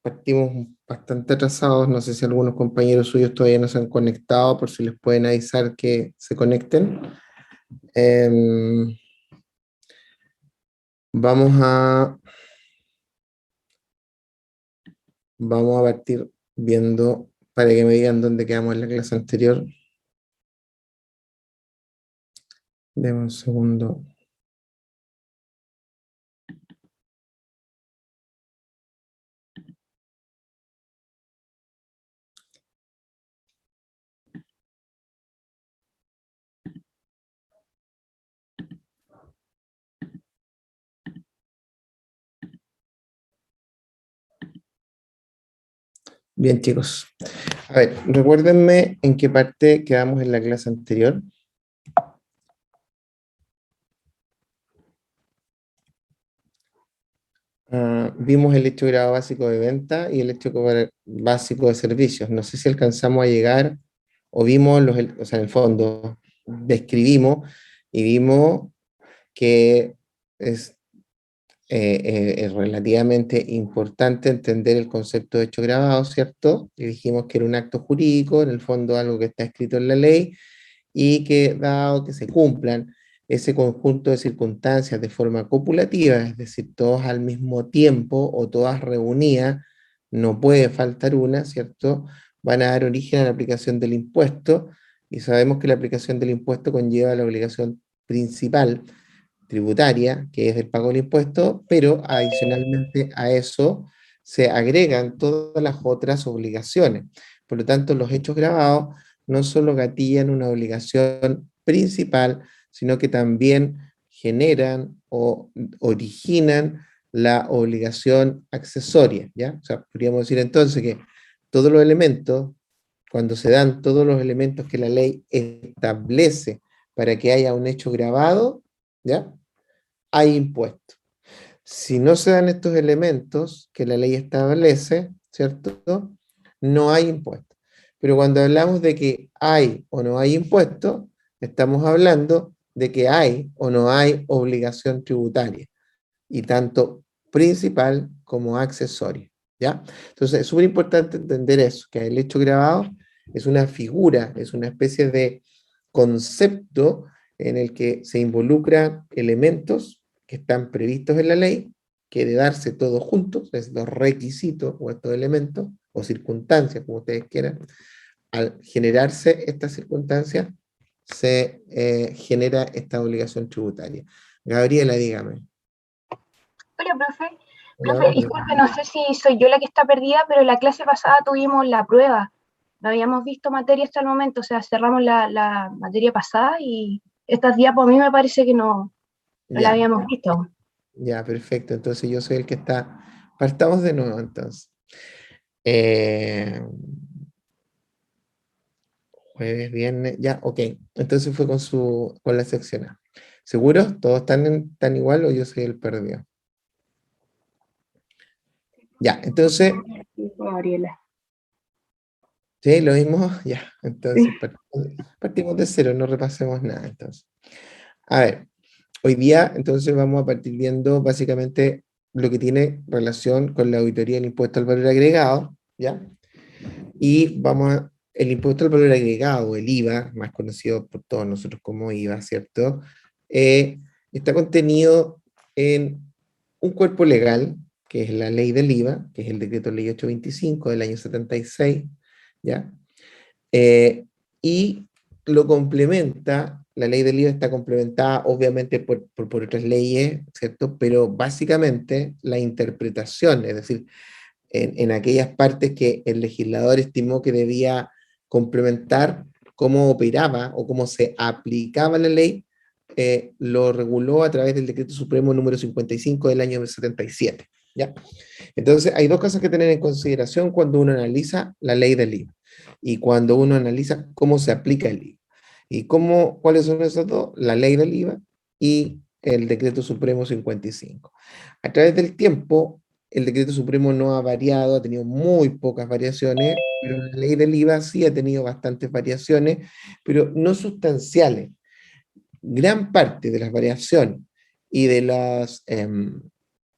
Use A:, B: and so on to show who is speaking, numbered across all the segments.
A: Partimos bastante atrasados, no sé si algunos compañeros suyos todavía no se han conectado, por si les pueden avisar que se conecten. Em, vamos a, vamos a partir viendo, para que me digan dónde quedamos en la clase anterior. Deme un segundo. Bien, chicos. A ver, recuérdenme en qué parte quedamos en la clase anterior. Vimos el hecho grado básico de venta y el hecho básico de servicios. No sé si alcanzamos a llegar o vimos, o sea, en el fondo, describimos y vimos que es, es relativamente importante entender el concepto de hecho grabado, ¿cierto? Y dijimos que era un acto jurídico, en el fondo algo que está escrito en la ley, y que dado que se cumplan ese conjunto de circunstancias de forma copulativa, es decir, todos al mismo tiempo o todas reunidas, no puede faltar una, ¿cierto? Van a dar origen a la aplicación del impuesto, y sabemos que la aplicación del impuesto conlleva la obligación principal tributaria, que es el pago del impuesto, pero adicionalmente a eso se agregan todas las otras obligaciones. Por lo tanto, los hechos grabados no solo gatillan una obligación principal, sino que también generan o originan la obligación accesoria, ¿ya? O sea, podríamos decir entonces que todos los elementos, cuando se dan todos los elementos que la ley establece para que haya un hecho grabado, ¿ya? Hay impuesto. Si no se dan estos elementos que la ley establece, ¿cierto? No hay impuesto. Pero cuando hablamos de que hay o no hay impuesto, estamos hablando de que hay o no hay obligación tributaria, y tanto principal como accesoria, ¿ya? Entonces es súper importante entender eso, que el hecho grabado es una figura, es una especie de concepto en el que se involucran elementos que están previstos en la ley, que de darse todos juntos, es los requisitos o estos elementos, o circunstancias, como ustedes quieran, al generarse estas circunstancias, se genera esta obligación tributaria. Gabriela, dígame.
B: Hola, profe.
A: Hola,
B: Profe, disculpe, no sé si soy yo la que está perdida, pero la clase pasada tuvimos la prueba. No habíamos visto materia hasta el momento, o sea, cerramos la materia pasada y estas diapos a mí me parece que no la
A: ya,
B: habíamos visto.
A: ya, perfecto. Entonces yo soy el que está. Partamos de nuevo, entonces. Eh, jueves, viernes, ya, ok. Entonces fue con la sección A. ¿Seguros? ¿Todos están igual o yo soy el perdido? Ya, entonces,
B: Gabriela.
A: sí, lo mismo, ya.
B: Sí.
A: Entonces partimos de cero, no repasemos nada, entonces. A ver, hoy día entonces vamos a partir viendo básicamente lo que tiene relación con la auditoría del impuesto al valor agregado, ¿ya? Y el impuesto al valor agregado, el IVA, más conocido por todos nosotros como IVA, ¿cierto? Está contenido en un cuerpo legal, que es la ley del IVA, que es el decreto ley 825 del año 76, ¿ya? Eh, y lo complementa, la ley del IVA está complementada obviamente por otras leyes, ¿cierto? Pero básicamente la interpretación, es decir, en aquellas partes que el legislador estimó que debía complementar cómo operaba o cómo se aplicaba la ley, lo reguló a través del Decreto Supremo número 55 del año 77. ¿Ya? Entonces, hay dos cosas que tener en consideración cuando uno analiza la ley del IVA y cuando uno analiza cómo se aplica el IVA. ¿Y cuáles son esos dos? La ley del IVA y el Decreto Supremo 55. A través del tiempo, el Decreto Supremo no ha variado, ha tenido muy pocas variaciones, pero la ley del IVA sí ha tenido bastantes variaciones, pero no sustanciales. Gran parte de las variaciones y de las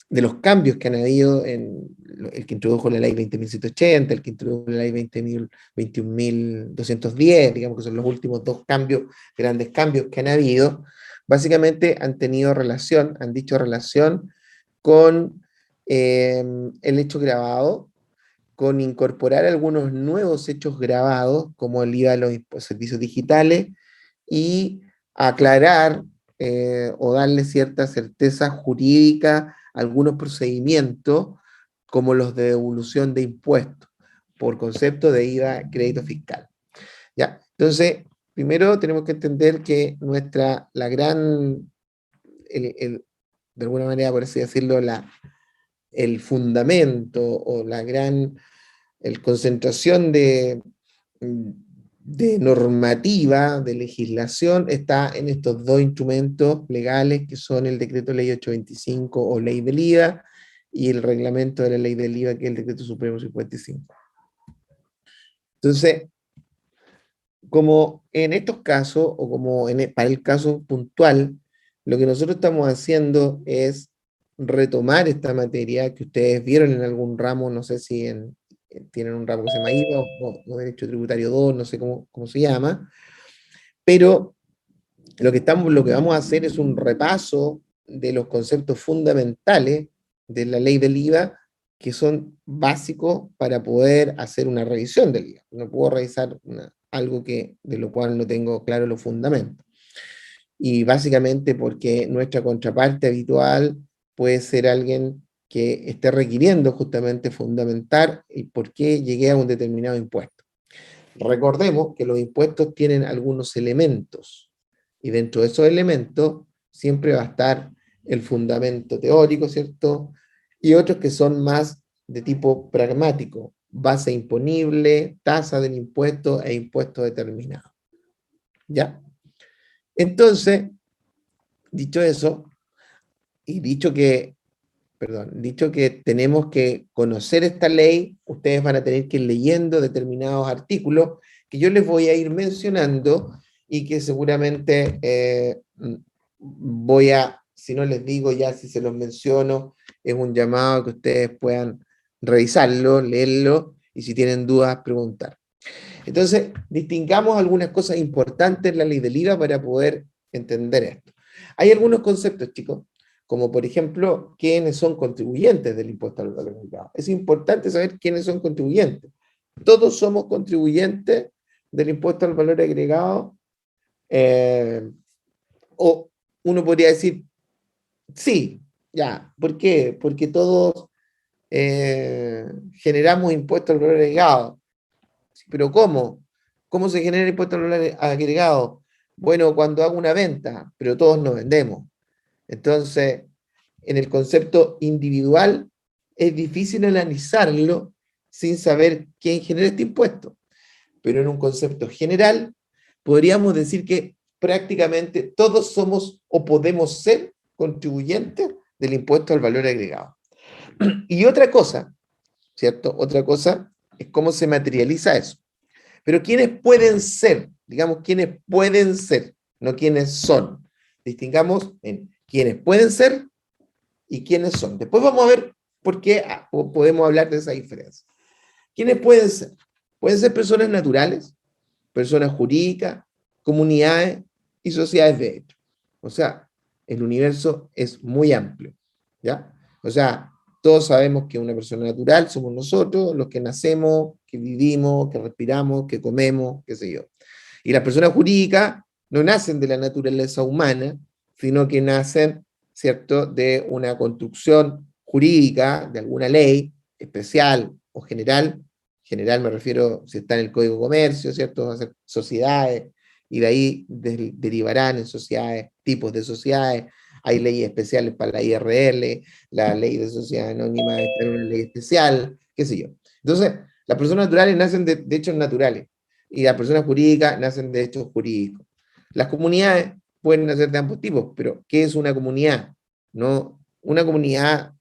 A: de los cambios que han habido en el que introdujo la ley 20.180, el que introdujo la ley 21.210, digamos que son los últimos dos cambios, grandes cambios que han habido, básicamente han tenido relación, han dicho relación con el hecho grabado, con incorporar algunos nuevos hechos grabados, como el IVA de los servicios digitales, y aclarar o darle cierta certeza jurídica a algunos procedimientos, como los de devolución de impuestos, por concepto de IVA crédito fiscal. ¿Ya? Entonces, primero tenemos que entender que de alguna manera, por así decirlo, el fundamento o la gran concentración de normativa, de legislación, está en estos dos instrumentos legales que son el decreto ley 825 o ley del IVA y el reglamento de la ley del IVA que es el decreto supremo 55. Entonces, como en estos casos, o como para el caso puntual, lo que nosotros estamos haciendo es retomar esta materia que ustedes vieron en algún ramo, no sé si tienen un ramo que se llama IVA o Derecho Tributario 2, no sé cómo se llama, pero lo que vamos a hacer es un repaso de los conceptos fundamentales de la ley del IVA que son básicos para poder hacer una revisión del IVA. No puedo revisar algo de lo cual no tengo claro los fundamentos. Y básicamente porque nuestra contraparte habitual puede ser alguien que esté requiriendo justamente fundamentar el por qué llegué a un determinado impuesto. Recordemos que los impuestos tienen algunos elementos, y dentro de esos elementos siempre va a estar el fundamento teórico, ¿cierto? Y otros que son más de tipo pragmático, base imponible, tasa del impuesto e impuesto determinado. ¿Ya? Entonces, dicho eso, y dicho que tenemos que conocer esta ley, ustedes van a tener que ir leyendo determinados artículos que yo les voy a ir mencionando y que seguramente si no les digo ya, si se los menciono, es un llamado a que ustedes puedan revisarlo, leerlo y si tienen dudas, preguntar. Entonces, distingamos algunas cosas importantes en la ley del IVA para poder entender esto. Hay algunos conceptos, chicos, como por ejemplo, quiénes son contribuyentes del impuesto al valor agregado. Es importante saber quiénes son contribuyentes. Todos somos contribuyentes del impuesto al valor agregado, o uno podría decir, sí, ya. ¿Por qué? Porque todos generamos impuesto al valor agregado. ¿Pero cómo? ¿Cómo se genera el impuesto al valor agregado? Bueno, cuando hago una venta, pero todos no vendemos. Entonces, en el concepto individual, es difícil analizarlo sin saber quién genera este impuesto. Pero en un concepto general, podríamos decir que prácticamente todos somos o podemos ser contribuyentes del impuesto al valor agregado. Y otra cosa, ¿cierto? Otra cosa es cómo se materializa eso. Pero ¿quiénes pueden ser? Digamos, ¿quiénes pueden ser? No quiénes son. Distingamos en quiénes pueden ser y quiénes son. Después vamos a ver por qué podemos hablar de esa diferencia. ¿Quiénes pueden ser? Pueden ser personas naturales, personas jurídicas, comunidades y sociedades de hecho. O sea, el universo es muy amplio, ¿ya? O sea, todos sabemos que una persona natural somos nosotros, los que nacemos, que vivimos, que respiramos, que comemos, qué sé yo. Y las personas jurídicas no nacen de la naturaleza humana, sino que nacen, ¿cierto?, de una construcción jurídica, de alguna ley especial o general. General me refiero si está en el Código de Comercio, ¿cierto? Va a ser sociedades, y de ahí derivarán en sociedades, tipos de sociedades. Hay leyes especiales para la IRL, la ley de sociedad anónima está en una ley especial, qué sé yo. Entonces, las personas naturales nacen de hechos naturales, y las personas jurídicas nacen de hechos jurídicos. Las comunidades pueden nacer de ambos tipos, pero ¿qué es una comunidad? No, una comunidad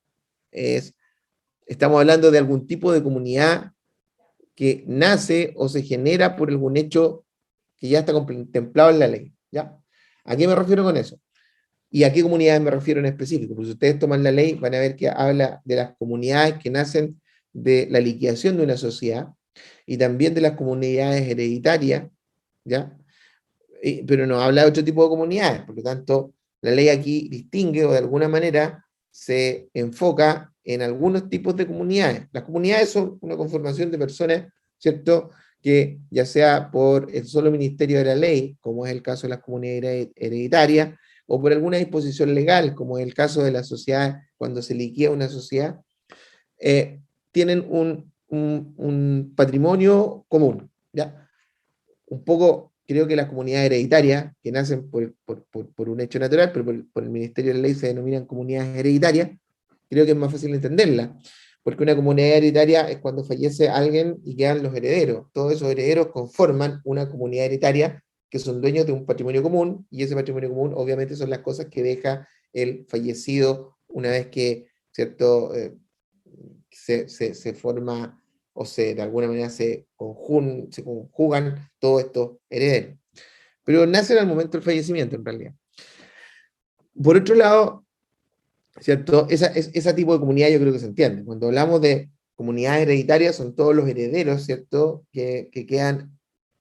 A: estamos hablando de algún tipo de comunidad que nace o se genera por algún hecho que ya está contemplado en la ley, ¿ya? ¿A qué me refiero con eso? ¿Y a qué comunidades me refiero en específico? Porque si ustedes toman la ley, van a ver que habla de las comunidades que nacen de la liquidación de una sociedad y también de las comunidades hereditarias, ¿ya? Pero no habla de otro tipo de comunidades. Por lo tanto, la ley aquí distingue o de alguna manera se enfoca en algunos tipos de comunidades. Las comunidades son una conformación de personas, ¿cierto?, que ya sea por el solo ministerio de la ley, como es el caso de las comunidades hereditarias, o por alguna disposición legal, como es el caso de la sociedad, cuando se liquida una sociedad, tienen un patrimonio común, ¿ya? Un poco, creo que las comunidades hereditarias, que nacen por un hecho natural, pero por el Ministerio de la Ley se denominan comunidades hereditarias, creo que es más fácil entenderla, porque una comunidad hereditaria es cuando fallece alguien y quedan los herederos. Todos esos herederos conforman una comunidad hereditaria que son dueños de un patrimonio común, y ese patrimonio común obviamente son las cosas que deja el fallecido una vez que, ¿cierto?, se forma o de alguna manera se conjugan todos estos herederos. Pero nacen al momento del fallecimiento, en realidad. Por otro lado, ¿cierto? Ese tipo de comunidad yo creo que se entiende. Cuando hablamos de comunidades hereditarias, son todos los herederos, ¿cierto?, que quedan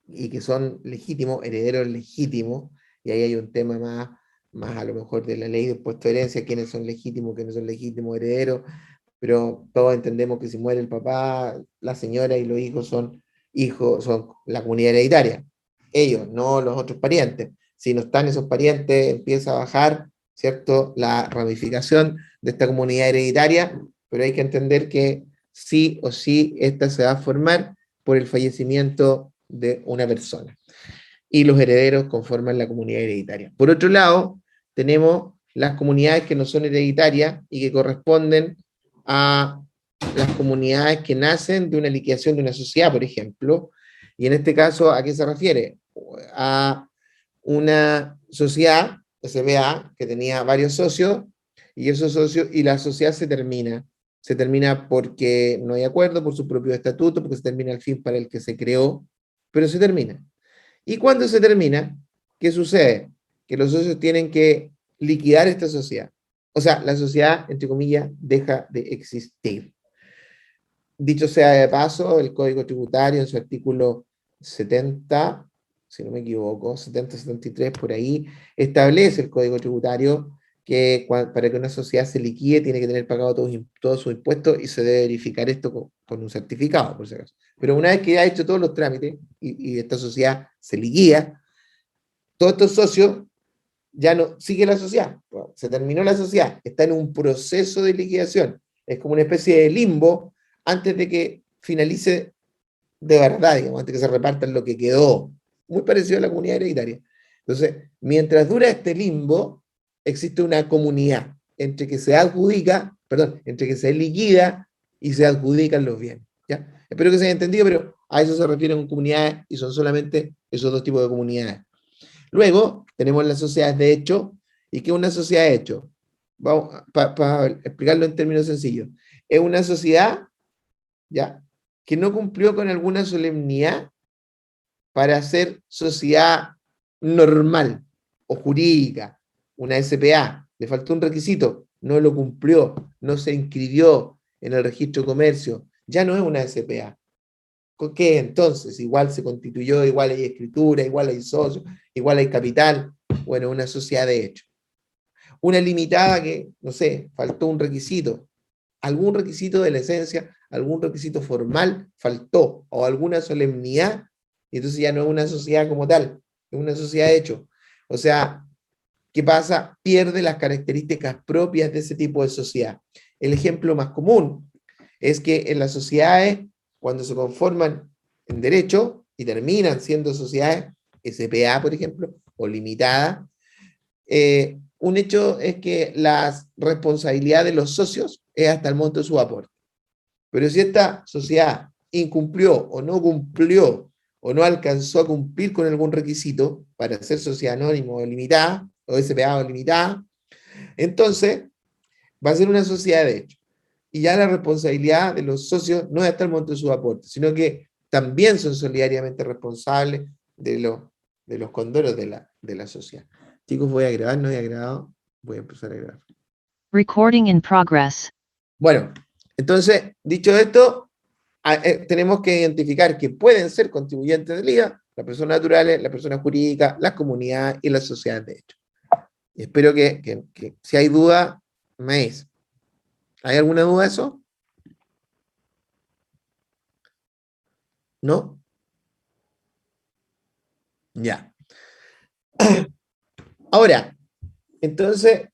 A: y que son legítimos, herederos legítimos, y ahí hay un tema más a lo mejor de la ley de impuesto de herencia, quiénes son legítimos, quiénes son legítimos herederos, pero todos entendemos que si muere el papá, la señora y los hijos, son la comunidad hereditaria. Ellos, no los otros parientes. Si no están esos parientes, empieza a bajar, ¿cierto?, la ramificación de esta comunidad hereditaria, pero hay que entender que sí o sí esta se va a formar por el fallecimiento de una persona. Y los herederos conforman la comunidad hereditaria. Por otro lado, tenemos las comunidades que no son hereditarias y que corresponden a las comunidades que nacen de una liquidación de una sociedad, por ejemplo. Y en este caso, ¿a qué se refiere? A una sociedad, SBA, que tenía varios socios, y esos socios, y la sociedad se termina. Se termina porque no hay acuerdo, por su propio estatuto, porque se termina el fin para el que se creó, pero se termina. Y cuando se termina, ¿qué sucede? Que los socios tienen que liquidar esta sociedad. O sea, la sociedad, entre comillas, deja de existir. Dicho sea de paso, el Código Tributario en su artículo 70, si no me equivoco, 70-73 por ahí, establece el Código Tributario que para que una sociedad se liquide tiene que tener pagado todos sus impuestos y se debe verificar esto con un certificado, por si acaso. Pero una vez que ha hecho todos los trámites y esta sociedad se liquida, todos estos socios ya no sigue la sociedad, se terminó la sociedad, está en un proceso de liquidación, es como una especie de limbo antes de que finalice de verdad, digamos, antes de que se repartan lo que quedó, muy parecido a la comunidad hereditaria. Entonces, mientras dura este limbo, existe una comunidad entre que se adjudica, perdón, entre que se liquida y se adjudican los bienes. ¿Ya? Espero que se haya entendido, pero a eso se refieren comunidades y son solamente esos dos tipos de comunidades. Luego tenemos las sociedades de hecho. ¿Y qué es una sociedad de hecho? Vamos, para explicarlo en términos sencillos. Es una sociedad, ¿ya?, que no cumplió con alguna solemnidad para ser sociedad normal o jurídica, una SPA. Le faltó un requisito, no lo cumplió, no se inscribió en el registro de comercio, ya no es una SPA. ¿Con qué entonces? Igual se constituyó, igual hay escritura, igual hay socios, igual hay capital. Bueno, una sociedad de hecho. Una limitada que, no sé, faltó un requisito, algún requisito de la esencia, algún requisito formal faltó, o alguna solemnidad, y entonces ya no es una sociedad como tal, es una sociedad de hecho. O sea, ¿qué pasa? Pierde las características propias de ese tipo de sociedad. El ejemplo más común es que en las sociedades, cuando se conforman en derecho y terminan siendo sociedades SPA, por ejemplo, o limitadas, un hecho es que la responsabilidad de los socios es hasta el monto de su aporte. Pero si esta sociedad incumplió o no alcanzó a cumplir con algún requisito para ser sociedad anónima o limitada, o SPA o limitada, entonces va a ser una sociedad de hecho. Y ya la responsabilidad de los socios no es hasta el monto de sus aportes, sino que también son solidariamente responsables de los condoros de la sociedad. Chicos, voy a grabar, no he grabado. Voy a empezar a grabar.
C: Recording in progress.
A: Bueno, entonces, dicho esto, tenemos que identificar que pueden ser contribuyentes del IVA las personas naturales, las personas jurídicas, las comunidades y las sociedades de hecho. Y espero que si hay duda, me dice. ¿Hay alguna duda de eso? ¿No? Ya. Ahora, entonces,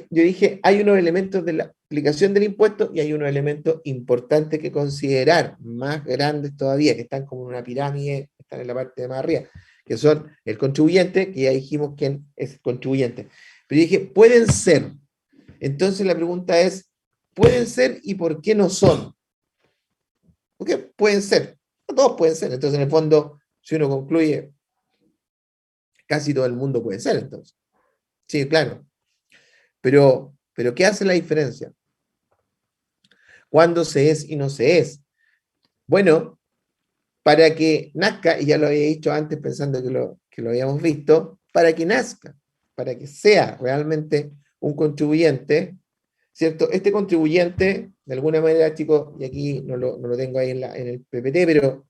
A: yo dije, hay unos elementos de la aplicación del impuesto y hay unos elementos importantes que considerar, más grandes todavía, que están como en una pirámide, están en la parte de más arriba, que son el contribuyente, que ya dijimos quién es el contribuyente. Pero yo dije, pueden ser. Entonces la pregunta es, ¿pueden ser y por qué no son? Porque pueden ser, todos pueden ser. Entonces, en el fondo, si uno concluye, casi todo el mundo puede ser, entonces. Sí, claro. Pero ¿qué hace la diferencia? ¿Cuándo se es y no se es? Bueno, para que nazca, y ya lo había dicho antes pensando que lo habíamos visto, para que nazca, para que sea realmente un contribuyente, ¿cierto? Este contribuyente, de alguna manera, chicos, y aquí no lo tengo ahí en el PPT, pero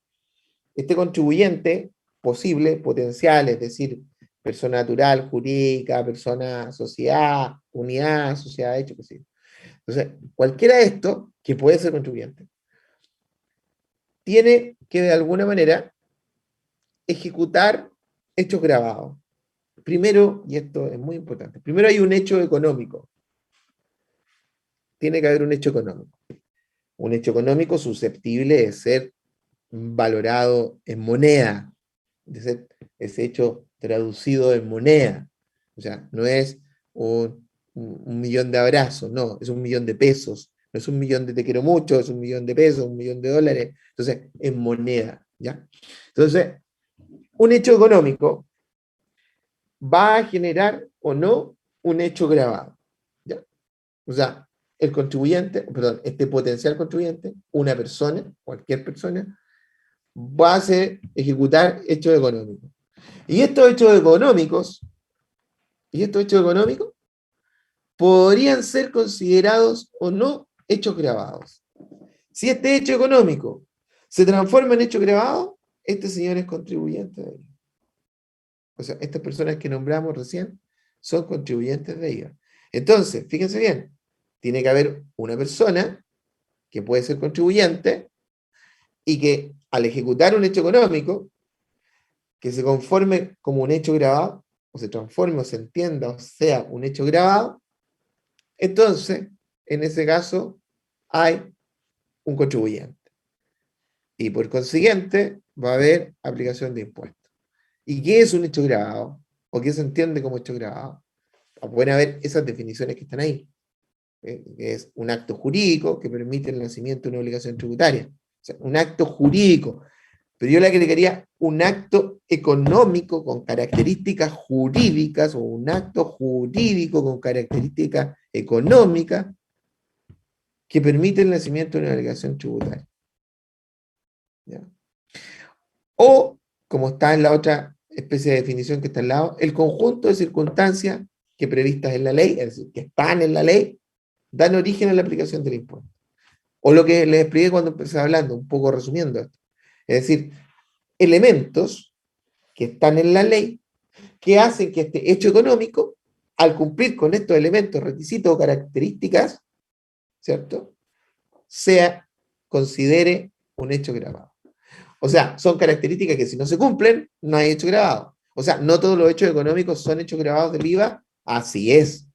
A: este contribuyente posible, potencial, es decir, persona natural, jurídica, persona, sociedad, unidad, sociedad de hecho, que sí. Entonces, cualquiera de estos que puede ser contribuyente, tiene que de alguna manera ejecutar hechos grabados. Primero, y esto es muy importante, primero hay un hecho económico. Tiene que haber un hecho económico. Un hecho económico susceptible de ser valorado en moneda, de ser ese hecho traducido en moneda. O sea, no es un millón de abrazos, no, es un millón de pesos. No es un millón de te quiero mucho, es un millón de pesos, un millón de dólares. Entonces, en moneda, ¿ya? Entonces, un hecho económico va a generar o no un hecho grabado, ¿ya? O sea, el contribuyente, perdón, este potencial contribuyente, una persona, cualquier persona, va a ejecutar hechos económicos. Y estos hechos económicos, podrían ser considerados o no hechos grabados. Si este hecho económico se transforma en hecho grabado, este señor es contribuyente de IVA. O sea, estas personas que nombramos recién son contribuyentes de IVA. Entonces, fíjense bien, tiene que haber una persona que puede ser contribuyente y que al ejecutar un hecho económico, que se conforme como un hecho grabado, o se transforme o se entienda o sea un hecho grabado, entonces, en ese caso, hay un contribuyente. Y por consiguiente, va a haber aplicación de impuestos. ¿Y qué es un hecho grabado? ¿O qué se entiende como hecho grabado? Pueden haber esas definiciones que están ahí. Es un acto jurídico que permite el nacimiento de una obligación tributaria. O sea, un acto jurídico. Pero yo le agregaría un acto económico con características jurídicas o un acto jurídico con características económicas que permite el nacimiento de una obligación tributaria. ¿Ya? O, como está en la otra especie de definición que está al lado, el conjunto de circunstancias que previstas en la ley, es decir, que están en la ley, dan origen a la aplicación del impuesto. O lo que les expliqué cuando empecé hablando, un poco resumiendo esto. Es decir, elementos que están en la ley que hacen que este hecho económico, al cumplir con estos elementos, requisitos o características, ¿cierto?, considere un hecho grabado. O sea, son características que si no se cumplen, no hay hecho grabado. O sea, no todos los hechos económicos son hechos grabados del IVA, así es.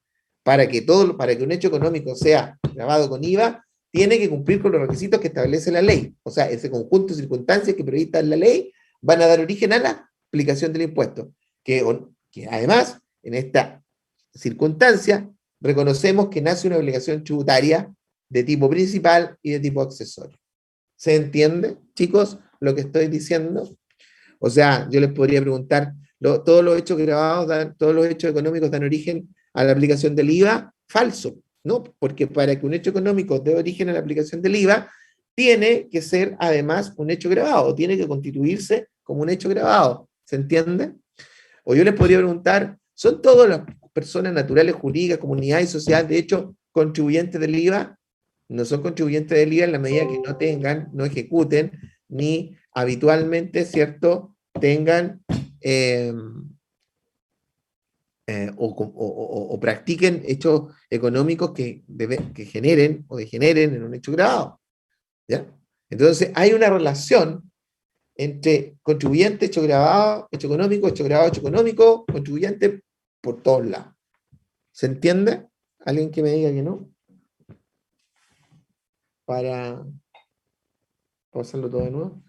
A: Para que un hecho económico sea grabado con IVA, tiene que cumplir con los requisitos que establece la ley. O sea, ese conjunto de circunstancias que previstas en la ley van a dar origen a la aplicación del impuesto. Que además, en esta circunstancia, reconocemos que nace una obligación tributaria de tipo principal y de tipo accesorio. ¿Se entiende, chicos, lo que estoy diciendo? O sea, yo les podría preguntar, todos los hechos grabados, todos los hechos económicos dan origen a la aplicación del IVA, falso, ¿no? Porque para que un hecho económico dé origen a la aplicación del IVA, tiene que ser además un hecho grabado, tiene que constituirse como un hecho grabado, ¿se entiende? O yo les podría preguntar, ¿son todos personas naturales, jurídicas, comunidades y sociedades, de hecho, contribuyentes del IVA, no son contribuyentes del IVA en la medida que no tengan, no ejecuten, ni habitualmente, ¿cierto?, tengan o practiquen hechos económicos que generen o degeneren en un hecho grabado. ¿Ya? Entonces, hay una relación entre contribuyente, hecho grabado, hecho económico, hecho grabado, hecho económico, contribuyente por todos lados. ¿Se entiende? ¿Alguien que me diga que no? Para hacerlo todo de nuevo.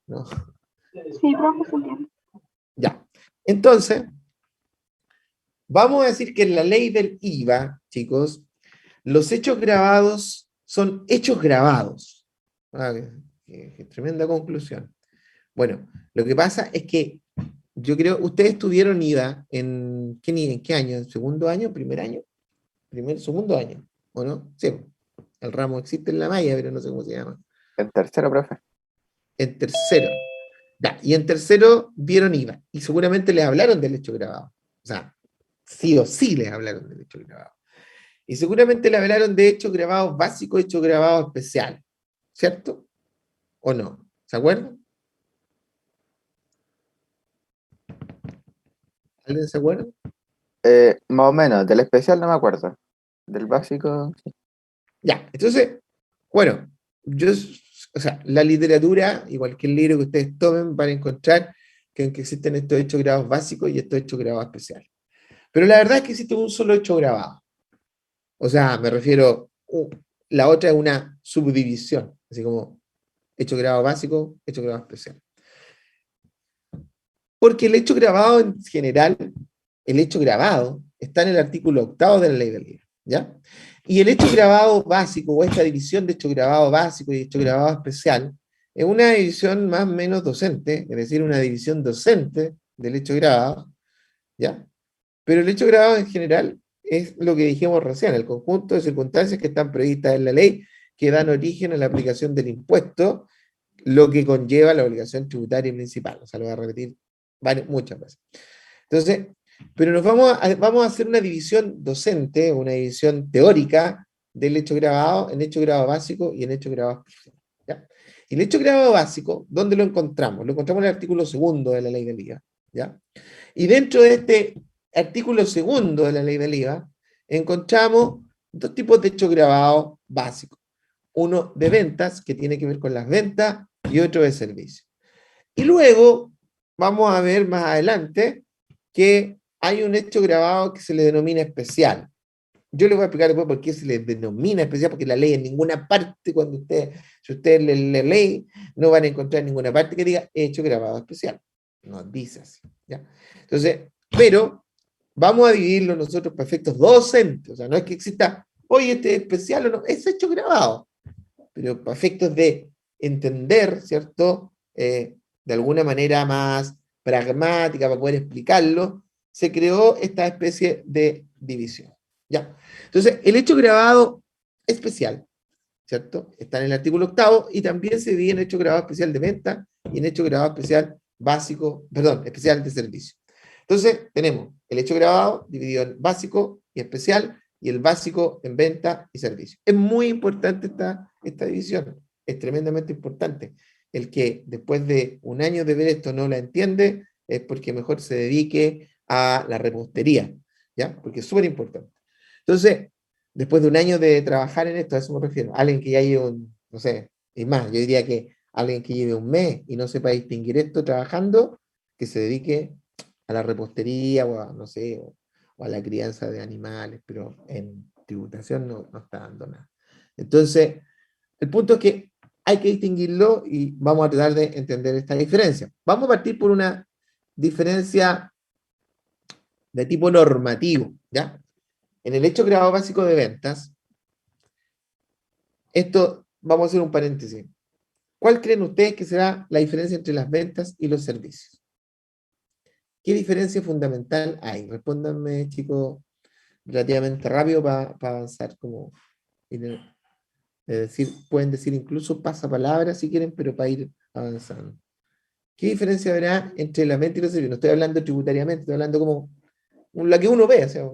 A: No.
B: Sí, profe, se entiende.
A: Ya. Entonces, vamos a decir que en la ley del IVA, chicos, los hechos grabados son hechos grabados. Ah, qué tremenda conclusión. Bueno, lo que pasa es que yo creo, ustedes tuvieron IVA en qué año, ¿en segundo año, primer año? Segundo año, ¿o no? Sí, el ramo existe en la malla, pero no sé cómo se llama.
D: En tercero, profe.
A: En tercero. Ya, y en tercero vieron IVA, y seguramente les hablaron del hecho grabado. O sea, sí o sí les hablaron del hecho grabado. Y seguramente le hablaron de hechos grabados básicos, hechos grabados especiales, ¿cierto? ¿O no? ¿Se acuerdan? ¿Alguien se acuerda?
D: Más o menos, del especial no me acuerdo. Del básico, sí.
A: Ya, entonces, bueno, o sea, la literatura y cualquier libro que ustedes tomen van a encontrar que existen estos hechos grabados básicos y estos hechos grabados especiales. Pero la verdad es que existe un solo hecho grabado. O sea, me refiero, la otra es una subdivisión, así como hecho grabado básico, hecho grabado especial. Porque el hecho grabado en general, el hecho grabado, está en el artículo 8 de la ley del IVA, ¿ya? Y el hecho grabado básico, o esta división de hecho grabado básico y hecho grabado especial, es una división más o menos docente, es decir, una división docente del hecho grabado, ¿ya? Pero el hecho grabado en general es lo que dijimos recién, el conjunto de circunstancias que están previstas en la ley que dan origen a la aplicación del impuesto, lo que conlleva la obligación tributaria principal. O sea, lo voy a repetir muchas veces. Entonces, pero vamos a hacer una división docente, una división teórica del hecho grabado en hecho grabado básico y en hecho grabado especial. ¿Ya? Y el hecho grabado básico, ¿dónde lo encontramos? Lo encontramos en el artículo 2 de la ley del IVA. ¿Ya? Y dentro de este artículo 2 de la ley del IVA, encontramos dos tipos de hecho grabado básicos. Uno de ventas, que tiene que ver con las ventas, y otro de servicios. Y luego vamos a ver más adelante que hay un hecho grabado que se le denomina especial. Yo les voy a explicar después por qué se le denomina especial, porque la ley en ninguna parte, si ustedes leen la ley, no van a encontrar en ninguna parte que diga hecho grabado especial. No dice así. ¿Ya? Entonces, pero vamos a dividirlo nosotros para efectos docentes. O sea, no es que exista, oye, este es especial o no, es hecho grabado. Pero para efectos de entender, ¿cierto? De alguna manera más pragmática para poder explicarlo, se creó esta especie de división. ¿Ya? Entonces, el hecho grabado especial, ¿cierto? Está en el artículo 8 y también se divide en hecho grabado especial de venta y en hecho grabado especial básico, perdón, especial de servicio. Entonces, tenemos el hecho grabado dividido en básico y especial y el básico en venta y servicio. Es muy importante esta división, es tremendamente importante. El que después de un año de ver esto no la entiende es porque mejor se dedique a la repostería, ¿ya? Porque es súper importante. Entonces, después de un año de trabajar en esto, a eso me refiero, alguien que ya lleve no sé, es más, yo diría que alguien que lleve un mes y no sepa distinguir esto trabajando, que se dedique a la repostería o a, no sé, o a la crianza de animales, pero en tributación no está dando nada. Entonces, el punto es que hay que distinguirlo y vamos a tratar de entender esta diferencia. Vamos a partir por una diferencia de tipo normativo, ¿ya? En el hecho grabado básico de ventas, esto, vamos a hacer un paréntesis. ¿Cuál creen ustedes que será la diferencia entre las ventas y los servicios? ¿Qué diferencia fundamental hay? Respóndanme, chicos, relativamente rápido para avanzar. Pueden decir incluso pasapalabras si quieren, pero para ir avanzando. ¿Qué diferencia habrá entre la venta y los servicios? No estoy hablando tributariamente, estoy hablando como la que uno ve. O sea,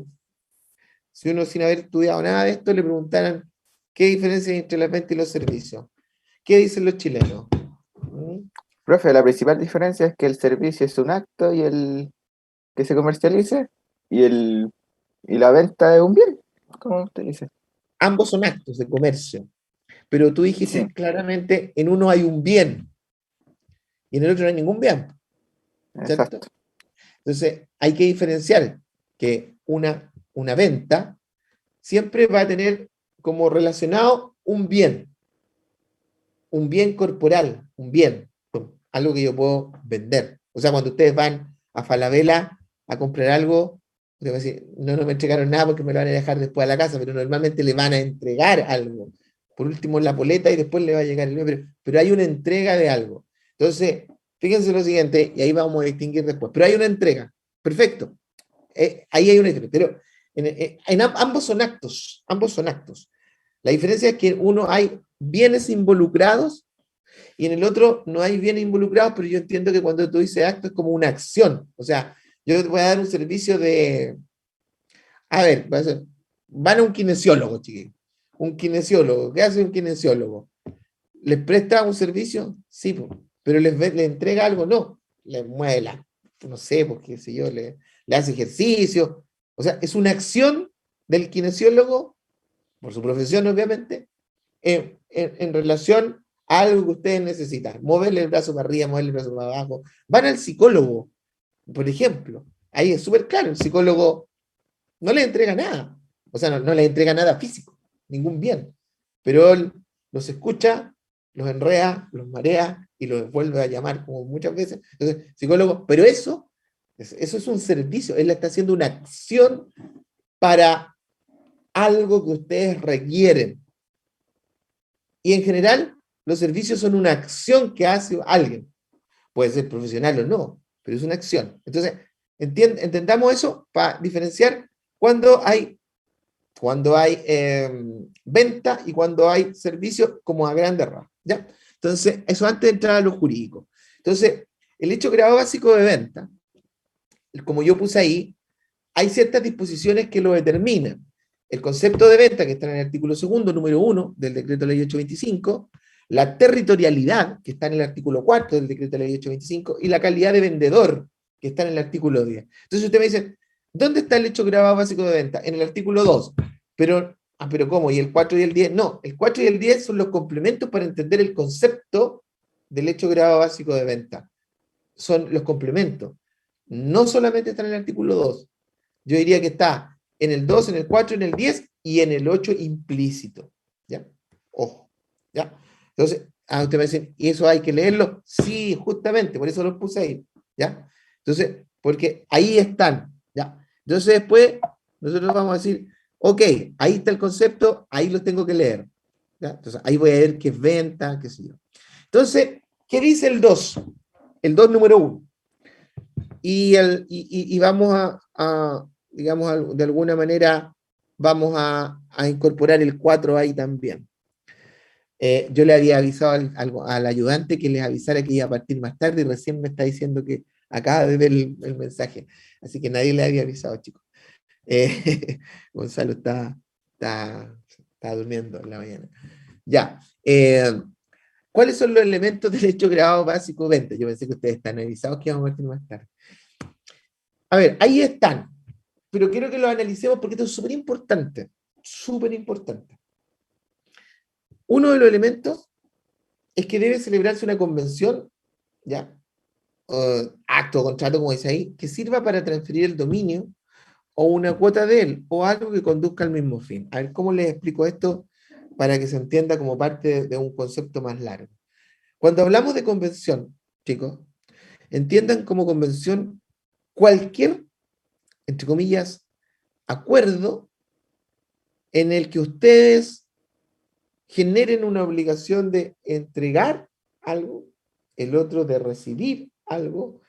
A: si uno sin haber estudiado nada de esto le preguntaran qué diferencia hay entre la venta y los servicios. ¿Qué dicen los chilenos? ¿Mm?
D: Profe, la principal diferencia es que el servicio es un acto y el que se comercialice y la venta es un bien, como usted dice.
A: Ambos son actos de comercio, pero tú
D: Sí,
A: dijiste claramente, en uno hay un bien y en el otro no hay ningún bien, ¿cierto?
D: exacto.
A: Entonces hay que diferenciar que una venta siempre va a tener como relacionado un bien corporal, un bien, algo que yo puedo vender. O sea, cuando ustedes van a Falabella a comprar algo, usted va a decir, no me entregaron nada porque me lo van a dejar después a la casa, pero normalmente le van a entregar algo. Por último, la poleta y después le va a llegar el bien, pero hay una entrega de algo. Entonces, fíjense lo siguiente, y ahí vamos a distinguir después, pero hay una entrega, perfecto. Ahí hay una diferencia, pero ambos son actos, ambos son actos. La diferencia es que en uno hay bienes involucrados y en el otro no hay bienes involucrados, pero yo entiendo que cuando tú dices acto es como una acción. O sea, yo te voy a dar un servicio de... A ver, van a un kinesiólogo, chiquillos. Un kinesiólogo. ¿Qué hace un kinesiólogo? ¿Les presta un servicio? Sí, pero le entrega algo, no. Le mueve no sé, porque si yo le hace ejercicio. O sea, es una acción del kinesiólogo, por su profesión obviamente, en relación a algo que ustedes necesitan. Moverle el brazo para arriba, moverle el brazo para abajo. Van al psicólogo, por ejemplo. Ahí es súper claro, el psicólogo no le entrega nada. O sea, no le entrega nada físico, ningún bien. Pero él los escucha, los enrea, los marea y los vuelve a llamar como muchas veces. Entonces, psicólogo, pero eso es un servicio. Él está haciendo una acción para algo que ustedes requieren. Y en general, los servicios son una acción que hace alguien. Puede ser profesional o no, pero es una acción. Entonces, entendamos eso para diferenciar cuando hay venta y cuando hay servicio como a grandes rasgos. ¿Ya? Entonces, eso antes de entrar a lo jurídico. Entonces, el hecho grado básico de venta, como yo puse ahí, hay ciertas disposiciones que lo determinan. El concepto de venta, que está en el artículo segundo, número 1 del decreto ley 825, la territorialidad, que está en el artículo 4 del decreto ley 825, y la calidad de vendedor, que está en el artículo 10. Entonces usted me dice, ¿dónde está el hecho grabado básico de venta? En el artículo 2. Pero ¿cómo? ¿Y el 4 y el 10? No, el 4 y el 10 son los complementos para entender el concepto del hecho grabado básico de venta. Son los complementos. No solamente está en el artículo 2. Yo diría que está en el 2, en el 4, en el 10 y en el 8 implícito. ¿Ya? Ojo. ¿Ya? Entonces, usted me dice, ¿y eso hay que leerlo? Sí, justamente, por eso lo puse ahí. ¿Ya? Entonces, porque ahí están. ¿Ya? Entonces, después, nosotros vamos a decir, ok, ahí está el concepto, ahí lo tengo que leer. ¿Ya? Entonces, ahí voy a ver qué es venta, qué sé yo. Entonces, ¿qué dice el 2? El 2 número 1. Y vamos digamos, de alguna manera, vamos a incorporar el 4 ahí también. Yo le había avisado al ayudante que les avisara que iba a partir más tarde y recién me está diciendo que acaba de ver el mensaje. Así que nadie le había avisado, chicos. Gonzalo está durmiendo en la mañana. Ya. ¿Cuáles son los elementos del hecho grabado básico 20? Yo pensé que ustedes están avisados que íbamos a partir más tarde. A ver, ahí están, pero quiero que lo analicemos porque esto es súper importante, súper importante. Uno de los elementos es que debe celebrarse una convención, ¿ya? Acto o contrato, como dice ahí, que sirva para transferir el dominio o una cuota de él, o algo que conduzca al mismo fin. A ver, ¿cómo les explico esto para que se entienda como parte de un concepto más largo? Cuando hablamos de convención, chicos, entiendan como convención cualquier, entre comillas, acuerdo en el que ustedes generen una obligación de entregar algo, el otro de recibir algo,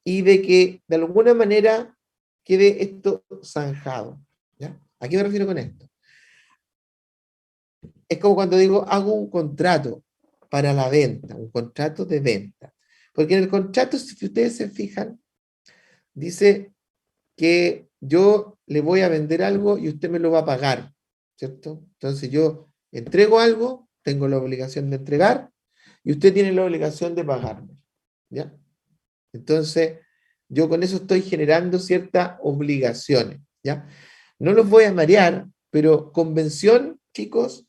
A: y de que de alguna manera quede esto zanjado. ¿Ya? ¿A qué me refiero con esto? Es como cuando digo, hago un contrato para la venta, un contrato de venta. Porque en el contrato, si ustedes se fijan, dice que yo le voy a vender algo y usted me lo va a pagar, ¿cierto? Entonces yo entrego algo, tengo la obligación de entregar, y usted tiene la obligación de pagarme, ¿ya? Entonces, yo con eso estoy generando ciertas obligaciones, ¿ya? No los voy a marear, pero convención, chicos,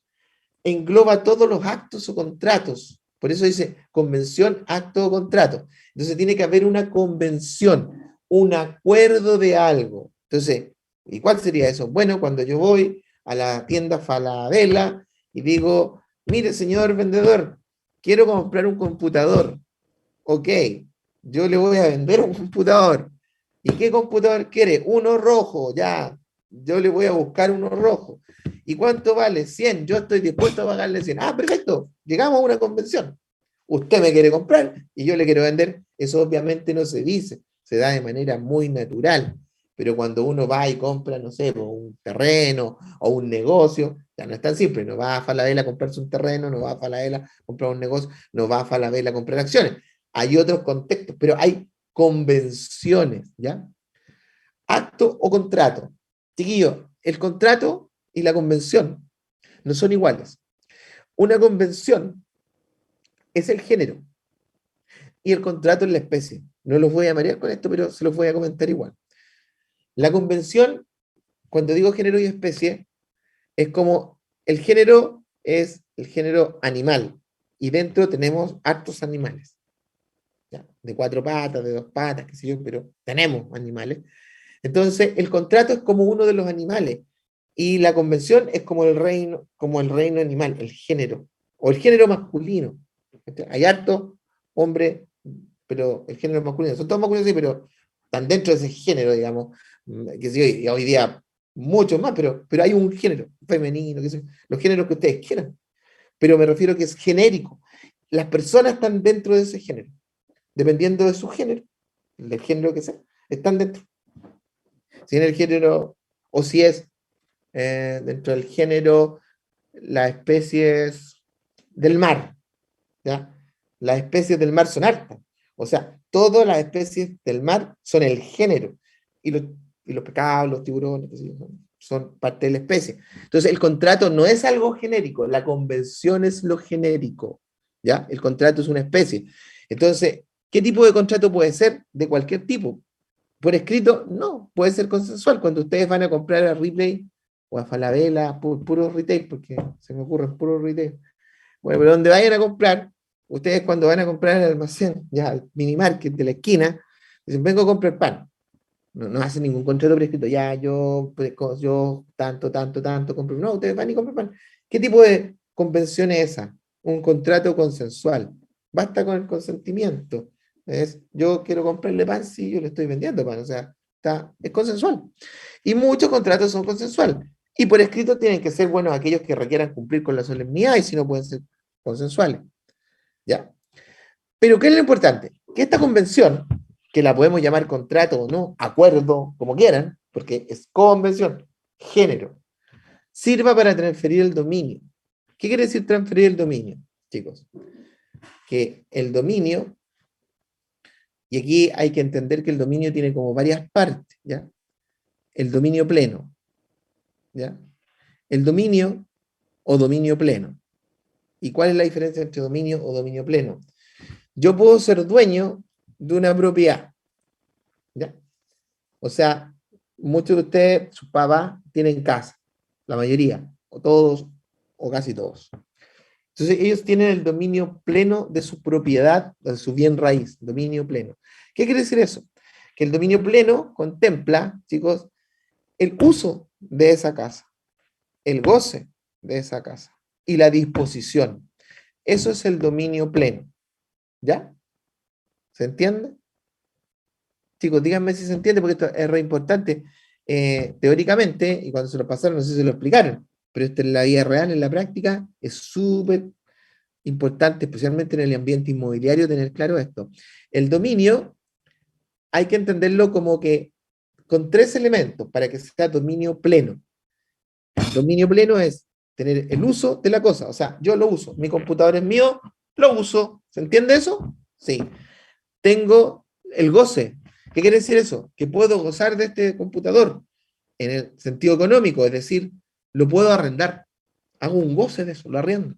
A: engloba todos los actos o contratos. Por eso dice convención, acto o contrato. Entonces tiene que haber una convención, un acuerdo de algo. Entonces, ¿y cuál sería eso? Bueno, cuando yo voy a la tienda Falabella y digo, mire, señor vendedor, quiero comprar un computador. Ok, yo le voy a vender un computador. ¿Y qué computador quiere? Uno rojo, ya. Yo le voy a buscar uno rojo. ¿Y cuánto vale? 100. Yo estoy dispuesto a pagarle 100. Ah, perfecto. Llegamos a una convención. Usted me quiere comprar y yo le quiero vender. Eso obviamente no se dice. Se da de manera muy natural. Pero cuando uno va y compra, no sé, un terreno o un negocio, ya no es tan simple. No va a Falabella a comprarse un terreno, no va a Falabella a comprar un negocio, no va a Falabella a comprar acciones. Hay otros contextos, pero hay convenciones, ¿ya? Acto o contrato. Chiquillo, el contrato y la convención no son iguales. Una convención es el género y el contrato es la especie. No los voy a marear con esto, pero se los voy a comentar igual. La convención, cuando digo género y especie, es como el género es el género animal y dentro tenemos hartos animales. ¿Ya? De 4 patas, de 2 patas, qué sé yo, pero tenemos animales. Entonces, el contrato es como uno de los animales y la convención es como el reino animal, el género, o el género masculino. Hay harto hombre, pero el género masculino, son todos masculinos, sí, pero están dentro de ese género, digamos, que sí, y hoy día muchos más, pero hay un género femenino, que son los géneros que ustedes quieran, pero me refiero que es genérico. Las personas están dentro de ese género, dependiendo de su género, del género que sea, están dentro. Si en el género, o si es dentro del género las especies del mar, ¿ya? Las especies del mar son hartas. O sea, todas las especies del mar son el género. Y los pescados, los tiburones, son parte de la especie. Entonces, el contrato no es algo genérico, la convención es lo genérico, ¿ya? El contrato es una especie. Entonces, ¿qué tipo de contrato puede ser? De cualquier tipo. Por escrito, no, puede ser consensual. Cuando ustedes van a comprar a Ripley o a Falabella, puro retail, porque se me ocurre puro retail. Bueno, pero donde vayan a comprar, ustedes cuando van a comprar el almacén, ya al mini market de la esquina, dicen, vengo a comprar pan. No hacen ningún contrato por escrito, ya yo tanto, compro. No, ustedes van y compran pan. ¿Qué tipo de convención es esa? Un contrato consensual. Basta con el consentimiento. Yo quiero comprarle pan si yo le estoy vendiendo pan, o sea, es consensual. Y muchos contratos son consensuales. Y por escrito tienen que ser buenos aquellos que requieran cumplir con la solemnidad y si no pueden ser consensuales. ¿Ya? Pero ¿qué es lo importante? Que esta convención, que la podemos llamar contrato o no, acuerdo, como quieran, porque es convención, género, sirva para transferir el dominio. ¿Qué quiere decir transferir el dominio, chicos? Que el dominio, y aquí hay que entender que el dominio tiene como varias partes, ¿ya? El dominio pleno, ¿ya? El dominio o dominio pleno. ¿Y cuál es la diferencia entre dominio o dominio pleno? Yo puedo ser dueño de una propiedad, ¿ya? O sea, muchos de ustedes, sus papás, tienen casa, la mayoría, o todos, o casi todos. Entonces, ellos tienen el dominio pleno de su propiedad, de su bien raíz, dominio pleno. ¿Qué quiere decir eso? Que el dominio pleno contempla, chicos, el uso de esa casa, el goce de esa casa y la disposición. Eso es el dominio pleno. ¿Ya? ¿Se entiende? Chicos, díganme si se entiende, porque esto es re importante. Teóricamente, y cuando se lo pasaron, no sé si se lo explicaron, pero esto en la vida real, en la práctica, es súper importante, especialmente en el ambiente inmobiliario, tener claro esto. El dominio hay que entenderlo como que con 3 elementos para que sea dominio pleno. Dominio pleno es tener el uso de la cosa, o sea, yo lo uso, mi computador es mío, lo uso. ¿Se entiende eso? Sí. Tengo el goce. ¿Qué quiere decir eso? Que puedo gozar de este computador en el sentido económico, es decir, lo puedo arrendar. Hago un goce de eso, lo arriendo.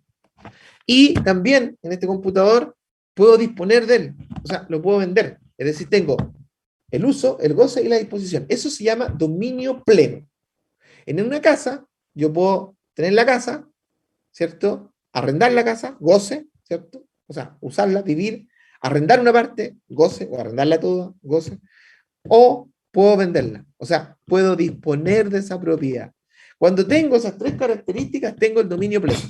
A: Y también en este computador puedo disponer de él, o sea, lo puedo vender. Es decir, tengo el uso, el goce y la disposición. Eso se llama dominio pleno. En una casa, yo puedo tener la casa, ¿cierto? Arrendar la casa, goce, ¿cierto? O sea, usarla, vivir, arrendar una parte, goce, o arrendarla toda, goce, o puedo venderla. O sea, puedo disponer de esa propiedad. Cuando tengo esas tres características, tengo el dominio pleno.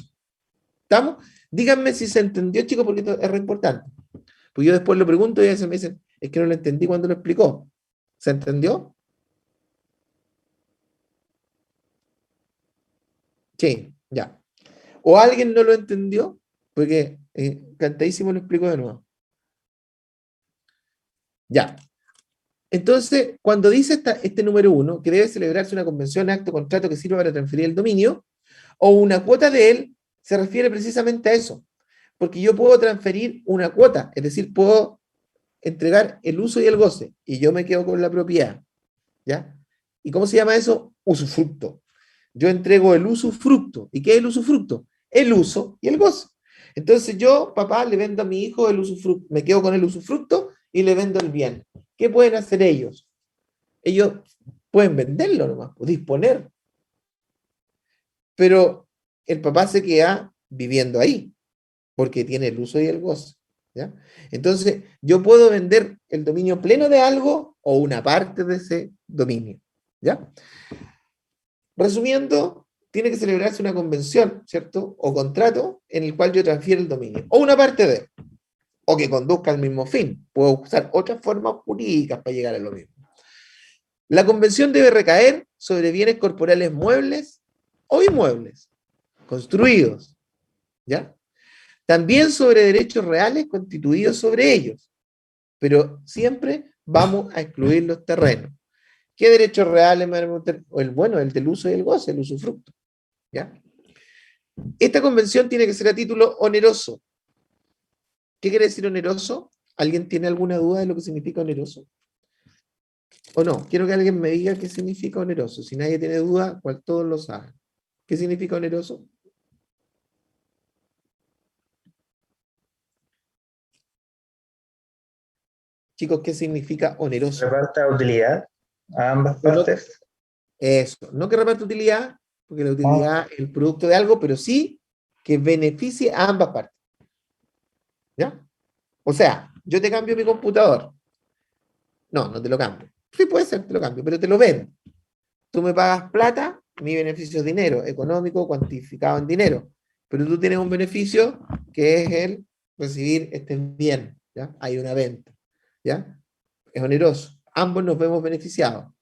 A: ¿Estamos? Díganme si se entendió, chicos, porque esto es re importante. Pues yo después lo pregunto y a veces me dicen, es que no lo entendí cuando lo explicó. ¿Se entendió? Sí, ya. ¿O alguien no lo entendió? Porque cantadísimo lo explico de nuevo. Ya. Entonces, cuando dice este número 1, que debe celebrarse una convención, acto, contrato que sirva para transferir el dominio, o una cuota de él, se refiere precisamente a eso. Porque yo puedo transferir una cuota, es decir, puedo entregar el uso y el goce, y yo me quedo con la propiedad. ¿Ya? ¿Y cómo se llama eso? Usufructo. Yo entrego el usufructo. ¿Y qué es el usufructo? El uso y el goce. Entonces yo, papá, le vendo a mi hijo el usufructo, me quedo con el usufructo y le vendo el bien. ¿Qué pueden hacer ellos? Ellos pueden venderlo nomás, o disponer. Pero el papá se queda viviendo ahí, porque tiene el uso y el goce. ¿Ya? Entonces, yo puedo vender el dominio pleno de algo o una parte de ese dominio. ¿Ya? Resumiendo, tiene que celebrarse una convención, ¿cierto? O contrato en el cual yo transfiero el dominio, o una parte de él, o que conduzca al mismo fin. Puedo usar otras formas jurídicas para llegar a lo mismo. La convención debe recaer sobre bienes corporales muebles o inmuebles, construidos, ¿ya? También sobre derechos reales constituidos sobre ellos, pero siempre vamos a excluir los terrenos. ¿Qué derechos reales me van a preguntar? Bueno, el del uso y el goce, el usufructo, ¿ya? Esta convención tiene que ser a título oneroso. ¿Qué quiere decir oneroso? ¿Alguien tiene alguna duda de lo que significa oneroso? ¿O no? Quiero que alguien me diga qué significa oneroso. Si nadie tiene duda, cual todos lo saben. ¿Qué significa oneroso? Chicos, ¿qué significa oneroso?
E: Reparta utilidad a ambas
A: No,
E: partes.
A: eso, no que reparte utilidad, porque la utilidad es el producto de algo, pero sí que beneficie a ambas partes. ¿Ya? O sea, yo te cambio mi computador. No, no te lo cambio. Sí, puede ser, te lo cambio, pero te lo vendo. Tú me pagas plata, mi beneficio es dinero, económico, cuantificado en dinero. Pero tú tienes un beneficio que es el recibir este bien, ¿ya? Hay una venta, ¿ya? Es oneroso. Ambos nos vemos beneficiados.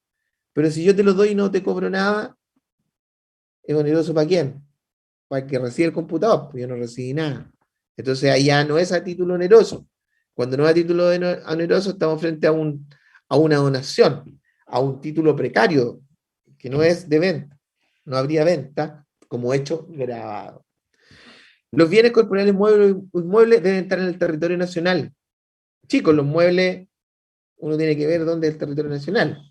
A: Pero si yo te lo doy y no te cobro nada, ¿es oneroso para quién? Para el que recibe el computador, pues yo no recibí nada. Entonces ahí ya no es a título oneroso. Cuando no es a título oneroso, estamos frente a una donación, a un título precario, que no es de venta. No habría venta como hecho grabado. Los bienes corporales muebles o inmuebles deben estar en el territorio nacional. Chicos, los muebles, uno tiene que ver dónde es el territorio nacional.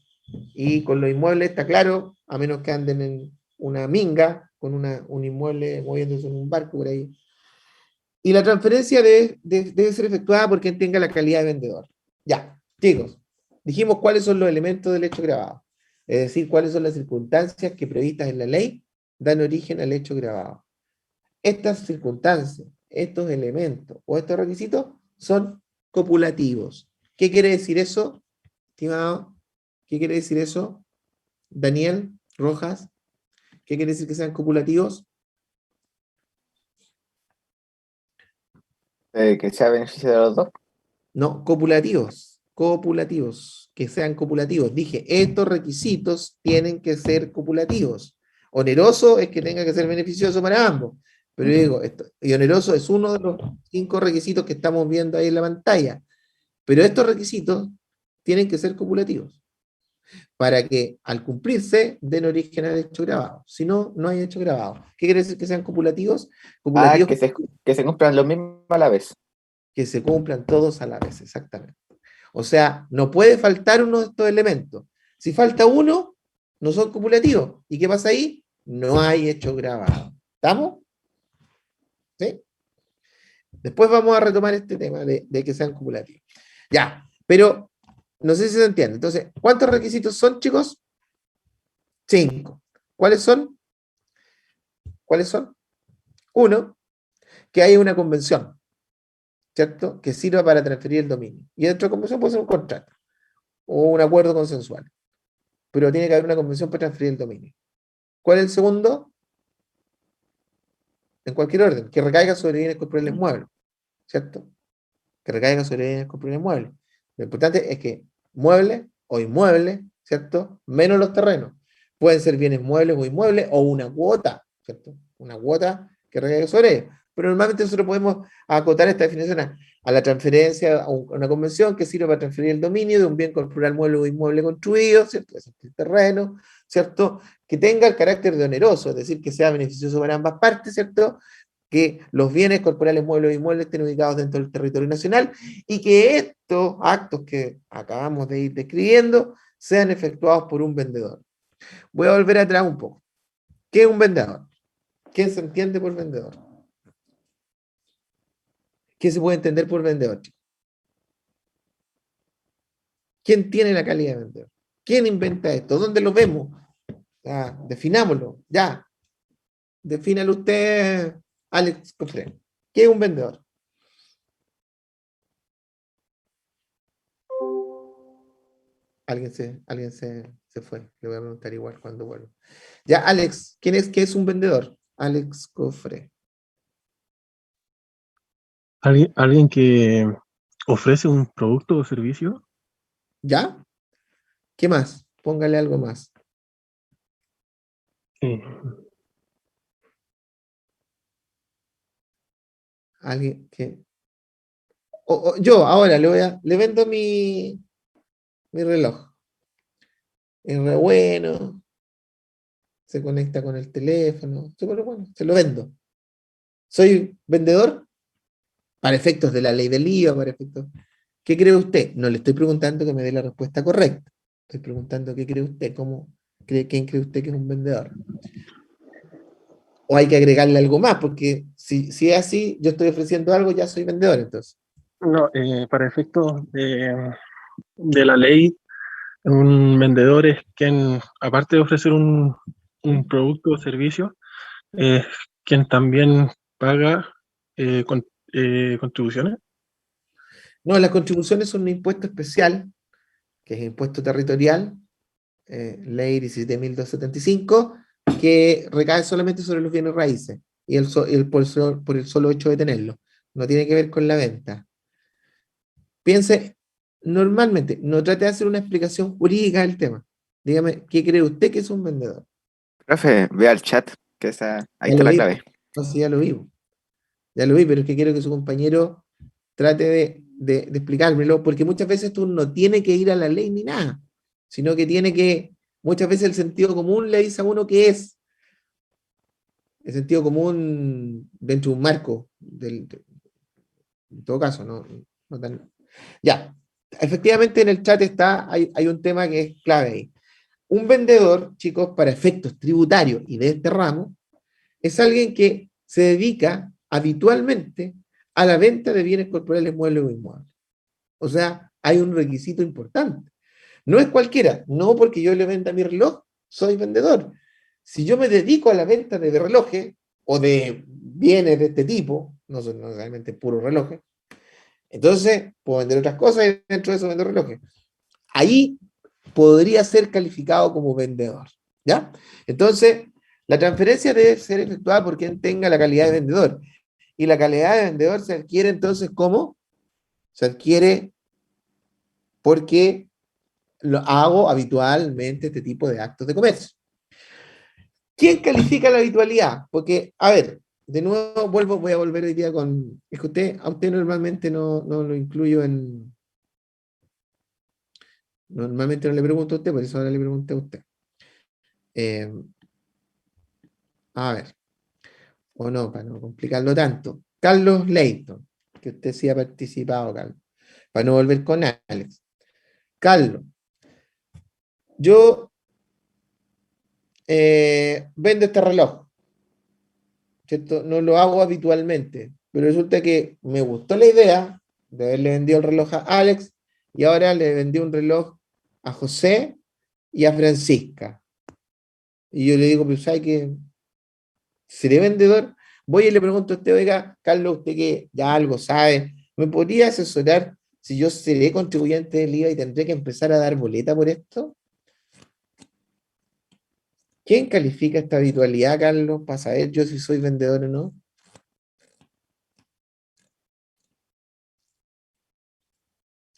A: Y con los inmuebles está claro, a menos que anden en una minga, con un inmueble moviéndose en un barco por ahí. Y la transferencia debe ser efectuada por quien tenga la calidad de vendedor. Ya, chicos, dijimos cuáles son los elementos del hecho grabado. Es decir, cuáles son las circunstancias que previstas en la ley dan origen al hecho grabado. Estas circunstancias, estos elementos o estos requisitos son copulativos. ¿Qué quiere decir eso, estimado? ¿Qué quiere decir eso, Daniel Rojas? ¿Qué quiere decir que sean copulativos?
D: Que sea beneficio de los dos.
A: No, copulativos, copulativos, que sean copulativos. Dije, estos requisitos tienen que ser copulativos. Oneroso es que tenga que ser beneficioso para ambos. Pero yo digo, y oneroso es uno de los 5 requisitos que estamos viendo ahí en la pantalla. Pero estos requisitos tienen que ser copulativos para que al cumplirse den origen al hecho grabado. Si no, no hay hecho grabado. ¿Qué quiere decir que sean copulativos? Copulativos
D: Que se cumplan los mismos a la vez.
A: que se cumplan todos a la vez, exactamente. O sea, no puede faltar uno de estos elementos. Si falta uno, no son cumulativos. ¿Y qué pasa ahí? No hay hecho grabado. ¿Estamos? ¿Sí? Después vamos a retomar este tema de que sean cumulativos. Ya, pero no sé si se entiende. Entonces, ¿cuántos requisitos son, chicos? 5. ¿Cuáles son? ¿Cuáles son? Uno, que haya una convención, ¿cierto? Que sirva para transferir el dominio. Y dentro de la convención puede ser un contrato o un acuerdo consensual. Pero tiene que haber una convención para transferir el dominio. ¿Cuál es el segundo? En cualquier orden, que recaiga sobre bienes corporales muebles, ¿cierto? Que recaiga sobre bienes corporales muebles. Lo importante es que muebles o inmuebles, ¿cierto? Menos los terrenos. Pueden ser bienes muebles o inmuebles o una cuota, ¿cierto? Una cuota que recaiga sobre ellos. Pero normalmente nosotros podemos acotar esta definición a la transferencia, a una convención que sirve para transferir el dominio de un bien corporal mueble o inmueble construido, ¿cierto? Es el terreno, ¿cierto? Que tenga el carácter de oneroso, es decir, que sea beneficioso para ambas partes, ¿cierto? Que los bienes corporales muebles o inmuebles estén ubicados dentro del territorio nacional y que estos actos que acabamos de ir describiendo sean efectuados por un vendedor. Voy a volver atrás un poco. ¿Qué es un vendedor? ¿Qué se entiende por vendedor? ¿Qué se puede entender por vendedor? ¿Quién tiene la calidad de vendedor? ¿Quién inventa esto? ¿Dónde lo vemos? Definámoslo, ya. Defínalo usted, Alex Cofré. ¿Qué es un vendedor? Alguien se fue. Le voy a preguntar igual cuando vuelva. Ya, Alex, ¿qué es un vendedor? Alex Cofre.
F: Alguien que ofrece un producto o servicio.
A: ¿Ya? ¿Qué más? Póngale algo más.
F: eh,
A: Alguien que. Yo ahora le vendo mi reloj. Es re bueno, se conecta con el teléfono, súper bueno, se lo vendo. ¿Soy vendedor? Para efectos de la ley del IVA, para efectos. ¿Qué cree usted? No le estoy preguntando que me dé la respuesta correcta. Estoy preguntando qué cree usted, quién cree usted que es un vendedor. O hay que agregarle algo más, porque si es así, yo estoy ofreciendo algo, ya soy vendedor, entonces.
F: no, para efectos de la ley, un vendedor es quien, aparte de ofrecer un producto o servicio, es quien también paga contribuciones.
A: No, las contribuciones son un impuesto especial, que es impuesto territorial, ley 17.275, que recae solamente sobre los bienes raíces y por el solo hecho de tenerlo. No tiene que ver con la venta. Piense, normalmente, no trate de hacer una explicación jurídica del tema. Dígame, ¿qué cree usted que es un vendedor?
D: Profe, vea el chat, que ahí
A: Ya
D: está
A: lo
D: la
A: vi,
D: clave.
A: no, sí, ya lo vi. Ya lo vi, pero es que quiero que su compañero trate de explicármelo, porque muchas veces tú no tienes que ir a la ley ni nada, sino que muchas veces el sentido común le dice a uno qué es. El sentido común dentro de un marco, en todo caso, no tan. Ya, efectivamente en el chat hay un tema que es clave ahí. Un vendedor, chicos, para efectos tributarios y de este ramo, es alguien que se dedica habitualmente a la venta de bienes corporales muebles o inmuebles. O sea, hay un requisito importante. No es cualquiera, no porque yo le venda mi reloj, soy vendedor. Si yo me dedico a la venta de relojes o de bienes de este tipo, no son necesariamente puros relojes, entonces puedo vender otras cosas y dentro de eso vendo relojes. Ahí podría ser calificado como vendedor, ¿ya? Entonces, la transferencia debe ser efectuada por quien tenga la calidad de vendedor. Y la calidad de vendedor se adquiere entonces, ¿cómo? Se adquiere porque lo hago habitualmente este tipo de actos de comercio. ¿Quién califica la habitualidad? Porque, a ver, de nuevo voy a volver hoy día con. Es que a usted normalmente no lo incluyo en. Normalmente no le pregunto a usted, por eso ahora le pregunté a usted. Eh, a ver, o no, para no complicarlo tanto. Carlos Leighton, que usted sí ha participado, Carlos, para no volver con Alex. Carlos, yo vendo este reloj, ¿cierto? No lo hago habitualmente, pero resulta que me gustó la idea de haberle vendido el reloj a Alex y ahora le vendí un reloj a José y a Francisca. Y yo le digo, pues, ¿sabe qué? ¿Seré vendedor? Voy y le pregunto a usted, oiga, Carlos, usted que ya algo sabe, ¿me podría asesorar si yo seré contribuyente del IVA y tendré que empezar a dar boleta por esto? ¿Quién califica esta habitualidad, Carlos, para saber yo si soy vendedor o no?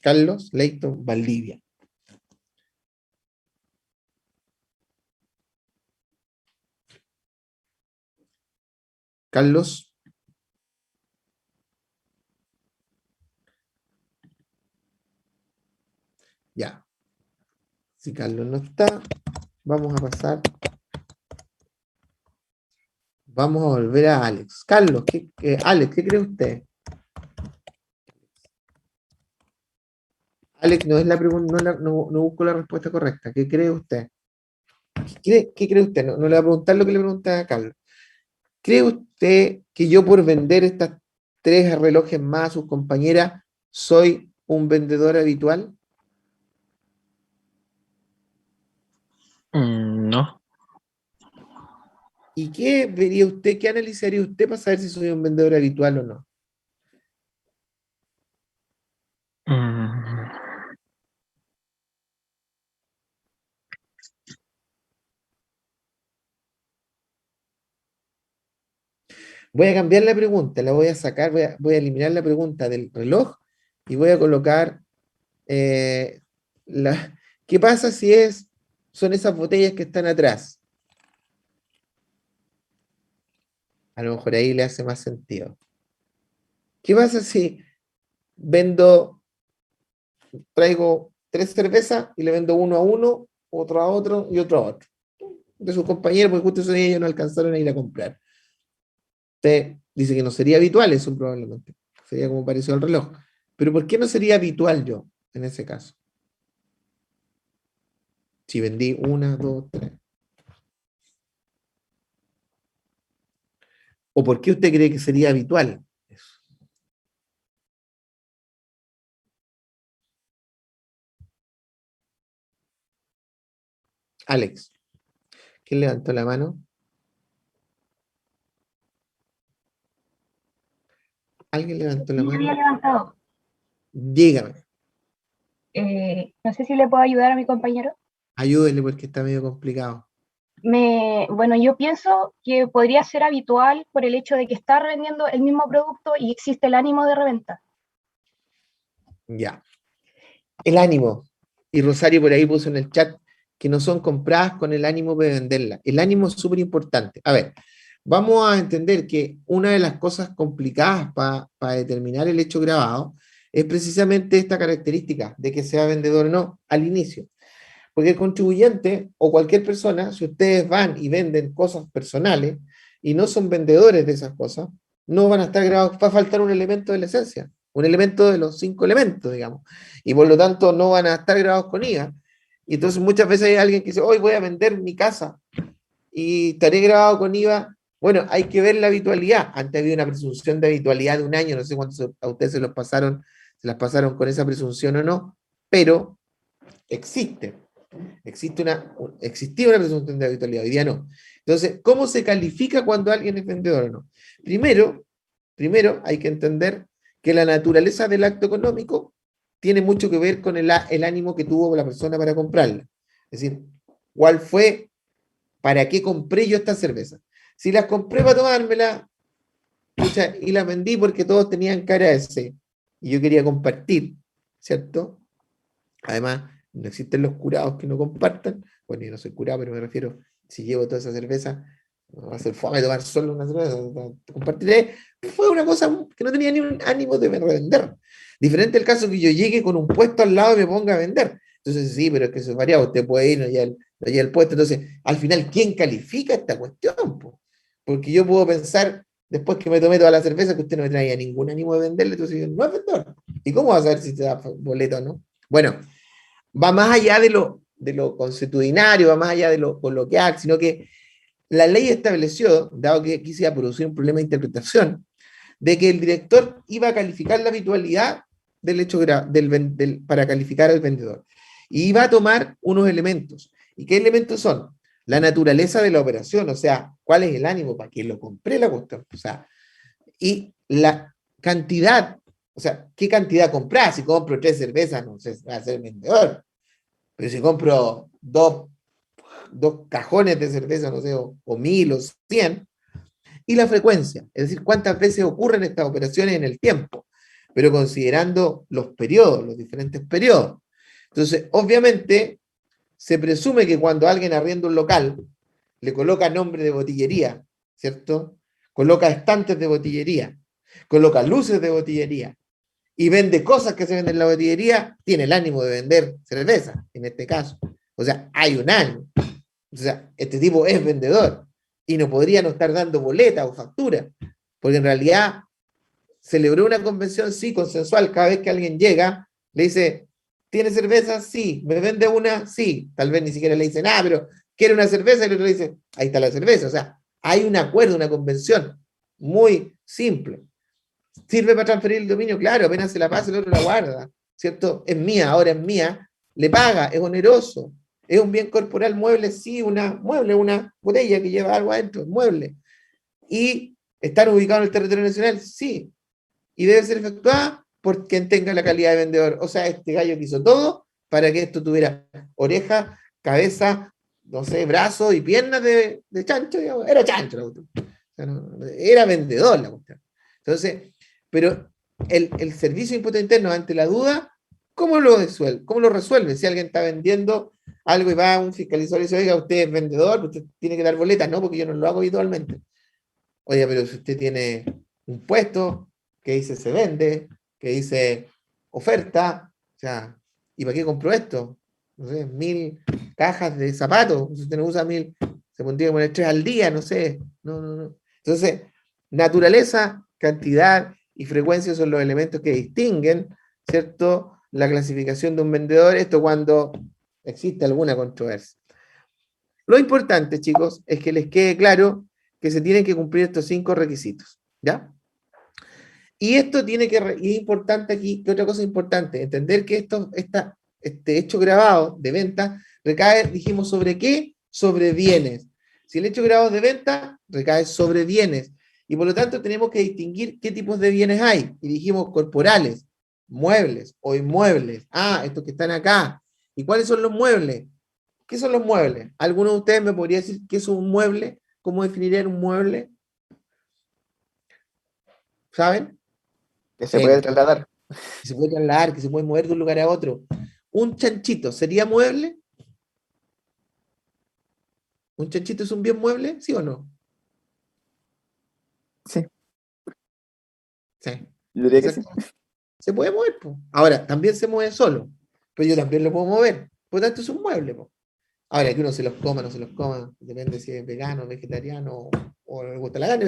A: Carlos Leighton Valdivia. Carlos. Ya. Si Carlos no está, vamos a pasar. Vamos a volver a Alex. Carlos, Alex, ¿qué cree usted? Alex, no es la pregunta, no busco la respuesta correcta. ¿Qué cree usted? ¿Qué cree usted? No le voy a preguntar lo que le pregunta a Carlos. ¿Cree usted que yo por vender estas 3 relojes más a sus compañeras soy un vendedor habitual?
F: No.
A: ¿Y qué vería usted, qué analizaría usted para saber si soy un vendedor habitual o no?
F: Mm,
A: Voy a cambiar la pregunta, la voy a sacar, voy a eliminar la pregunta del reloj y voy a colocar eh, ¿qué pasa si son esas botellas que están atrás? A lo mejor ahí le hace más sentido. ¿Qué pasa si traigo 3 cervezas y le vendo uno a uno, otro a otro y otro a otro? De sus compañeros, porque justo esos días ellos no alcanzaron a ir a comprar. Usted dice que no sería habitual eso probablemente. Sería como parecido al reloj. Pero ¿por qué no sería habitual yo en ese caso? Si vendí una, dos, tres. ¿O por qué usted cree que sería habitual? Alex, ¿quién levantó la mano? ¿Alguien levantó la
B: Sí, había
A: mano?
B: levantado.
A: Dígame,
B: No sé si le puedo ayudar a mi compañero.
A: ayúdenle porque está medio complicado.
B: Bueno, yo pienso que podría ser habitual por el hecho de que está revendiendo el mismo producto y existe el ánimo de reventa.
A: Ya. El ánimo. Y Rosario por ahí puso en el chat que no son compradas con el ánimo de venderla. El ánimo es súper importante. A ver, vamos a entender que una de las cosas complicadas para determinar el hecho grabado es precisamente esta característica de que sea vendedor o no al inicio. Porque el contribuyente o cualquier persona, si ustedes van y venden cosas personales y no son vendedores de esas cosas, no van a estar grabados, va a faltar un elemento de la esencia, un elemento de los 5 elementos, digamos, y por lo tanto no van a estar grabados con IVA. Y entonces muchas veces hay alguien que dice, hoy voy a vender mi casa y estaré grabado con IVA. Bueno, hay que ver la habitualidad. Antes había una presunción de habitualidad de un año, no sé cuántos a ustedes se las pasaron con esa presunción o no, pero existe. Existía una presunción de habitualidad, hoy día no. Entonces, ¿cómo se califica cuando alguien es vendedor o no? Primero hay que entender que la naturaleza del acto económico tiene mucho que ver con el ánimo que tuvo la persona para comprarla. Es decir, ¿cuál fue, para qué compré yo esta cerveza? Si las compré para tomármela, y las vendí porque todos tenían cara de C, y yo quería compartir, ¿cierto? Además, no existen los curados que no compartan. Bueno, yo no soy curado, pero me refiero, si llevo toda esa cerveza, no va a ser fome tomar solo una cerveza, compartiré. Fue una cosa que no tenía ni un ánimo de revender. Diferente el caso que yo llegue con un puesto al lado y me ponga a vender. Entonces, sí, pero es que eso es variado. Usted puede ir, no llega el puesto. Entonces, al final, ¿quién califica esta cuestión? Porque yo puedo pensar, después que me tomé toda la cerveza, que usted no me traía ningún ánimo de venderle, entonces no es vendedor. ¿Y cómo va a saber si te da boleto o no? Bueno, va más allá de lo consuetudinario, va más allá de lo coloquial, sino que la ley estableció, dado que aquí se iba a producir un problema de interpretación, de que el director iba a calificar la habitualidad del hecho para calificar al vendedor. Y iba a tomar unos elementos. ¿Y qué elementos son? La naturaleza de la operación, o sea, cuál es el ánimo para quien lo compré la cuestión, o sea, y la cantidad, o sea, qué cantidad comprar. Si compro 3 cervezas, no sé, va a ser vendedor. Pero si compro dos cajones de cerveza, no sé, o 1000 o 100, y la frecuencia, es decir, cuántas veces ocurren estas operaciones en el tiempo, pero considerando los periodos, los diferentes periodos. Entonces, obviamente, se presume que cuando alguien arrienda un local, le coloca nombre de botillería, ¿cierto? Coloca estantes de botillería, coloca luces de botillería, y vende cosas que se venden en la botillería, tiene el ánimo de vender cerveza, en este caso. O sea, hay un ánimo. O sea, este tipo es vendedor y no podría no estar dando boleta o factura, porque en realidad celebró una convención, sí, consensual. Cada vez que alguien llega, le dice, ¿tiene cerveza? Sí. ¿Me vende una? Sí. Tal vez ni siquiera le dice nada, pero ¿quiere una cerveza? Y el otro le dice, ahí está la cerveza. O sea, hay un acuerdo, una convención muy simple. ¿Sirve para transferir el dominio? Claro, apenas se la pasa, el otro la guarda, ¿cierto? Es mía, ahora es mía, le paga, es oneroso. ¿Es un bien corporal mueble? Sí, una botella que lleva algo adentro, mueble. ¿Y están ubicados en el territorio nacional? Sí. ¿Y debe ser efectuada por quien tenga la calidad de vendedor? O sea, este gallo que hizo todo para que esto tuviera oreja, cabeza, no sé, brazos y piernas de chancho, digamos. Era chancho la cuestión. O sea, era vendedor la cuestión. Entonces, pero el servicio de impuesto interno ante la duda, ¿cómo lo resuelve? ¿Cómo lo resuelve? Si alguien está vendiendo algo y va a un fiscalizador y dice, oiga, usted es vendedor, usted tiene que dar boleta, no, porque yo no lo hago habitualmente. Oye, pero si usted tiene un puesto que dice se vende, que dice oferta, o sea, ¿y para qué compro esto? No sé, 1000 cajas de zapatos, si usted no usa 1000, se pondría a poner 3 al día, no sé. No. Entonces, naturaleza, cantidad y frecuencia son los elementos que distinguen, ¿cierto?, la clasificación de un vendedor, esto cuando existe alguna controversia. Lo importante, chicos, es que les quede claro que se tienen que cumplir estos 5 requisitos, ¿ya? Y esto tiene que, y es importante aquí, que otra cosa importante, entender que este hecho grabado de venta recae, dijimos, ¿sobre qué? Sobre bienes. Si el hecho grabado de venta recae sobre bienes, y por lo tanto tenemos que distinguir qué tipos de bienes hay, y dijimos corporales, muebles o inmuebles. Ah, estos que están acá. ¿Y cuáles son los muebles? ¿Qué son los muebles? ¿Alguno de ustedes me podría decir qué es un mueble? ¿Cómo definirían un mueble? ¿Saben?
D: Que se puede trasladar.
A: Que se puede trasladar, que se puede mover de un lugar a otro. ¿Un chanchito sería mueble? ¿Un chanchito es un bien mueble? ¿Sí o no?
D: Sí,
A: Sí.
D: yo diría que sí.
A: Se puede mover, po. Ahora, también se mueve solo, pero yo también lo puedo mover. Por lo tanto, es un mueble, po. Ahora, que uno se los coma, no se los coma, depende si es vegano, vegetariano o le gusta la carne,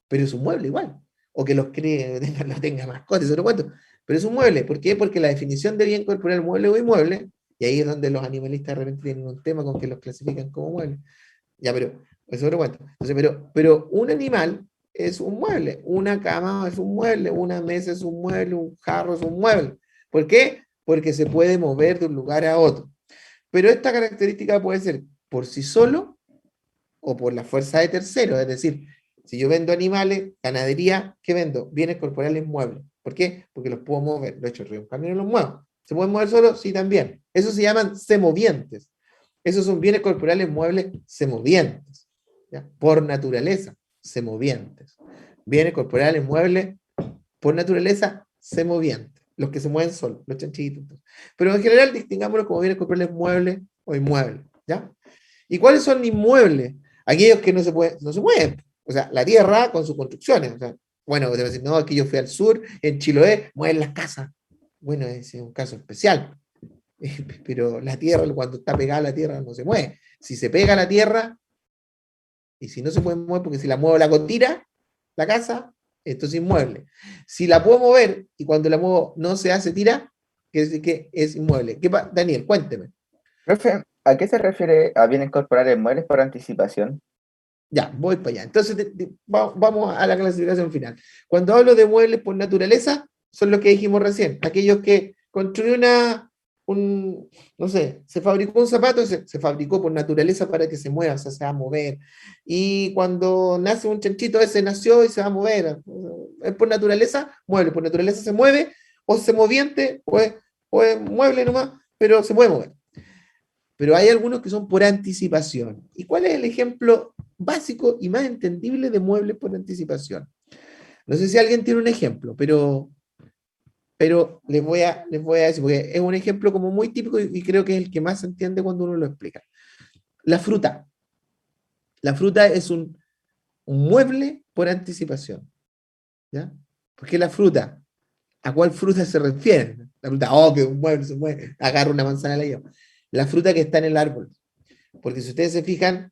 A: pero es un mueble igual. O que los cree, lo tenga mascotas, eso lo cuento. Pero es un mueble. ¿Por qué? Porque la definición de bien corporal mueble o inmueble, y ahí es donde los animalistas de repente tienen un tema con que los clasifican como muebles. Ya, pero eso lo cuento. Entonces, pero un animal es un mueble. Una cama es un mueble, una mesa es un mueble, un jarro es un mueble. ¿Por qué? Porque se puede mover de un lugar a otro. Pero esta característica puede ser por sí solo o por la fuerza de terceros. Es decir, si yo vendo animales, ganadería, ¿qué vendo? Bienes corporales muebles. ¿Por qué? Porque los puedo mover. Lo he hecho río, un camino los muevo. ¿Se pueden mover solos? Sí, también. Eso se llaman semovientes. Esos son bienes corporales muebles semovientes. ¿Ya? Por naturaleza, semovientes. Bienes corporales muebles, por naturaleza, semovientes. Los que se mueven solos, los chanchitos. Pero en general distingámoslos como bienes corporales muebles o inmuebles. ¿Ya? ¿Y cuáles son inmuebles? Aquellos que no se mueven. O sea, la tierra con sus construcciones. O sea, bueno, te voy a decir, no, aquí yo fui al sur, en Chiloé, mueven las casas. Bueno, ese es un caso especial. Pero la tierra, cuando está pegada a la tierra, no se mueve. Si se pega a la tierra, y si no se puede mover, porque si la muevo la tira, la casa, esto es inmueble. Si la puedo mover, y cuando la muevo no se hace tira, quiere decir que es inmueble. Daniel, cuénteme.
D: Profe, ¿a qué se refiere a bien incorporar inmuebles por anticipación?
A: Ya, voy para allá. Entonces, vamos a la clasificación final. Cuando hablo de muebles por naturaleza, son los que dijimos recién, aquellos que construyó no sé, se fabricó un zapato, se fabricó por naturaleza para que se mueva, o sea, se va a mover. Y cuando nace un chanchito, ese nació y se va a mover. Es por naturaleza, mueble, por naturaleza se mueve, o se moviente, o es mueble nomás, pero se puede mover. Pero hay algunos que son por anticipación. ¿Y cuál es el ejemplo básico y más entendible de muebles por anticipación? No sé si alguien tiene un ejemplo, pero les voy a decir, porque es un ejemplo como muy típico y creo que es el que más se entiende cuando uno lo explica. La fruta. La fruta es un mueble por anticipación. ¿Ya? Porque la fruta, ¿a cuál fruta se refiere? La fruta, oh, que un mueble se mueve, agarra una manzana y la lleva. La fruta que está en el árbol. Porque si ustedes se fijan,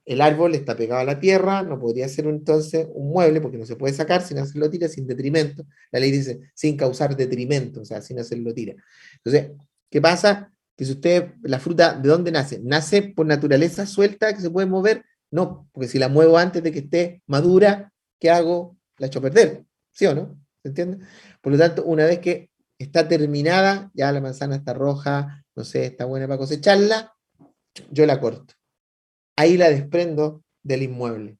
A: el árbol está pegado a la tierra, no podría ser entonces un mueble porque no se puede sacar sin hacerlo tira, sin detrimento. La ley dice sin causar detrimento, o sea, sin hacerlo tira. Entonces, ¿qué pasa? Que si usted, la fruta, ¿de dónde nace? ¿Nace por naturaleza suelta que se puede mover? No, porque si la muevo antes de que esté madura, ¿qué hago? La echo a perder, ¿sí o no? ¿Se entiende? Por lo tanto, una vez que está terminada, ya la manzana está roja, no sé, está buena para cosecharla, yo la corto. Ahí la desprendo del inmueble,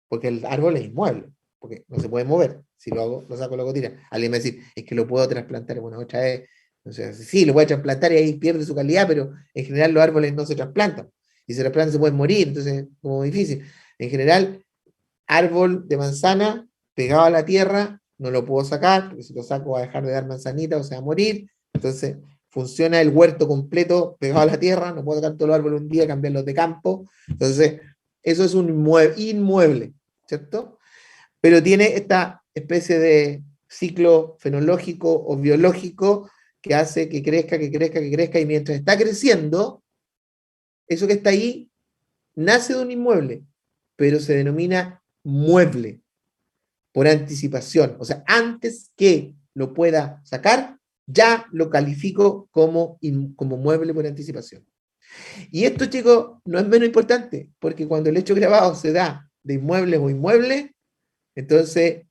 A: porque el árbol es inmueble, porque no se puede mover. Si lo hago, lo saco, lo hago tira. Alguien me va a decir, es que lo puedo trasplantar. Bueno, otra vez, o sea, sí, lo puede trasplantar y ahí pierde su calidad, pero en general los árboles no se trasplantan. Y si se trasplantan se pueden morir, entonces es como difícil. En general, árbol de manzana pegado a la tierra, no lo puedo sacar, porque si lo saco va a dejar de dar manzanita o se va a morir. Entonces, funciona el huerto completo pegado a la tierra, no puedo sacar todo el árbol un día, cambiarlos de campo. Entonces, eso es un inmueble, ¿cierto? Pero tiene esta especie de ciclo fenológico o biológico que hace que crezca, que crezca, que crezca, y mientras está creciendo, eso que está ahí nace de un inmueble, pero se denomina mueble por anticipación. O sea, antes que lo pueda sacar, ya lo califico como mueble por anticipación. Y esto, chicos, no es menos importante, porque cuando el hecho grabado se da de inmuebles o inmuebles, entonces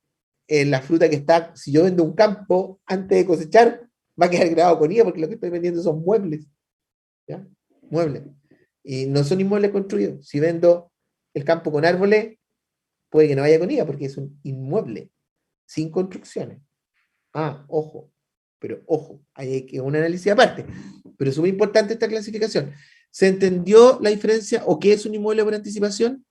A: la fruta que está, si yo vendo un campo antes de cosechar, va a quedar grabado con ella, porque lo que estoy vendiendo son muebles. ¿Ya? Muebles. Y no son inmuebles construidos. Si vendo el campo con árboles, puede que no vaya con ella, porque es un inmueble, sin construcciones. Ah, ojo, pero ojo, hay que un análisis aparte. Pero es muy importante esta clasificación. ¿Se entendió la diferencia o qué es un inmueble por anticipación?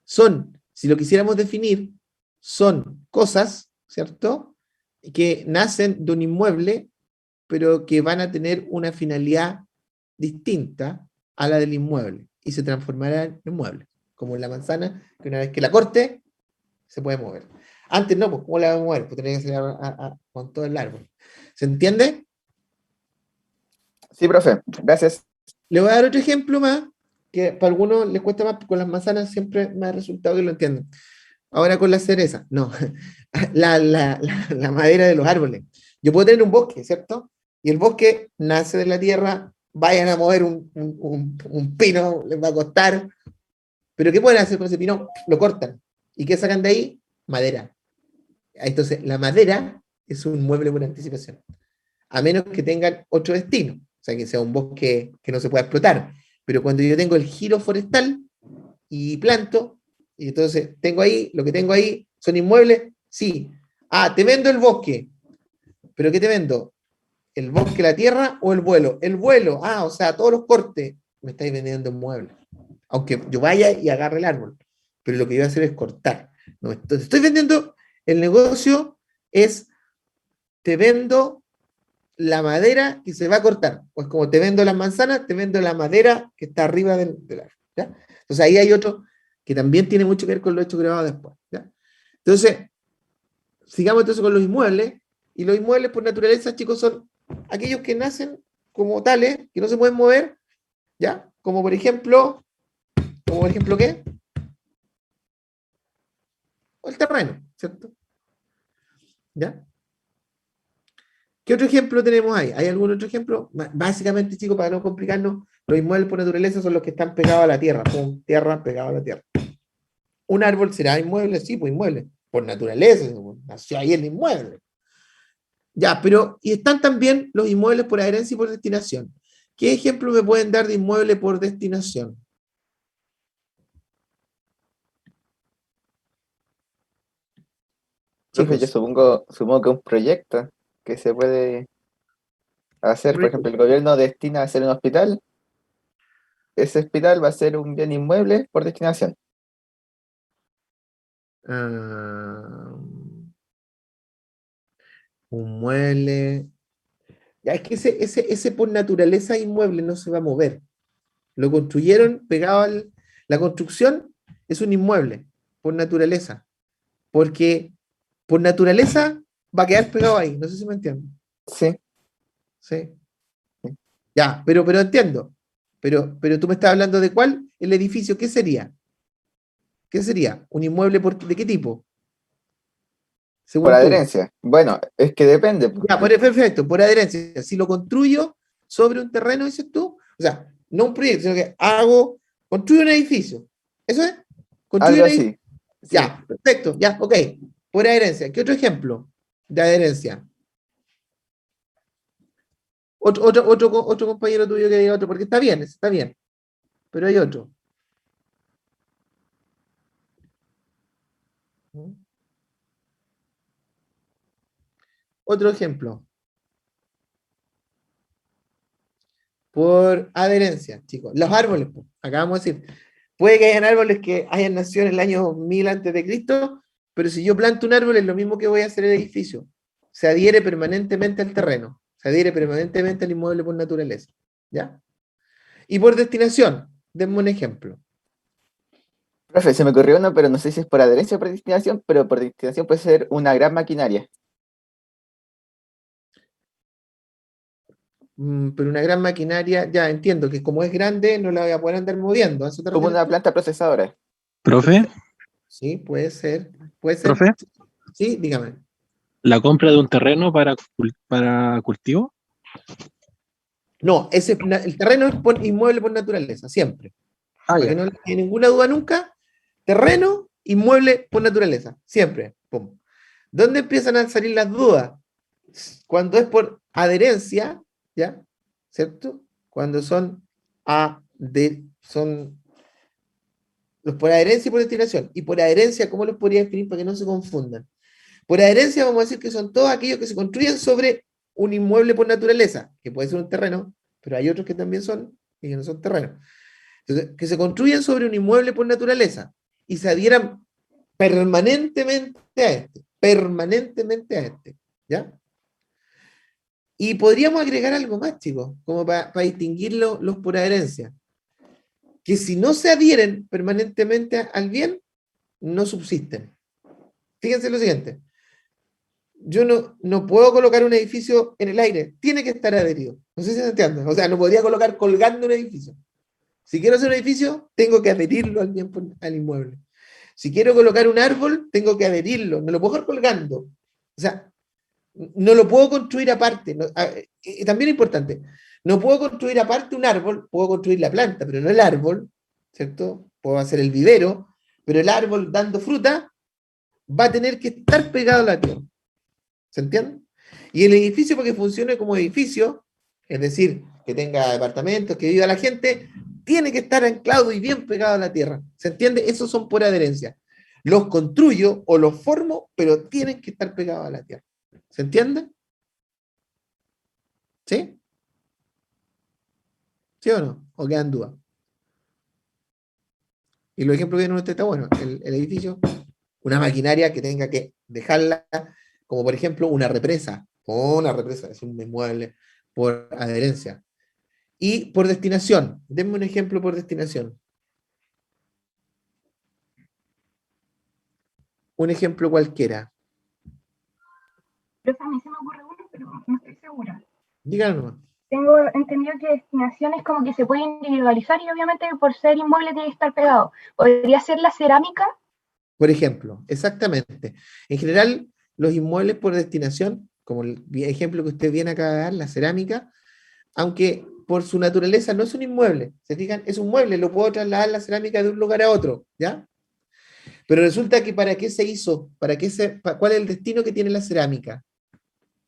A: Son, si lo quisiéramos definir, son cosas, ¿cierto? Que nacen de un inmueble, pero que van a tener una finalidad distinta a la del inmueble y se transformarán en muebles, como la manzana, que una vez que la corte, se puede mover. Antes no, pues ¿cómo la vamos a mover? Pues tenía que ser con todo el árbol. ¿Se entiende?
D: Sí, profe, gracias.
A: Le voy a dar otro ejemplo más, que para algunos les cuesta más, con las manzanas siempre me ha resultado que lo entienden. Ahora con la cereza, no, la madera de los árboles. Yo puedo tener un bosque, ¿cierto? Y el bosque nace de la tierra, vayan a mover un pino, les va a costar. Pero ¿qué pueden hacer con ese pino? Lo cortan. ¿Y qué sacan de ahí? Madera. Entonces, la madera es un mueble por anticipación. A menos que tengan otro destino. O sea, que sea un bosque que no se pueda explotar. Pero cuando yo tengo el giro forestal y planto, y entonces tengo ahí, lo que tengo ahí son inmuebles, sí. Ah, te vendo el bosque. ¿Pero qué te vendo? ¿El bosque, la tierra o el vuelo? El vuelo, o sea, todos los cortes me estáis vendiendo en muebles. Aunque yo vaya y agarre el árbol. Pero lo que yo voy a hacer es cortar. No, entonces estoy vendiendo, el negocio es, te vendo la madera que se va a cortar. Pues como te vendo las manzanas, te vendo la madera que está arriba del árbol. ¿Ya? Entonces ahí hay otro que también tiene mucho que ver con lo hecho grabado después. ¿Ya? Entonces, sigamos entonces con los inmuebles. Y los inmuebles por naturaleza, chicos, son aquellos que nacen como tales, que no se pueden mover, ¿ya? Como por ejemplo, ¿qué? O el terreno, ¿cierto? ¿Ya? ¿Qué otro ejemplo tenemos ahí? ¿Hay algún otro ejemplo? Básicamente, chicos, para no complicarnos, los inmuebles por naturaleza son los que están pegados a la tierra. Pum, tierra, pegado a la tierra. ¿Un árbol será inmueble? Sí, pues inmueble. Por naturaleza, nació ahí el inmueble. Ya, pero, y están también los inmuebles por adherencia y por destinación. ¿Qué ejemplo me pueden dar de inmueble por destinación?
D: Profe, yo
A: Chicos,
D: supongo que un proyecto que se puede hacer, por ejemplo, el gobierno destina a hacer un hospital, ese hospital va a ser un bien inmueble por destinación.
A: ah, un mueble. Ya, es que ese por naturaleza inmueble no se va a mover. Lo construyeron pegado al... La construcción es un inmueble, por naturaleza. Porque por naturaleza va a quedar pegado ahí. No sé si me entienden.
D: Sí,
A: ¿Sí? Ya, pero entiendo. Pero tú me estás hablando de cuál, el edificio, ¿qué sería? ¿Qué sería? ¿Un inmueble de qué tipo?
D: por
A: Según tú.
D: adherencia. Bueno, es que depende, pues.
A: Ya, perfecto, por adherencia. Si lo construyo sobre un terreno, dices tú, o sea, no un proyecto, sino que construyo un edificio. ¿Eso es? Construyo
D: Algo
A: un edificio.
D: así. Sí.
A: Ya, perfecto, ya, ok. Por adherencia. ¿Qué otro ejemplo de adherencia? Otro compañero tuyo que diga otro, porque está bien, pero hay otro. Otro ejemplo. Por adherencia, chicos. Los árboles, pues, acabamos de decir. Puede que hayan árboles que hayan nacido en el año 1000 antes de Cristo, pero si yo planto un árbol es lo mismo que voy a hacer el edificio. Se adhiere permanentemente al terreno, se adhiere permanentemente al inmueble por naturaleza. ¿Ya? Y por destinación, denme un ejemplo.
D: Profe, se me ocurrió uno, pero no sé si es por adherencia o por destinación, pero por destinación puede ser una gran maquinaria,
A: Pero una gran maquinaria, ya entiendo que como es grande, no la voy a poder andar moviendo. ¿A eso te
D: como
A: refieres
D: una
A: tú?
D: planta procesadora.
F: Profe,
A: Sí, puede ser. Puede ser.
F: profe,
A: Sí, dígame.
F: la compra de un terreno para cultivo.
A: No, el terreno es inmueble por naturaleza, siempre.
F: Ah,
A: Para que
F: ya.
A: no haya ninguna duda nunca, terreno, inmueble por naturaleza, siempre. Pum. ¿Dónde empiezan a salir las dudas? Cuando es por adherencia, ¿ya? ¿Cierto? Cuando son los por adherencia y por destinación. Y por adherencia, ¿cómo los podría definir para que no se confundan? Por adherencia vamos a decir que son todos aquellos que se construyen sobre un inmueble por naturaleza, que puede ser un terreno, pero hay otros que también son y que no son terrenos. Entonces, que se construyen sobre un inmueble por naturaleza y se adhieran permanentemente a este, ¿ya? Y podríamos agregar algo más, chicos, como para distinguir los por adherencia, que si no se adhieren permanentemente al bien, no subsisten. Fíjense lo siguiente, yo no puedo colocar un edificio en el aire, tiene que estar adherido. No sé si se entiende, o sea, no podría colocar colgando un edificio. Si quiero hacer un edificio, tengo que adherirlo al inmueble. Si quiero colocar un árbol, tengo que adherirlo, no lo puedo dejar colgando. O sea, no lo puedo construir aparte. También es importante, no puedo construir aparte un árbol, puedo construir la planta, pero no el árbol, ¿cierto? Puedo hacer el vivero, pero el árbol dando fruta va a tener que estar pegado a la tierra. ¿Se entiende? Y el edificio, para que funcione como edificio, es decir, que tenga departamentos, que viva la gente, tiene que estar anclado y bien pegado a la tierra. ¿Se entiende? Esos son por adherencia. Los construyo o los formo, pero tienen que estar pegados a la tierra. ¿Se entiende? ¿Sí? ¿Sí o no? ¿O quedan dudas? Y los ejemplos que viene usted está bueno. El edificio, una maquinaria que tenga que dejarla, como por ejemplo una represa. O una represa, es un inmueble por adherencia. Y por destinación. Denme un ejemplo por destinación. Un ejemplo cualquiera.
B: Profe, a mí se me ocurre uno, pero no estoy segura.
A: Díganlo.
B: Tengo entendido que destinaciones como que se pueden individualizar y obviamente por ser inmueble tiene que estar pegado. ¿Podría ser la cerámica?
A: Por ejemplo, exactamente. En general, los inmuebles por destinación como el ejemplo que usted viene acá a dar, la cerámica, aunque por su naturaleza no es un inmueble, ¿se fijan? Es un mueble, lo puedo trasladar la cerámica de un lugar a otro, ¿ya? Pero resulta que ¿para qué se hizo? ¿Cuál es el destino que tiene la cerámica?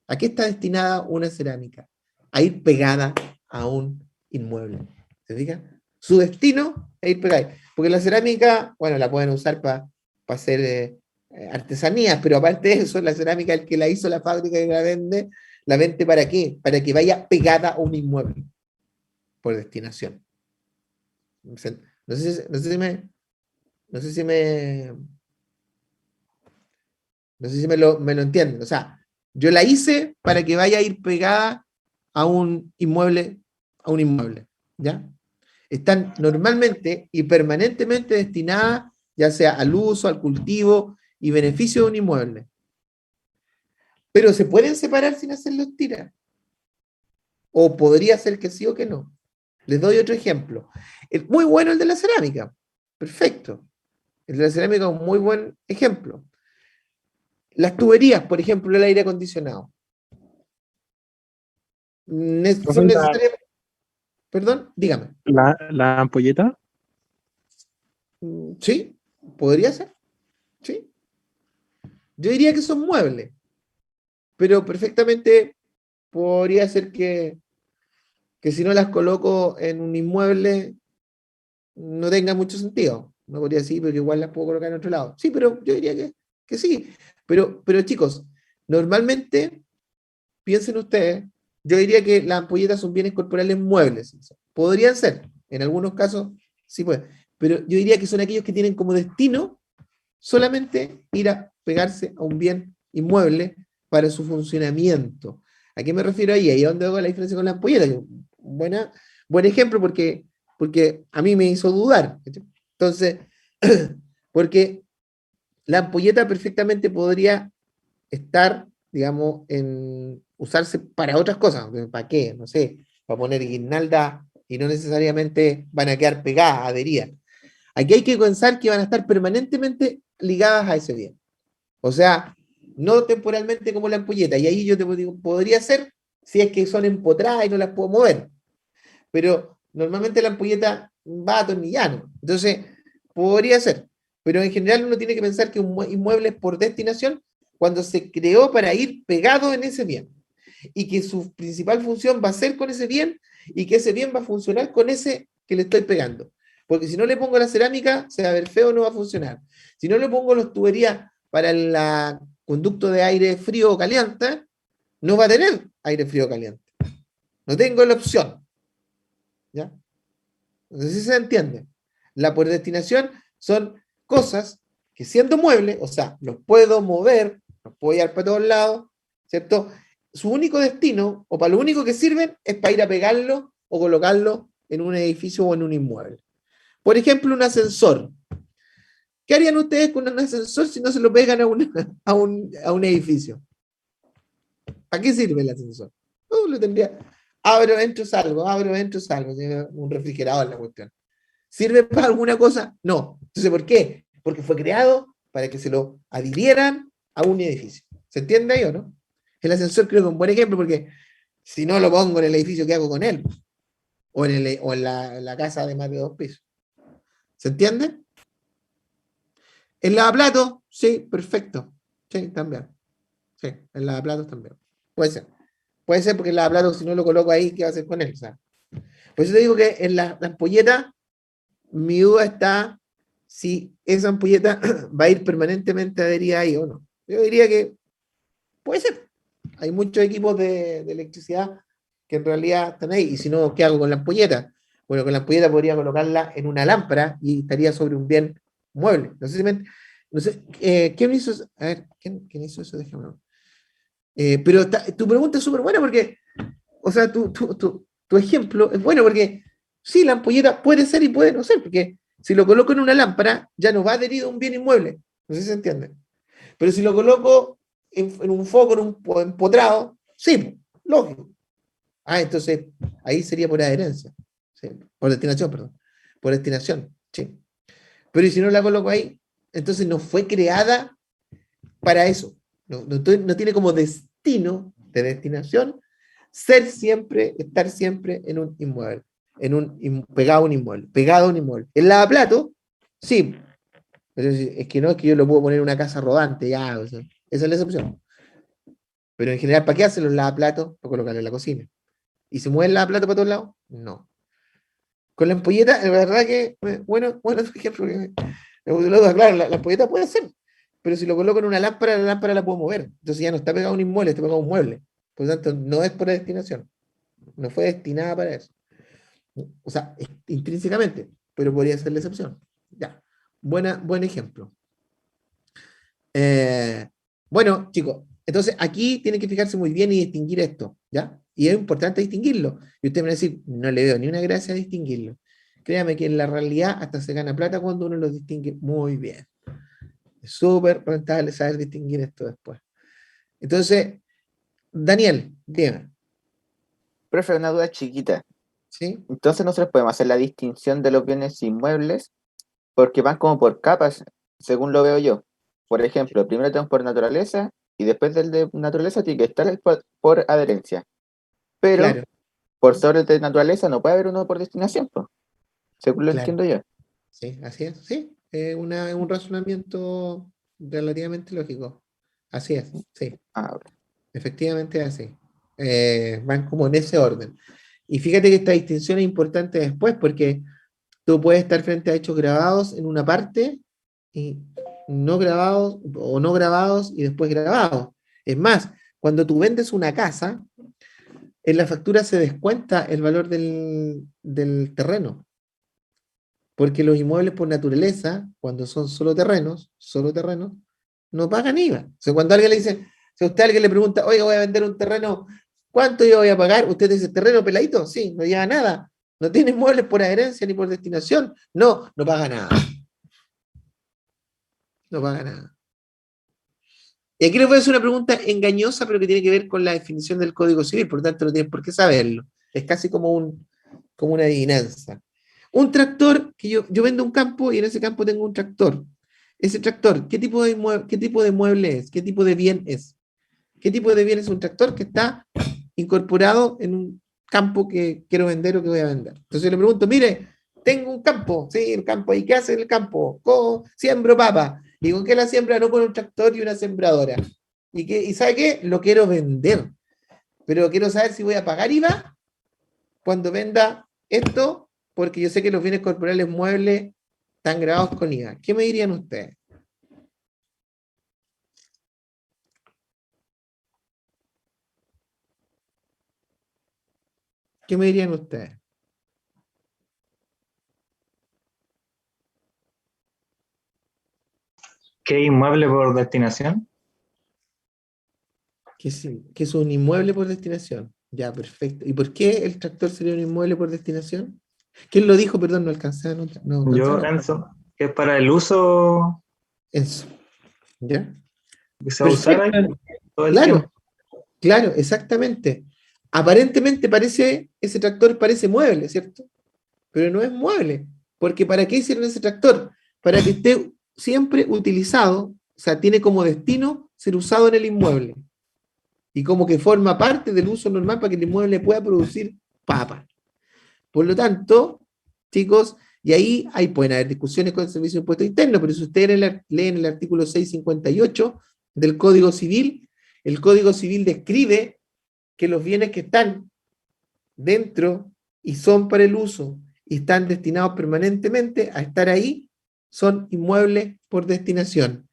A: ¿A qué está destinada una cerámica? A ir pegada a un inmueble. ¿Se fijan? Su destino es ir pegada. Porque la cerámica, bueno, la pueden usar para hacer artesanías, pero aparte de eso, la cerámica, el que la hizo la fábrica y la vende ¿para qué? Para que vaya pegada a un inmueble, por destinación. No sé si me lo entienden. O sea, yo la hice para que vaya a ir pegada a un inmueble, ¿ya? Están normalmente y permanentemente destinadas, ya sea al uso, al cultivo y beneficio de un inmueble. Pero se pueden separar sin hacerlos tirar. O podría ser que sí o que no. Les doy otro ejemplo. Es muy bueno el de la cerámica. Perfecto. El de la cerámica es un muy buen ejemplo. Las tuberías, por ejemplo, del aire acondicionado. Son necesariamente... Perdón, dígame.
F: La ampolleta.
A: Sí, podría ser. Sí. Yo diría que son muebles, pero perfectamente podría ser que si no las coloco en un inmueble no tenga mucho sentido. No podría decir, pero igual las puedo colocar en otro lado. Sí, pero yo diría que sí. Pero chicos, normalmente, piensen ustedes, yo diría que las ampolletas son bienes corporales muebles. Podrían ser, en algunos casos, sí puede. Pero yo diría que son aquellos que tienen como destino solamente ir a pegarse a un bien inmueble para su funcionamiento. ¿A qué me refiero ahí? Ahí es donde hago la diferencia con la ampolleta. Buen ejemplo porque a mí me hizo dudar. Entonces, porque la ampolleta perfectamente podría estar, digamos, en usarse para otras cosas. ¿Para qué? No sé, para poner guirnalda y no necesariamente van a quedar pegadas, adheridas. Aquí hay que pensar que van a estar permanentemente ligadas a ese bien. O sea, no temporalmente como la ampolleta. Y ahí yo te digo, podría ser si es que son empotradas y no las puedo mover. Pero normalmente la ampolleta va atornillando. Entonces, podría ser. Pero en general uno tiene que pensar que un inmueble es por destinación cuando se creó para ir pegado en ese bien. Y que su principal función va a ser con ese bien y que ese bien va a funcionar con ese que le estoy pegando. Porque si no le pongo la cerámica, se va a ver feo, no va a funcionar. Si no le pongo las tuberías para el conducto de aire frío o caliente, no va a tener aire frío o caliente. No tengo la opción. ¿Ya? No sé si se entiende. La por destinación son cosas que siendo muebles, o sea, los puedo mover, los puedo llevar para todos lados, ¿cierto? Su único destino, o para lo único que sirven, es para ir a pegarlo o colocarlo en un edificio o en un inmueble. Por ejemplo, un ascensor. ¿Qué harían ustedes con un ascensor si no se lo pegan a un edificio? ¿A qué sirve el ascensor? No, lo tendría. Abro, entro, salgo, un refrigerador la cuestión. ¿Sirve para alguna cosa? No. Entonces, ¿por qué? Porque fue creado para que se lo adhirieran a un edificio. ¿Se entiende ahí o no? El ascensor creo que es un buen ejemplo porque si no lo pongo en el edificio, ¿qué hago con él? O en la casa de más de 2 pisos. ¿Se entiende? ¿El lavaplatos? Sí, perfecto. Sí, también. Sí, el lavaplatos también. Puede ser. Puede ser porque el lavaplatos, si no lo coloco ahí, ¿qué va a hacer con él? O sea, por eso te digo que en la ampolleta, mi duda está si esa ampolleta va a ir permanentemente adherida ahí o no. Yo diría que puede ser. Hay muchos equipos de electricidad que en realidad están ahí. Y si no, ¿qué hago con la ampolleta? Bueno, con la ampolleta podría colocarla en una lámpara y estaría sobre un bien mueble. No sé si no sé, ¿quién hizo eso? A ver, ¿quién hizo eso? Déjame ver. Pero tu pregunta es súper buena porque, o sea, tu ejemplo es bueno porque sí, la ampolleta puede ser y puede no ser, porque si lo coloco en una lámpara, ya no va adherido a un bien inmueble. No sé si se entiende. Pero si lo coloco en un foco, en un empotrado, sí, lógico. Entonces ahí sería por adherencia. Sí, por destinación, perdón. Por destinación, sí. Pero ¿y si no la coloco ahí? Entonces no fue creada para eso. No tiene como destino de destinación estar siempre en un inmueble, pegado a un inmueble, pegado a un inmueble. ¿El lavaplato? Sí. Es que no, es que yo lo puedo poner en una casa rodante, ya, o sea, esa es la excepción. Pero en general, ¿para qué hacen los lavaplatos? Para colocarlo en la cocina. ¿Y se mueve el lavaplato para todos lados? No. Con la ampolleta, la verdad que, bueno, ejemplo, claro, la ampolleta puede ser, pero si lo coloco en una lámpara, la lámpara la puedo mover. Entonces ya no está pegado a un inmueble, está pegado a un mueble. Por lo tanto, no es por destinación. No fue destinada para eso. O sea, intrínsecamente, pero podría ser la excepción. Ya. Buen ejemplo. Bueno, chicos, entonces aquí tienen que fijarse muy bien y distinguir esto, ¿ya? Y es importante distinguirlo. Y ustedes van a decir, no le veo ni una gracia a distinguirlo. Créame que en la realidad hasta se gana plata cuando uno lo distingue muy bien. Es súper rentable saber distinguir esto después. Entonces, Daniel, dígame,
D: Profe, una duda chiquita.
A: ¿sí?
D: Entonces nosotros podemos hacer la distinción de los bienes inmuebles porque van como por capas, según lo veo yo. Por ejemplo, primero tenemos por naturaleza y después del de naturaleza tiene que estar el por adherencia. Pero
A: Claro,
D: por sobre el de naturaleza no puede haber uno por destinación, pues, según lo
A: claro.
D: entiendo yo.
A: Sí, así es, sí. Un razonamiento relativamente lógico. Así es, sí.
D: Ah,
A: Efectivamente es así. Van como en ese orden. Y fíjate que esta distinción es importante después porque tú puedes estar frente a hechos grabados en una parte y no grabados o no grabados y después grabados. Es más, cuando tú vendes una casa, en la factura se descuenta el valor del terreno, porque los inmuebles por naturaleza, cuando son solo terrenos, no pagan IVA. O sea, cuando alguien le dice, si a usted alguien le pregunta, oiga, voy a vender un terreno, ¿cuánto yo voy a pagar? Usted dice, ¿terreno peladito? Sí, no lleva nada. No tiene inmuebles por adherencia ni por destinación. No, no paga nada. No paga nada. Y aquí les voy a hacer una pregunta engañosa, pero que tiene que ver con la definición del Código Civil, por lo tanto no tienen por qué saberlo. Es casi como una adivinanza. Un tractor, que yo vendo un campo y en ese campo tengo un tractor. Ese tractor, ¿qué tipo de mueble es? ¿Qué tipo de bien es? ¿Qué tipo de bien es un tractor que está incorporado en un campo que quiero vender o que voy a vender? Entonces yo le pregunto, mire, tengo un campo, sí, el campo, ¿y qué hace el campo? Siembro papa. ¿Y con qué la siembra? No con un tractor y una sembradora. ¿Y sabe qué? Lo quiero vender. Pero quiero saber si voy a pagar IVA cuando venda esto, porque yo sé que los bienes corporales muebles están grabados con IVA. ¿Qué me dirían ustedes? ¿Qué me dirían ustedes?
E: ¿Qué inmueble por destinación?
A: Que es un inmueble por destinación. Ya, perfecto. ¿Y por qué el tractor sería un inmueble por destinación? ¿Quién lo dijo? Perdón, no alcancé a notar. No alcancé a
E: Yo,
A: notar.
E: Enzo, que es para el uso
A: Eso. ¿Ya?
E: que se va a usar ahí
A: Perfecto.
E: todo el
A: Claro,
E: tiempo.
A: claro, exactamente. Aparentemente ese tractor parece mueble, ¿cierto? Pero no es mueble. Porque ¿para qué hicieron ese tractor? Para que esté siempre utilizado, o sea, tiene como destino ser usado en el inmueble. Y como que forma parte del uso normal para que el inmueble pueda producir papas. Por lo tanto, chicos, y ahí pueden haber discusiones con el Servicio de Impuestos Internos, pero si ustedes leen el artículo 658 del Código Civil, el Código Civil describe que los bienes que están dentro y son para el uso y están destinados permanentemente a estar ahí, son inmuebles por destinación.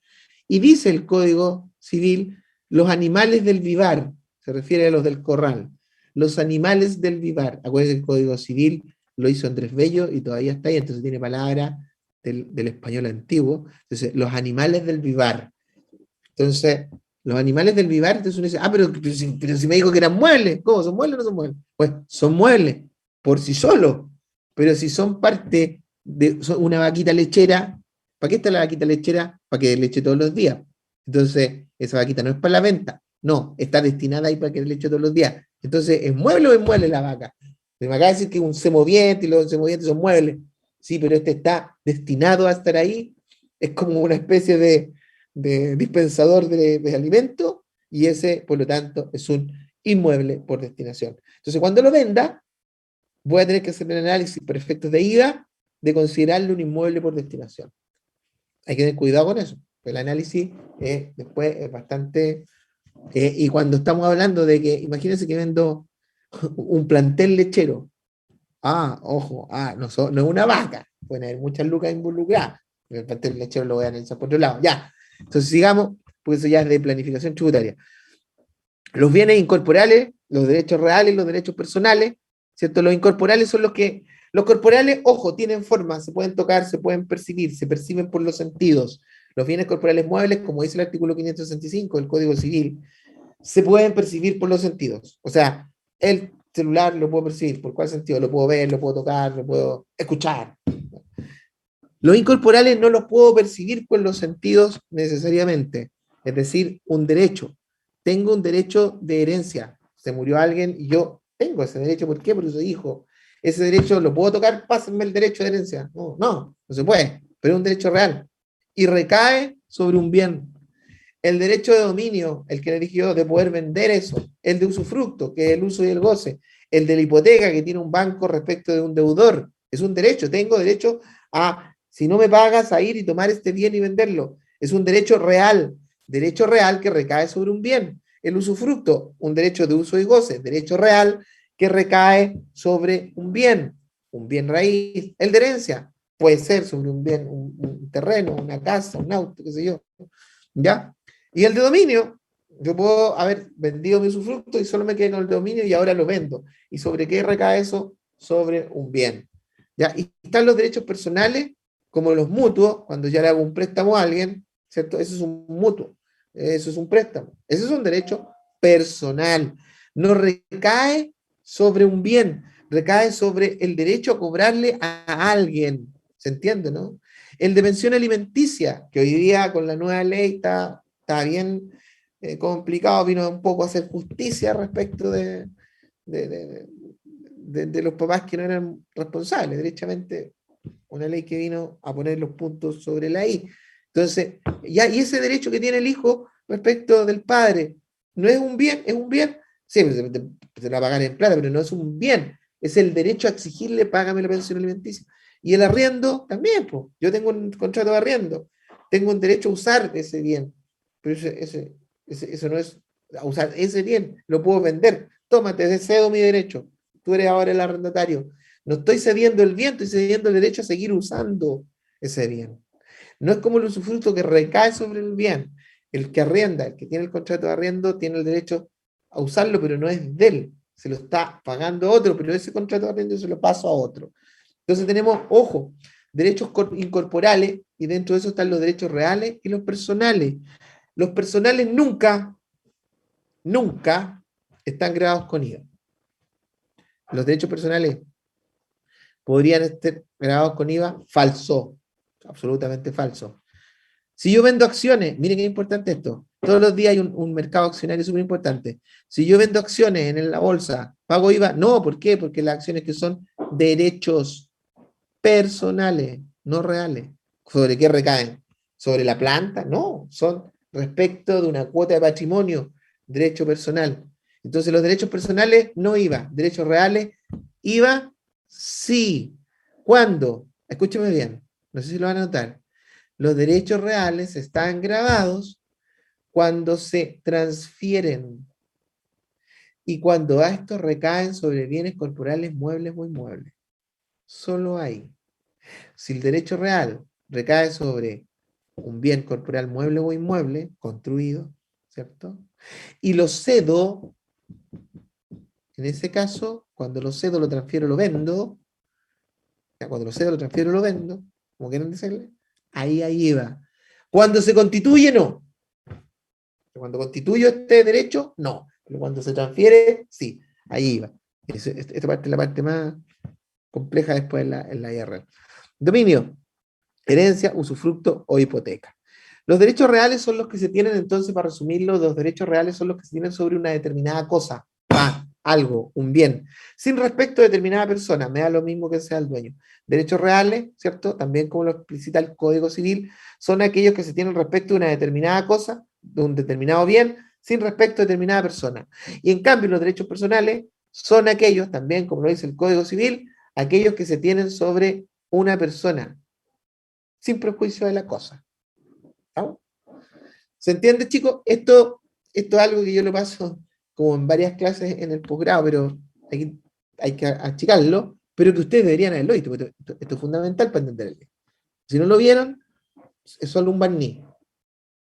A: Y dice el Código Civil, los animales del vivar, se refiere a los del corral, los animales del vivar. Acuérdense que el Código Civil lo hizo Andrés Bello y todavía está ahí, entonces tiene palabra del español antiguo. Entonces, los animales del vivar. Entonces, los animales del vivar, entonces uno dice, pero si me dijo que eran muebles, ¿cómo? ¿Son muebles o no son muebles? Pues son muebles por sí solos, pero si son parte de una vaquita lechera, ¿para qué está la vaquita lechera? Para que dé leche todos los días. Entonces, esa vaquita no es para la venta, no, está destinada ahí para que dé leche todos los días. Entonces, ¿es mueble o es mueble la vaca? Me acaba de decir que es un semoviente y los semovientes son muebles. Sí, pero este está destinado a estar ahí, es como una especie de dispensador de alimentos, y ese, por lo tanto, es un inmueble por destinación. Entonces, cuando lo venda, voy a tener que hacer un análisis por efectos de IVA de considerarlo un inmueble por destinación. Hay que tener cuidado con eso. El análisis después es bastante... y cuando estamos hablando de que, imagínense que vendo un plantel lechero. Ojo, no es una vaca. Pueden haber muchas lucas involucradas. El plantel lechero lo voy a analizar por otro lado. Ya. Entonces sigamos, porque eso ya es de planificación tributaria. Los bienes incorporales, los derechos reales, los derechos personales, ¿cierto? Los incorporales son los corporales, ojo, tienen forma, se pueden tocar, se pueden percibir, se perciben por los sentidos. Los bienes corporales muebles, como dice el artículo 565 del Código Civil, se pueden percibir por los sentidos. O sea, el celular lo puedo percibir. ¿Por cuál sentido? Lo puedo ver, lo puedo tocar, lo puedo escuchar. Los incorporales no los puedo percibir por los sentidos necesariamente. Es decir, un derecho. Tengo un derecho de herencia. Se murió alguien y yo tengo ese derecho. ¿Por qué? Porque soy hijo. Ese derecho lo puedo tocar, pásenme el derecho de herencia. No se puede, pero es un derecho real. Y recae sobre un bien. El derecho de dominio, el que le dije yo, de poder vender eso. El de usufructo, que es el uso y el goce. El de la hipoteca que tiene un banco respecto de un deudor. Es un derecho. Tengo derecho a, si no me pagas, a ir y tomar este bien y venderlo. Es un derecho real. Derecho real que recae sobre un bien. El usufructo, un derecho de uso y goce. Derecho real que recae sobre un bien raíz. El de herencia puede ser sobre un bien, un terreno, una casa, un auto, qué sé yo. ¿Ya? Y el de dominio, yo puedo haber vendido mi usufructo y solo me quedé con el dominio y ahora lo vendo. ¿Y sobre qué recae eso? Sobre un bien. ¿Ya? Y están los derechos personales, como los mutuos, cuando ya le hago un préstamo a alguien, ¿cierto? Eso es un mutuo, eso es un préstamo. Ese es un derecho personal. No recae sobre un bien, recae sobre el derecho a cobrarle a alguien. ¿Se entiende, no? El de pensión alimenticia, que hoy día con la nueva ley está bien complicado, vino un poco a hacer justicia respecto de los papás que no eran responsables, derechamente una ley que vino a poner los puntos sobre la I. Entonces, y ese derecho que tiene el hijo respecto del padre, no es un bien, es un bien, sí, se lo va a pagar en plata, pero no es un bien, es el derecho a exigirle, págame la pensión alimenticia. Y el arriendo también, pues. Yo tengo un contrato de arriendo, tengo un derecho a usar ese bien, pero eso no es a usar ese bien, lo puedo vender. Tómate, te cedo mi derecho, tú eres ahora el arrendatario. No estoy cediendo el bien, estoy cediendo el derecho a seguir usando ese bien. No es como el usufructo que recae sobre el bien. El que arrienda, el que tiene el contrato de arriendo, tiene el derecho a usarlo, pero no es de él. Se lo está pagando a otro, pero ese contrato de arriendo se lo paso a otro. Entonces tenemos, ojo, derechos incorporales, y dentro de eso están los derechos reales y los personales. Los personales nunca están grabados con IVA. Los derechos personales podrían estar grabados con IVA, falso, absolutamente falso. Si yo vendo acciones, miren qué importante esto, todos los días hay un mercado accionario súper importante. Si yo vendo acciones en la bolsa, ¿pago IVA? No, ¿por qué? Porque las acciones que son derechos personales, no reales. ¿Sobre qué recaen? ¿Sobre la planta? No, son respecto de una cuota de patrimonio, derecho personal. Entonces los derechos personales no IVA, derechos reales IVA sí. ¿Cuándo? Escúcheme bien, no sé si lo van a notar. Los derechos reales están grabados cuando se transfieren y cuando estos recaen sobre bienes corporales, muebles o inmuebles. Solo ahí. Si el derecho real recae sobre un bien corporal mueble o inmueble, construido, ¿cierto? Y lo cedo, en ese caso, cuando lo cedo, lo transfiero, lo vendo, cuando lo cedo, lo transfiero, lo vendo, como quieran decirle, ahí IVA. Cuando se constituye, no. Cuando constituyo este derecho, no. Pero cuando se transfiere, sí, ahí IVA. Esta parte es la parte más compleja después en la IRL. Dominio, herencia, usufructo o hipoteca. Los derechos reales son los que se tienen, entonces, para resumirlo, los derechos reales son los que se tienen sobre una determinada cosa. algo, un bien, sin respecto a determinada persona, me da lo mismo que sea el dueño. Derechos reales, ¿cierto? También como lo explicita el Código Civil, son aquellos que se tienen respecto de una determinada cosa, de un determinado bien, sin respecto a determinada persona. Y en cambio, los derechos personales son aquellos, también como lo dice el Código Civil, aquellos que se tienen sobre una persona, sin prejuicio de la cosa. ¿Estamos? ¿Se entiende, chicos? Esto es algo que yo lo paso como en varias clases en el posgrado, pero hay que achicarlo, pero que ustedes deberían haberlo visto, porque esto es fundamental para entender el libro. Si no lo vieron, es solo un barniz.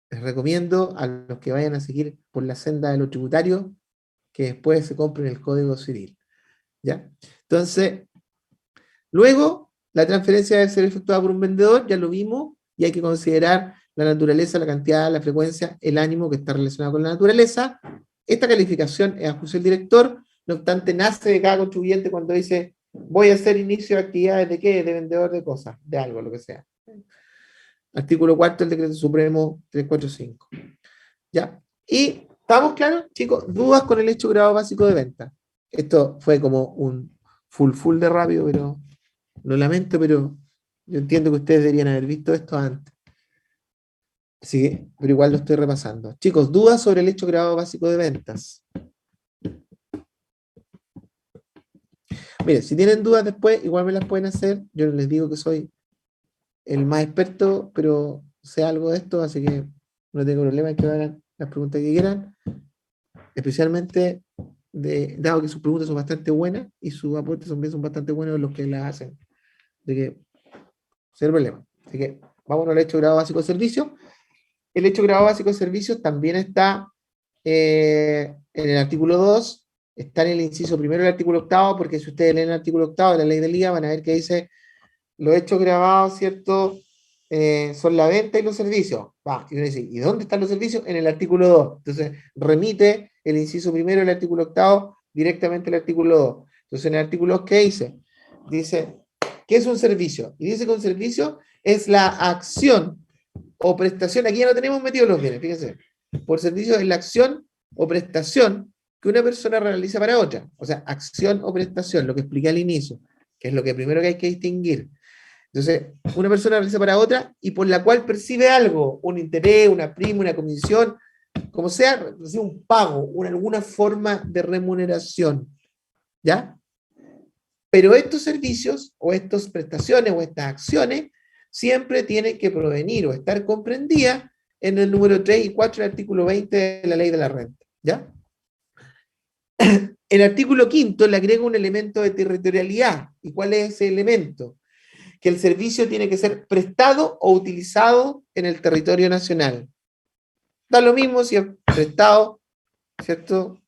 A: Les recomiendo a los que vayan a seguir por la senda de lo tributario que después se compren el Código Civil. ¿Ya? Entonces, luego, la transferencia debe ser efectuada por un vendedor, ya lo vimos, y hay que considerar la naturaleza, la cantidad, la frecuencia, el ánimo que está relacionado con la naturaleza. Esta calificación es a juicio del director, no obstante, nace de cada contribuyente cuando dice, voy a hacer inicio de actividades de qué, de vendedor de cosas, de algo, lo que sea. Artículo 4 del Decreto Supremo 345. ¿Ya? Y, ¿estamos claros, chicos? ¿Dudas con el hecho grado básico de venta? Esto fue como un full de rápido, pero lo lamento, pero yo entiendo que ustedes deberían haber visto esto antes. Así que, pero igual lo estoy repasando. Chicos, ¿dudas sobre el hecho grado básico de ventas? Miren, si tienen dudas después, igual me las pueden hacer. Yo no les digo que soy el más experto, pero sé algo de esto, así que no tengo problema en que hagan las preguntas que quieran. Especialmente, dado que sus preguntas son bastante buenas y sus aportes también son bastante buenos los que las hacen. Así que, sin problema. Así que, vámonos al hecho grado básico de servicio. El hecho grado básico de servicios también está en el artículo 2, está en el inciso primero del artículo 8, porque si ustedes leen el artículo 8 de la ley del IVA, van a ver que dice, los hechos grabados, ¿cierto? Son la venta y los servicios. Y uno dice, ¿y dónde están los servicios? En el artículo 2. Entonces, remite el inciso primero del artículo 8 directamente al artículo 2. Entonces, en el artículo 2, ¿qué dice? Dice, ¿qué es un servicio? Y dice que un servicio es la acción o prestación, aquí ya no tenemos metido los bienes, fíjense, por servicio es la acción o prestación que una persona realiza para otra, o sea, acción o prestación, lo que expliqué al inicio, que es lo que primero que hay que distinguir. Entonces, una persona realiza para otra y por la cual percibe algo, un interés, una prima, una comisión, como sea, recibe un pago, alguna forma de remuneración, ¿ya? Pero estos servicios, o estas prestaciones, o estas acciones, siempre tienen que provenir o estar comprendidas en el número 3 y 4 del artículo 20 de la ley de la renta, ¿ya? El artículo 5 le agrega un elemento de territorialidad. ¿Y cuál es ese elemento? Que el servicio tiene que ser prestado o utilizado en el territorio nacional. Da lo mismo si es prestado, ¿cierto?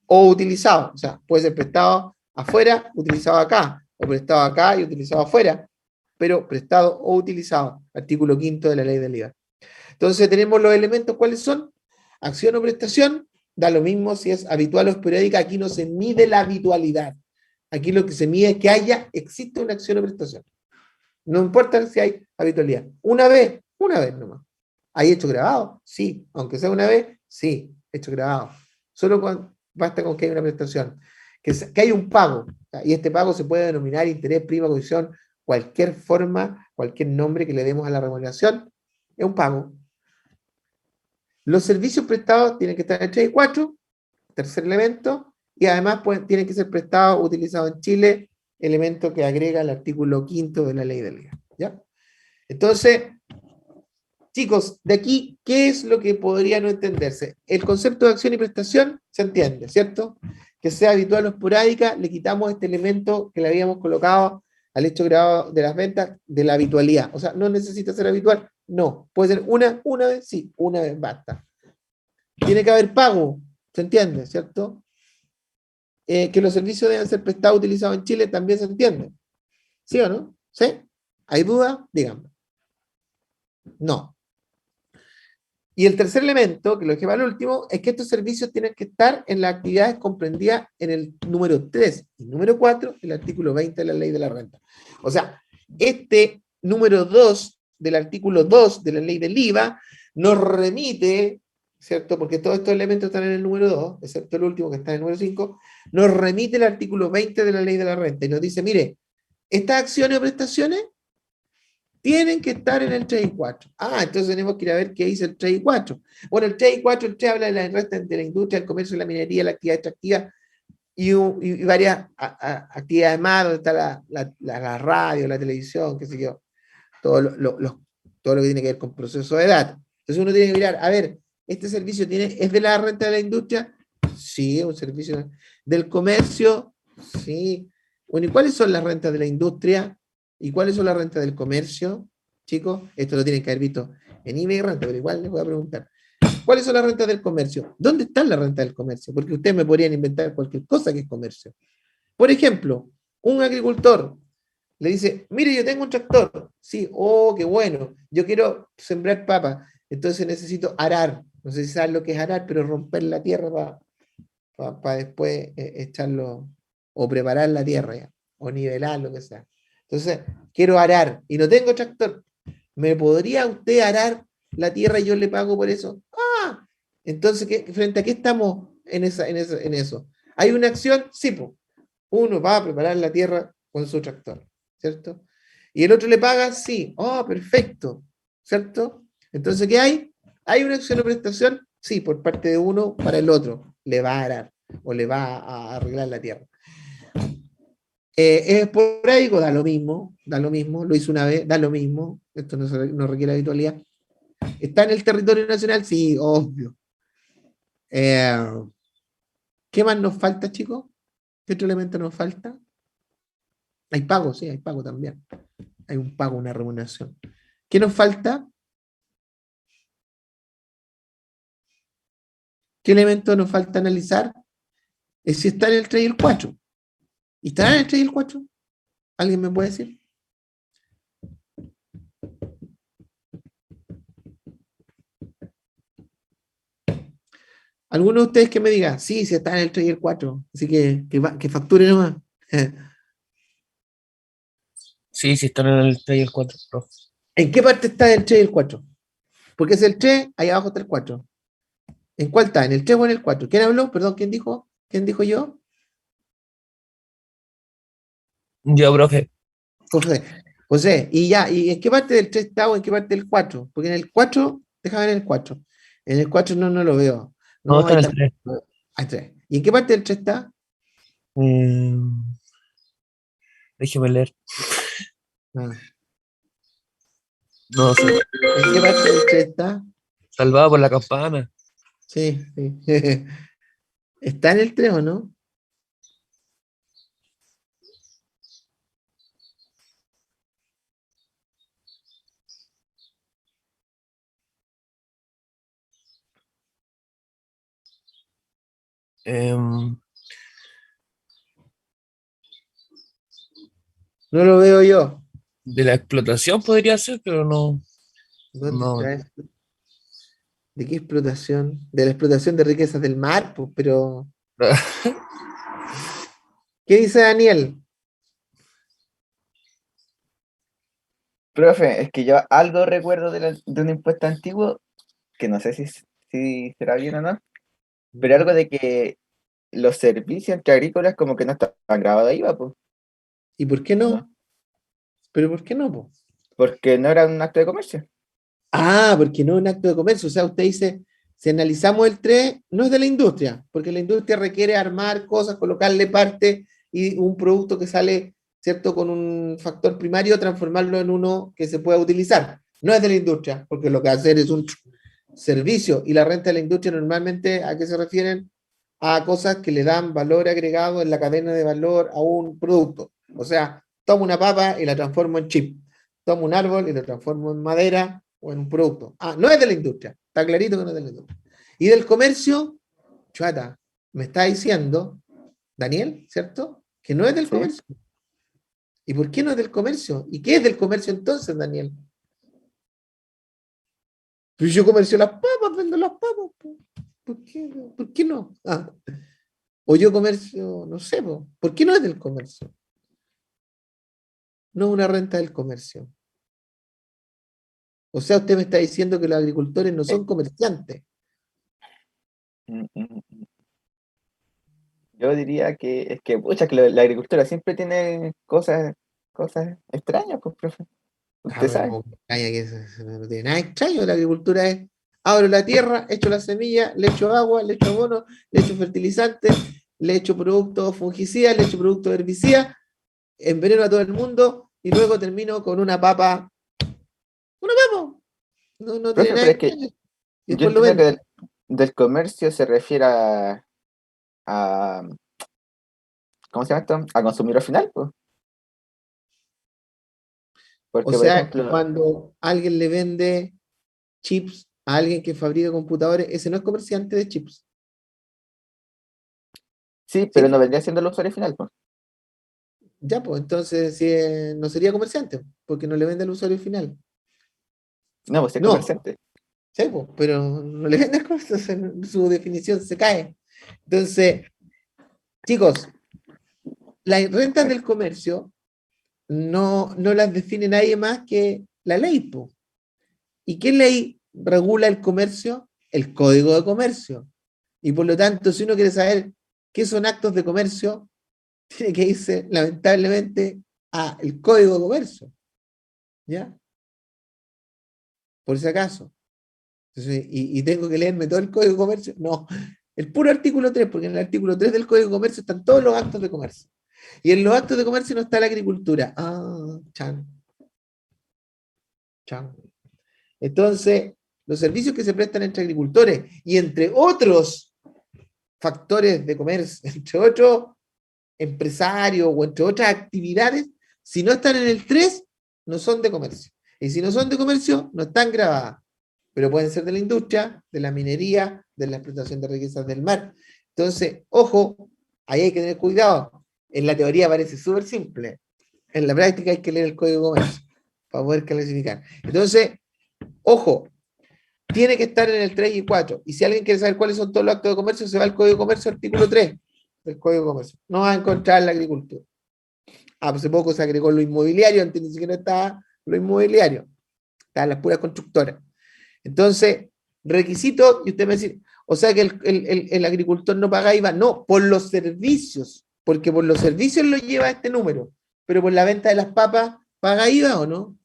A: O utilizado. O sea, puede ser prestado afuera, utilizado acá, o prestado acá y utilizado afuera, pero prestado o utilizado. Artículo 5 de la ley del IVA. Entonces tenemos los elementos, ¿cuáles son? Acción o prestación, da lo mismo si es habitual o esporádica, aquí no se mide la habitualidad. Aquí lo que se mide es que existe una acción o prestación. No importa si hay habitualidad. Una vez nomás. ¿Hay hecho grabado? Sí. Aunque sea una vez, sí, hecho grabado. Solo basta con que haya una prestación. Que hay un pago. Y este pago se puede denominar interés, prima, comisión, cualquier forma, cualquier nombre que le demos a la remuneración, es un pago. Los servicios prestados tienen que estar en 3 y 4, tercer elemento, y además tienen que ser prestados o utilizados en Chile, elemento que agrega el artículo 5 de la ley del IVA. ¿Ya? Entonces, chicos, de aquí, ¿qué es lo que podría no entenderse? El concepto de acción y prestación se entiende, ¿cierto? Que sea habitual o esporádica, le quitamos este elemento que le habíamos colocado al hecho grabado de las ventas de la habitualidad. O sea, no necesita ser habitual, no. Puede ser una vez, sí, una vez basta. Tiene que haber pago, ¿se entiende, cierto? Que los servicios deben ser prestados utilizados en Chile también se entiende. ¿Sí o no? ¿Sí? ¿Hay duda? Díganme. No. Y el tercer elemento, que lo que va al último, es que estos servicios tienen que estar en las actividades comprendidas en el número 3 y número 4 del artículo 20 de la ley de la renta. O sea, este número 2 del artículo 2 de la ley del IVA nos remite ¿cierto? Porque todos estos elementos están en el número 2, excepto el último que está en el número 5, nos remite el artículo 20 de la ley de la renta y nos dice, mire, estas acciones o prestaciones tienen que estar en el 3 y 4. Ah, entonces tenemos que ir a ver qué dice el 3 y 4. Bueno, el 3 y 4, el 3 habla de la renta de la industria, el comercio, la minería, la actividad extractiva y varias actividades más, donde está la radio, la televisión, qué sé yo, todo todo lo que tiene que ver con proceso de datos. Entonces uno tiene que mirar, a ver, ¿este servicio es de la renta de la industria? Sí, es un servicio del comercio, sí. Bueno, ¿y cuáles son las rentas de la industria? ¿Y cuáles son las rentas del comercio? Chicos, esto lo tienen que haber visto en IBE y renta, pero igual les voy a preguntar. ¿Cuáles son las rentas del comercio? ¿Dónde están las rentas del comercio? Porque ustedes me podrían inventar cualquier cosa que es comercio. Por ejemplo, un agricultor le dice, mire, yo tengo un tractor. Sí, oh, qué bueno. Yo quiero sembrar papa. Entonces necesito arar. No sé si saben lo que es arar, pero romper la tierra para después echarlo o preparar la tierra ya, o nivelar, lo que sea. Entonces, quiero arar y no tengo tractor. ¿Me podría usted arar la tierra y yo le pago por eso? Ah, entonces, ¿frente a qué estamos en eso? ¿Hay una acción? Sí, pues. Uno va a preparar la tierra con su tractor, ¿cierto? Y el otro le paga, sí. Oh, perfecto, ¿cierto? Entonces, ¿qué hay? ¿Hay una acción o prestación? Sí, por parte de uno para el otro. Le va a arar o le va a arreglar la tierra. Es esporádico, da lo mismo, lo hizo una vez, da lo mismo, esto no requiere habitualidad. ¿Está en el territorio nacional? Sí, obvio. ¿Qué más nos falta, chicos? ¿Qué otro elemento nos falta? Hay pago, sí, hay pago también. Hay un pago, una remuneración. ¿Qué nos falta? ¿Qué elemento nos falta analizar? Es si está en el 3 y el 4. ¿Y estará en el 3 y el 4? ¿Alguien me puede decir? ¿Alguno de ustedes que me diga? Sí, sí está en el 3 y el 4. Así que facture nomás.
G: Sí, sí, están en el 3 y el 4, profe.
A: ¿En qué parte está el 3 y el 4? Porque es el 3, ahí abajo está el 4. ¿En cuál está? ¿En el 3 o en el 4? ¿Quién habló? Perdón, ¿quién dijo? ¿Quién dijo yo?
G: Yo, profe,
A: José. José, y ya, ¿y en qué parte del 3 está o en qué parte del 4? Porque en el 4, déjame ver el 4. En el 4 no lo veo.
G: no,
A: No,
G: está
A: ahí
G: en el
A: está.
G: 3.
A: Ahí está. ¿Y en qué parte del 3 está?
G: Déjeme leer.
A: Ah.
G: No sé.
A: ¿En qué parte del 3 está?
G: Salvado por la campana.
A: Sí, sí. ¿Está en el 3 o no?
G: Em,
A: No lo veo yo.
G: de la explotación podría ser, pero no.
A: ¿Dónde
G: No.
A: está esto? ¿De qué explotación? De la explotación de riquezas del mar, pues, pero. ¿Qué dice Daniel?
D: Profe, es que yo algo recuerdo de un impuesto antiguo, que no sé si será bien o no, pero algo de que los servicios entre agrícolas como que no estaban grabados ahí, va, pues,
A: ¿Y por qué
D: ¿o no?
A: no? ¿Pero por qué no, po?
D: Porque no era un acto de comercio.
A: Ah, porque no es un acto de comercio. O sea, usted dice, si analizamos el 3, no es de la industria, porque la industria requiere armar cosas, colocarle parte y un producto que sale, ¿cierto?, con un factor primario, transformarlo en uno que se pueda utilizar. No es de la industria, porque lo que hacer es un servicio y la renta de la industria normalmente, ¿a qué se refieren? A cosas que le dan valor agregado en la cadena de valor a un producto. O sea, tomo una papa y la transformo en chip. Tomo un árbol y lo transformo en madera o en un producto. Ah, no es de la industria. Está clarito que no es de la industria. Y del comercio, chuata, me está diciendo, Daniel, ¿cierto? Que no es del
D: Sí.
A: comercio. ¿Y por qué no es del comercio? ¿Y qué es del comercio entonces, Daniel? Pues yo comercio las papas, vendo las papas. ¿Por qué no? Ah, o yo comercio, no sé, ¿por qué no es del comercio? No es una renta del comercio. O sea, usted me está diciendo que los agricultores no
D: Eh,
A: son comerciantes.
D: Mm, mm, mm. Yo diría que es que, pucha, que la agricultura siempre tiene cosas extrañas, pues, profe. Usted
A: Pero
D: sabe.
A: como que extraña que eso no tiene nada extraño. La agricultura es, abro la tierra, echo la semilla, le echo agua, le echo abono, le echo fertilizante, le echo productos fungicidas, le echo productos herbicidas, enveneno a todo el mundo y luego termino con una papa. Una papa. No, no tiene
D: Profe,
A: nada
D: pero es que
A: extraño. Y
D: yo
A: después lo
D: entiendo que
A: vendo.
D: del comercio se refiere a- ¿cómo se llama esto? A consumidor final, pues.
A: O
D: Porque, por
A: sea,
D: ejemplo,
A: cuando alguien le vende chips a alguien que fabrica computadores, ese no es comerciante de chips.
D: sí, pero no
A: ¿Sí?
D: vendría siendo el usuario final, pues.
A: Ya, pues entonces sí, no sería comerciante, porque no le vende al usuario final.
D: No, pues es
A: No,
D: comerciante.
A: sí, pues, pero no le vende al comerciante, entonces su definición se cae. Entonces, chicos, las rentas del comercio no las define nadie más que la ley, pues. ¿Y qué ley regula el comercio? El Código de Comercio. Y por lo tanto, si uno quiere saber qué son actos de comercio, tiene que irse, lamentablemente, al Código de Comercio. ¿Ya? Por si acaso. Entonces, y tengo que leerme todo el Código de Comercio. No, el puro artículo 3, porque en el artículo 3 del Código de Comercio están todos los actos de comercio. Y en los actos de comercio no está la agricultura. Ah, chan, chan. Entonces, los servicios que se prestan entre agricultores y entre otros factores de comercio, entre otros empresarios o entre otras actividades, si no están en el 3, no son de comercio. Y si no son de comercio, no están grabadas. Pero pueden ser de la industria, de la minería, de la explotación de riquezas del mar. Entonces, ojo, ahí hay que tener cuidado. En la teoría parece súper simple. En la práctica hay que leer el Código de Comercio para poder clasificar. Entonces, ojo, tiene que estar en el 3 y 4. Y si alguien quiere saber cuáles son todos los actos de comercio, se va al Código de Comercio, artículo 3 del Código de Comercio. No va a encontrar la agricultura. Hace poco se agregó lo inmobiliario, antes ni siquiera estaba lo inmobiliario. Estaban las puras constructoras. Entonces, requisito, y usted me dice, o sea que el agricultor no paga IVA. No, por los servicios, porque por los servicios lo lleva este número. Pero por la venta de las papas, ¿paga IVA o no?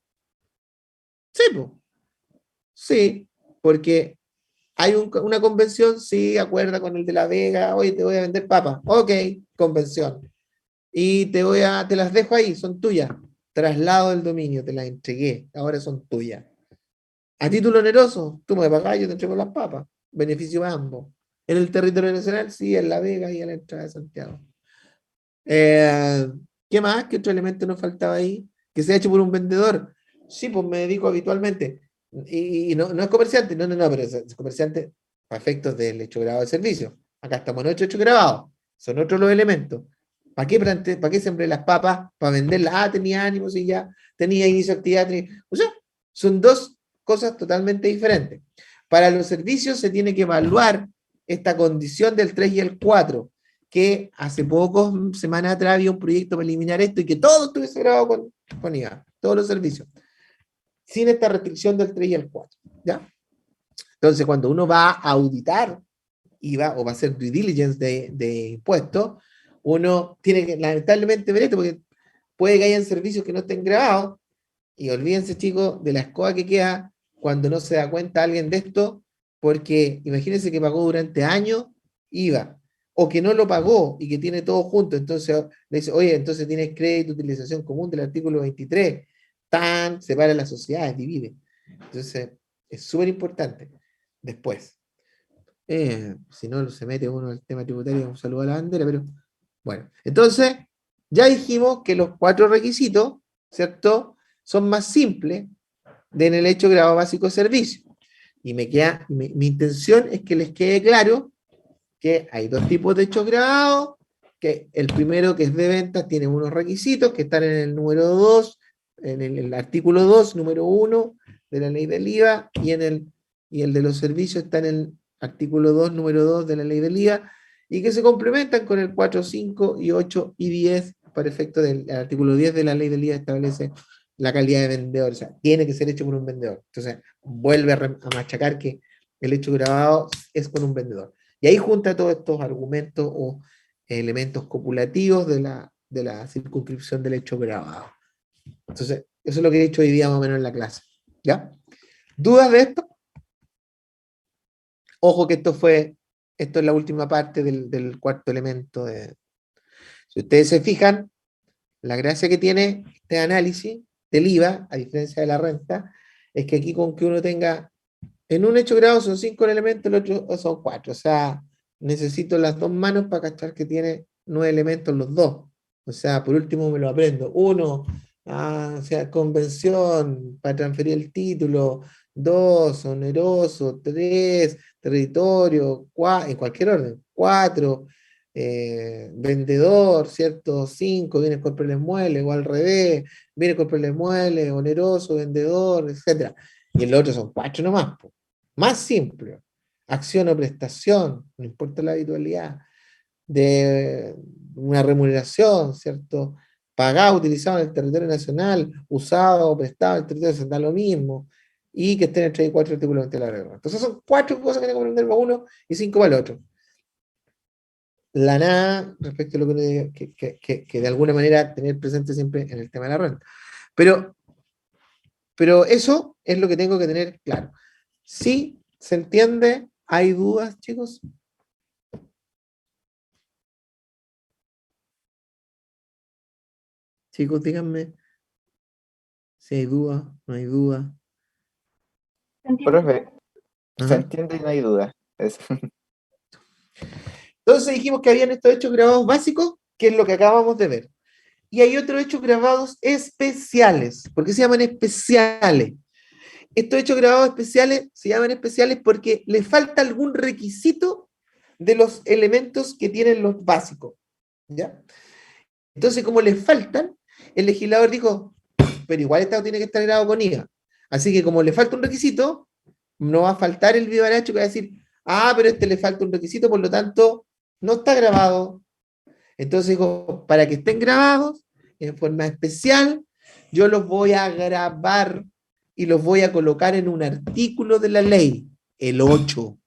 A: Sí, pues. Sí, porque hay una convención, sí, acuerda con el de La Vega, oye, te voy a vender papas. Ok, convención. Y te las dejo ahí, son tuyas. Traslado del dominio, te las entregué, ahora son tuyas. A título oneroso, tú me pagas, yo te entrego las papas. Beneficio a ambos. En el territorio nacional, sí, en La Vega y a la entrada de Santiago. Eh, ¿Qué más? ¿Qué otro elemento nos faltaba ahí? Que sea hecho por un vendedor. Sí, pues me dedico habitualmente. Y no es comerciante, no, pero es comerciante para efectos del hecho grabado de servicio. Acá estamos en hecho grabado. Son otros los elementos. ¿Para qué sembré las papas? Para venderlas. Ah, tenía ánimos y ya tenía inicio de actividad. O sea, son dos cosas totalmente diferentes. Para los servicios se tiene que evaluar esta condición del 3 y el 4, que hace pocos semanas atrás había un proyecto para eliminar esto y que todo estuviese grabado con IVA, todos los servicios, sin esta restricción del 3 y el 4. ¿Ya? Entonces, cuando uno va a auditar IVA o va a hacer due diligence de impuestos, uno tiene que lamentablemente ver esto, porque puede que hayan servicios que no estén grabados, y olvídense, chicos, de la escoba que queda cuando no se da cuenta alguien de esto, porque imagínense que pagó durante años IVA, o que no lo pagó y que tiene todo junto. Entonces le dice, oye, entonces tienes crédito de utilización común del artículo 23. Tan, separa las sociedades, divide. Entonces, es súper importante. Después, si no se mete uno al tema tributario, un saludo a la bandera, pero bueno. Entonces, ya dijimos que los 4 requisitos, ¿cierto? Son más simples en el hecho grado básico de servicio. Y mi intención es que les quede claro que hay 2 tipos de hechos grabados, que el primero, que es de ventas, tiene unos requisitos que están en el número 2, en el artículo 2, número 1 de la ley del IVA, y el de los servicios está en el artículo 2, número 2 de la ley del IVA, y que se complementan con el 4, 5 y 8 y 10 para efecto del artículo 10 de la ley del IVA establece la calidad de vendedor, o sea, tiene que ser hecho por un vendedor. Entonces, vuelve a machacar que el hecho grabado es con un vendedor. Y ahí junta todos estos argumentos o elementos copulativos de la circunscripción del hecho grabado. Entonces, eso es lo que he dicho hoy día más o menos en la clase. ¿Ya? ¿Dudas de esto? Ojo que esto es la última parte del cuarto elemento. Si ustedes se fijan, la gracia que tiene este análisis del IVA, a diferencia de la renta, es que aquí con que uno tenga, en un hecho grabado son 5 elementos, el otro son 4. O sea, necesito las dos manos para cachar que tiene 9 elementos los dos. O sea, por último me lo aprendo. 1, o sea, convención para transferir el título. 2, oneroso. 3, territorio. 4, en cualquier orden. 4, vendedor, ¿cierto? 5, viene con el mueble, o al revés, viene con el mueble, oneroso, vendedor, etc. Y el otro son 4 nomás, po. Más simple. Acción o prestación, no importa la habitualidad, de una remuneración, ¿cierto? Pagado, utilizado en el territorio nacional, usado o prestado en el territorio nacional, da lo mismo, y que estén entre 4 artículos de la regla. Entonces son 4 cosas que hay que comprender para uno y 5 para el otro. La nada respecto a lo que de alguna manera tener presente siempre en el tema de la renta. Pero eso es lo que tengo que tener claro. ¿Sí se entiende? ¿Hay dudas, chicos? Chicos, díganme si hay dudas, no hay dudas.
D: Profe, se
A: Ajá.
D: entiende y no hay duda. Eso.
A: Entonces dijimos que habían estos hechos grabados básicos, que es lo que acabamos de ver. Y hay otros hechos grabados especiales. ¿Por qué se llaman especiales? Estos hechos grabados especiales se llaman especiales porque le falta algún requisito de los elementos que tienen los básicos. ¿Ya? Entonces, como les faltan, el legislador dijo, pero igual Estado tiene que estar grabado con IVA. Así que como le falta un requisito, no va a faltar el vivaracho que va a decir, pero este le falta un requisito, por lo tanto, no está grabado. Entonces digo, para que estén grabados en forma especial, yo los voy a grabar y los voy a colocar en un artículo de la ley, el 8.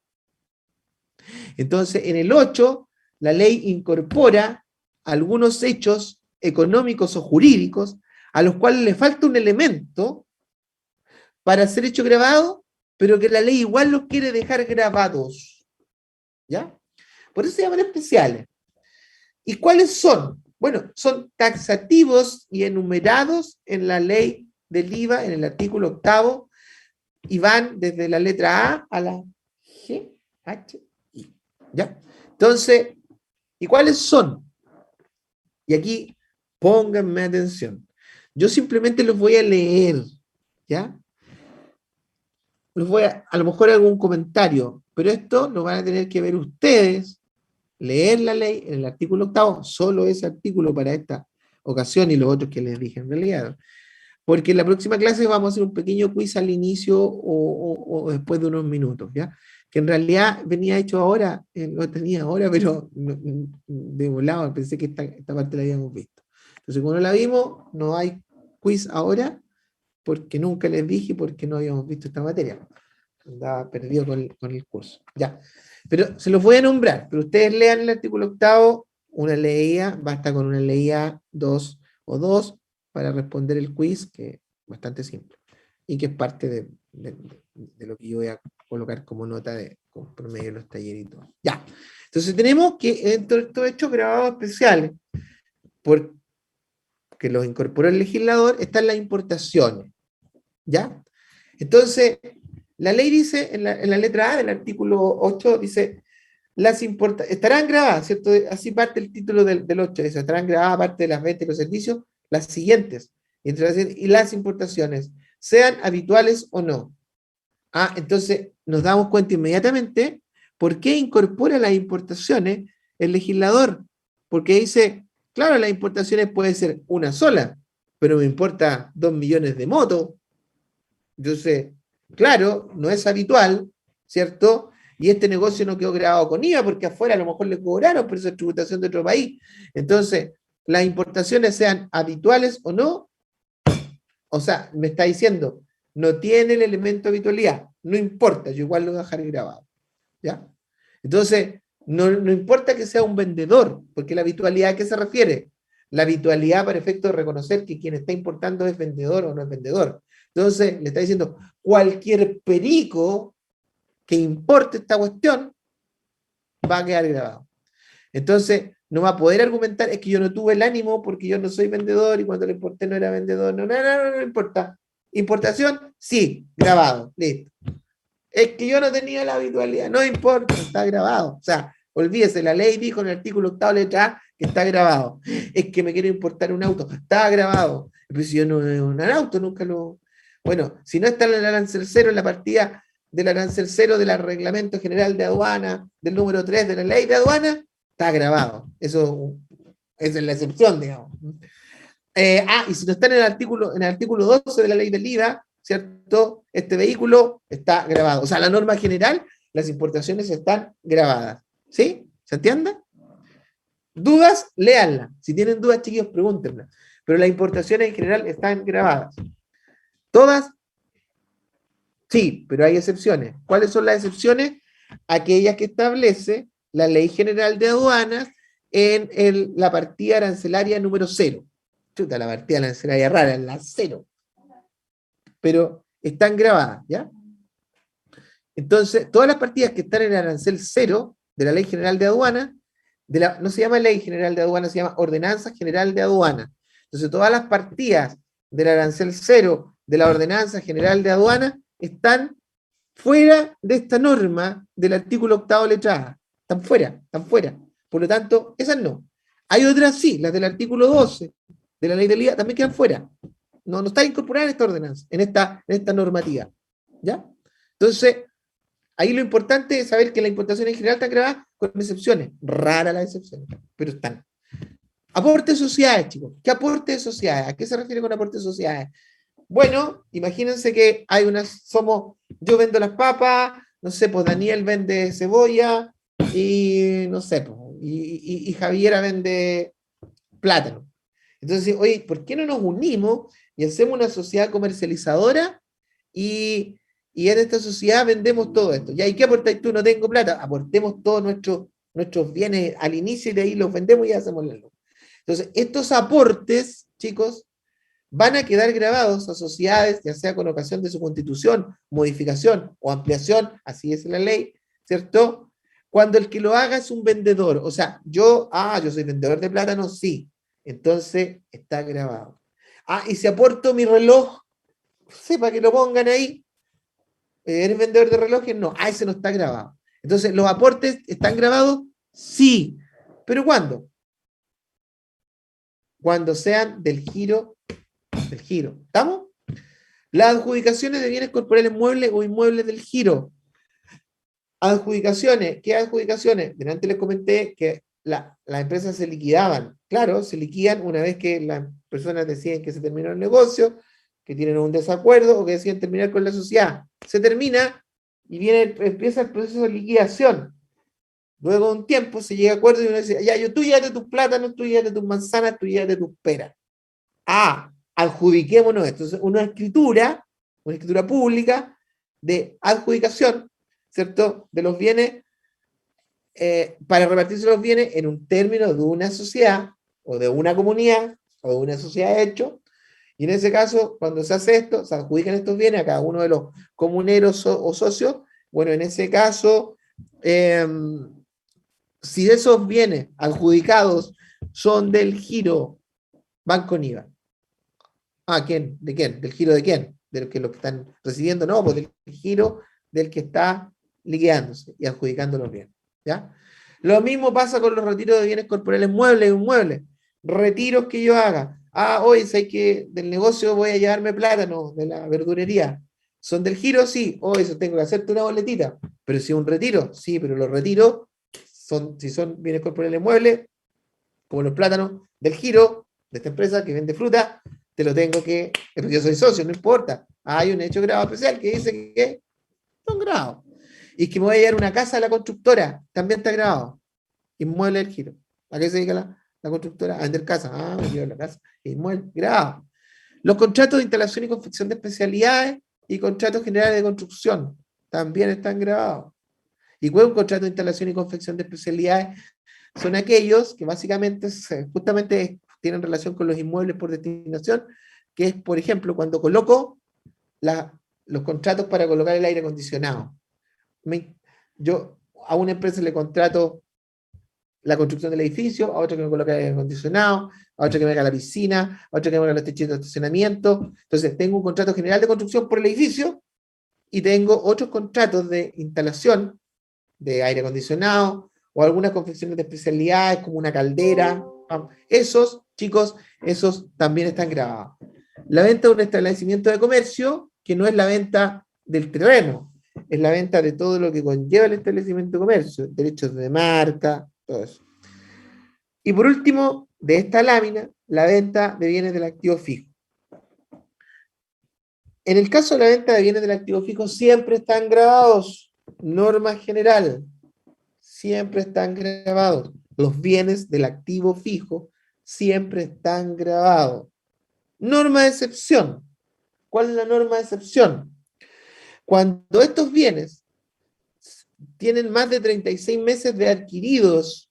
A: Entonces, en el 8, la ley incorpora algunos hechos económicos o jurídicos a los cuales le falta un elemento para ser hecho grabado, pero que la ley igual los quiere dejar grabados. ¿Ya? Por eso se llaman especiales. ¿Y cuáles son? Bueno, son taxativos y enumerados en la ley del IVA, en el artículo 8, y van desde la letra A a la G, H, I. ¿Ya? Entonces, ¿y cuáles son? Y aquí, pónganme atención. Yo simplemente los voy a leer, ¿ya? A lo mejor algún comentario, pero esto lo van a tener que ver ustedes, leer la ley en el artículo 8, solo ese artículo para esta ocasión y los otros que les dije en realidad. Porque en la próxima clase vamos a hacer un pequeño quiz al inicio o después de unos minutos, ¿ya? Que en realidad venía hecho ahora, lo tenía ahora, pero de volado, pensé que esta parte la habíamos visto. Entonces, como no la vimos, no hay quiz ahora, porque nunca les dije, porque no habíamos visto esta materia. Andaba perdido con el curso. Ya. Pero se los voy a nombrar, pero ustedes lean el artículo 8, una leída, basta con una leída 2 o 2 para responder el quiz, que es bastante simple, y que es parte de lo que yo voy a colocar como nota por medio de los talleres y todo. Ya. Entonces tenemos que dentro de estos hechos grabados especiales, porque los incorporó el legislador, están las importaciones. ¿Ya? Entonces, la ley dice, en la letra A del artículo 8, dice, estarán grabadas, ¿cierto? Así parte el título del 8, dice, estarán grabadas aparte de las ventas y los servicios, las siguientes, y las importaciones, sean habituales o no. Entonces, nos damos cuenta inmediatamente por qué incorpora las importaciones el legislador, porque dice, claro, las importaciones puede ser una sola, pero me importa 2 millones de motos. Entonces, claro, no es habitual, ¿cierto? Y este negocio no quedó grabado con IVA porque afuera a lo mejor le cobraron por esa tributación de otro país. Entonces, las importaciones sean habituales o no, o sea, me está diciendo, no tiene el elemento de habitualidad, no importa, yo igual lo voy a dejar grabado. ¿Ya? Entonces, No importa que sea un vendedor, porque la habitualidad, ¿a qué se refiere? La habitualidad para efecto de reconocer que quien está importando es vendedor o no es vendedor. Entonces, le está diciendo, cualquier perico que importe esta cuestión va a quedar grabado. Entonces, no va a poder argumentar, es que yo no tuve el ánimo porque yo no soy vendedor y cuando le importé no era vendedor. No importa. Importación, sí, grabado, listo. Es que yo no tenía la habitualidad, no importa, está grabado. O sea, olvídese, la ley dijo en el artículo 8, letra A, que está grabado. Es que me quiero importar un auto, está grabado. Pero si yo no es un auto, nunca lo... Bueno, si no está en el arancel cero, en la partida del arancel cero del Reglamento General de Aduana, del número 3 de la ley de aduana, está grabado. Eso es la excepción, digamos. Y si no está en el artículo 12 de la ley del IVA, ¿cierto? Este vehículo está grabado. O sea, la norma general, las importaciones están grabadas. ¿Sí? ¿Se entiende? ¿Dudas? Léanla. Si tienen dudas, chiquillos, pregúntenla. Pero las importaciones en general están grabadas. ¿Todas? Sí, pero hay excepciones. ¿Cuáles son las excepciones? Aquellas que establece la Ley General de Aduanas en la partida arancelaria número 0. Chuta, la partida arancelaria rara, la 0. Pero están grabadas, ¿ya? Entonces, todas las partidas que están en el arancel 0 de la Ley General de Aduana, no se llama Ley General de Aduana, se llama Ordenanza General de Aduana. Entonces, todas las partidas del arancel 0 de la Ordenanza General de Aduana están fuera de esta norma del artículo 8, letra A. Están fuera. Por lo tanto, esas no. Hay otras sí, las del artículo 12 de la ley del IVA también quedan fuera. No está incorporada en esta ordenanza, en esta normativa. ¿Ya? Entonces, ahí lo importante es saber que la importación en general está grabada con excepciones. Raras las excepciones, pero están. Aporte de sociedades, chicos. ¿Qué aporte de sociedades? ¿A qué se refiere con aporte de sociedades? Bueno, imagínense que yo vendo las papas, no sé, pues Daniel vende cebolla y no sé, pues, y Javiera vende plátano. Entonces, oye, ¿por qué no nos unimos y hacemos una sociedad comercializadora y en esta sociedad vendemos todo esto? ¿Y qué aportáis tú? No tengo plata. Aportemos todos nuestros bienes al inicio y de ahí los vendemos y hacemos la luz. Entonces, estos aportes, chicos, van a quedar grabados a sociedades, ya sea con ocasión de su constitución, modificación o ampliación, así es la ley, ¿cierto? Cuando el que lo haga es un vendedor, o sea, yo soy vendedor de plátano, sí, entonces está grabado. Y si aporto mi reloj, para que lo pongan ahí, ¿eres vendedor de relojes? No, ese no está grabado. Entonces, ¿los aportes están grabados? Sí, pero ¿cuándo? Cuando sean del giro. ¿Estamos? Las adjudicaciones de bienes corporales muebles o inmuebles del giro. Adjudicaciones. ¿Qué adjudicaciones? Delante les comenté que las empresas se liquidaban. Claro, se liquidan una vez que las personas deciden que se terminó el negocio, que tienen un desacuerdo o que deciden terminar con la sociedad. Se termina y empieza el proceso de liquidación. Luego de un tiempo se llega a acuerdo y uno dice, tú llévate tus plátanos, tú llévate tus manzanas, tú llévate tus peras. Adjudiquémonos esto. Entonces, una escritura pública de adjudicación, ¿cierto? De los bienes, para repartirse los bienes en un término de una sociedad, o de una comunidad, o de una sociedad de hecho, y en ese caso, cuando se hace esto, se adjudican estos bienes a cada uno de los comuneros o socios. Bueno, en ese caso, si esos bienes adjudicados son del giro, van con IVA. ¿Quién? ¿De quién? ¿Del giro de quién? ¿De los que están recibiendo? No, pues del giro del que está liquidándose y adjudicando los bienes. ¿Ya? Lo mismo pasa con los retiros de bienes corporales muebles e inmuebles. Retiros que yo haga. Hoy sé que del negocio voy a llevarme plátano de la verdurería. ¿Son del giro? Sí. Eso tengo que hacerte una boletita. Pero si es un retiro, sí, pero los retiros, si son bienes corporales muebles, como los plátanos del giro, de esta empresa que vende fruta, te lo tengo que... Pero yo soy socio, no importa. Hay un hecho grabado especial que dice que son grabados. Y que me voy a llevar una casa a la constructora, también está grabado. Inmueble del giro. ¿A qué se dedica la constructora? A vender casa. Me llevo la casa. Inmueble, grabado. Los contratos de instalación y confección de especialidades y contratos generales de construcción también están grabados. ¿Y cuál es un contrato de instalación y confección de especialidades? Son aquellos que básicamente justamente tienen relación con los inmuebles por destinación, que es, por ejemplo, cuando coloco los contratos para colocar el aire acondicionado. Yo a una empresa le contrato la construcción del edificio, a otra que me coloque el aire acondicionado, a otra que me haga la piscina, a otra que me haga los techos de estacionamiento. Entonces, tengo un contrato general de construcción por el edificio y tengo otros contratos de instalación de aire acondicionado o algunas confecciones de especialidades como una caldera. Esos, chicos, esos también están grabados. La venta de un establecimiento de comercio, que no es la venta del terreno, es la venta de todo lo que conlleva el establecimiento de comercio, derechos de marca, todo eso. Y por último, de esta lámina, la venta de bienes del activo fijo. En el caso de la venta de bienes del activo fijo, siempre están grabados, norma general, siempre están grabados. Los bienes del activo fijo siempre están grabados. Norma de excepción. ¿Cuál es la norma de excepción? Cuando estos bienes tienen más de 36 meses de adquiridos,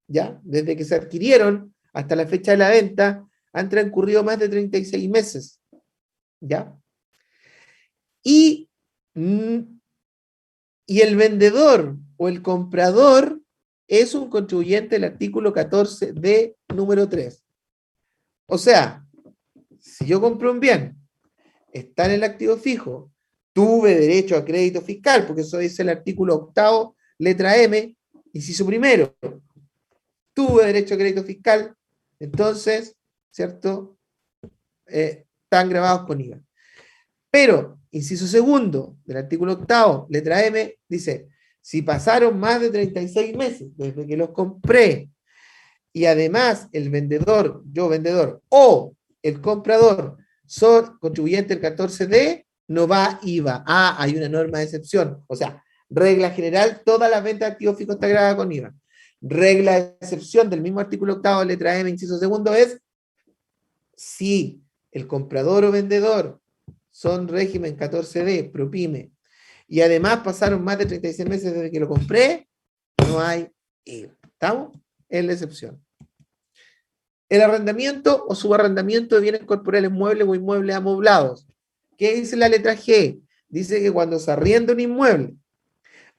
A: ¿ya? Desde que se adquirieron hasta la fecha de la venta, han transcurrido más de 36 meses, ¿ya? Y el vendedor o el comprador es un contribuyente del artículo 14D número 3. O sea, si yo compré un bien, está en el activo fijo, tuve derecho a crédito fiscal, porque eso dice el artículo 8º, letra M, inciso primero. Tuve derecho a crédito fiscal, entonces, ¿cierto? Están grabados con IVA. Pero, inciso segundo del artículo 8º, letra M, dice, si pasaron más de 36 meses desde que los compré, y además el vendedor, yo vendedor, o el comprador son contribuyentes del 14D, no va IVA. Ah, hay una norma de excepción. O sea, regla general, todas las ventas de activos fijos están grabadas con IVA. Regla de excepción del mismo artículo 8º, letra M, inciso segundo, es si el comprador o vendedor son régimen 14D, ProPyme, y además pasaron más de 36 meses desde que lo compré, no hay IVA. ¿Estamos? Es la excepción. El arrendamiento o subarrendamiento de bienes corporales muebles o inmuebles amoblados. ¿Qué dice la letra G? Dice que cuando se arrienda un inmueble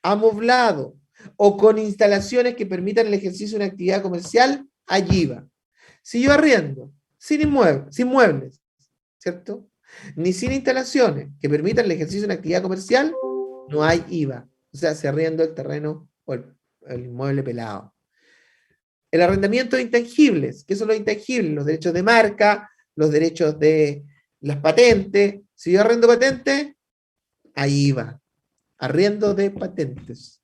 A: amoblado o con instalaciones que permitan el ejercicio de una actividad comercial, hay IVA. Si yo arriendo sin muebles, ¿cierto? Ni sin instalaciones que permitan el ejercicio de una actividad comercial, no hay IVA. O sea, se arriendo el terreno o el inmueble pelado. El arrendamiento de intangibles. ¿Qué son los intangibles? Los derechos de marca, los derechos de las patentes. Si yo arrendo patentes, hay IVA. Arriendo de patentes.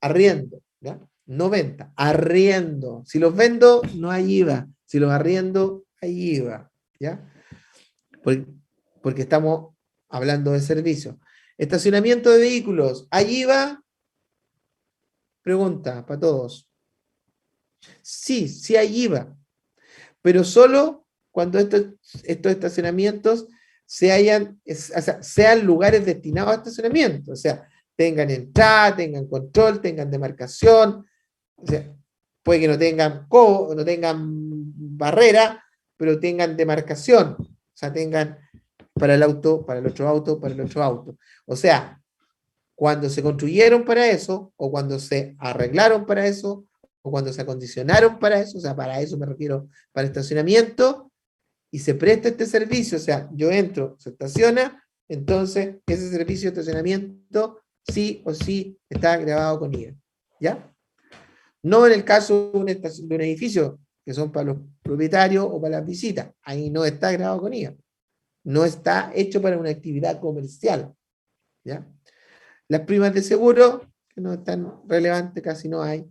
A: Arriendo, ¿ya? No venta, arriendo. Si los vendo, no hay IVA. Si los arriendo, hay IVA, ¿ya? Porque estamos hablando de servicios. Estacionamiento de vehículos, ¿hay IVA? Pregunta para todos. Sí, sí hay IVA, pero solo cuando estos estacionamientos sean lugares destinados a estacionamiento, o sea, tengan entrada, tengan control, tengan demarcación, o sea, puede que no tengan no tengan barrera, pero tengan demarcación, o sea, tengan para el auto, para el otro auto, para el otro auto. O sea, cuando se construyeron para eso, o cuando se arreglaron para eso, o cuando se acondicionaron para eso, o sea, para eso me refiero, para estacionamiento, y se presta este servicio, o sea, yo entro, se estaciona, entonces ese servicio de estacionamiento sí o sí está grabado con IVA, ¿ya? No en el caso de un edificio, que son para los propietarios o para las visitas, ahí no está grabado con IVA, no está hecho para una actividad comercial, ¿ya? Las primas de seguro, que no es tan relevante, casi no hay.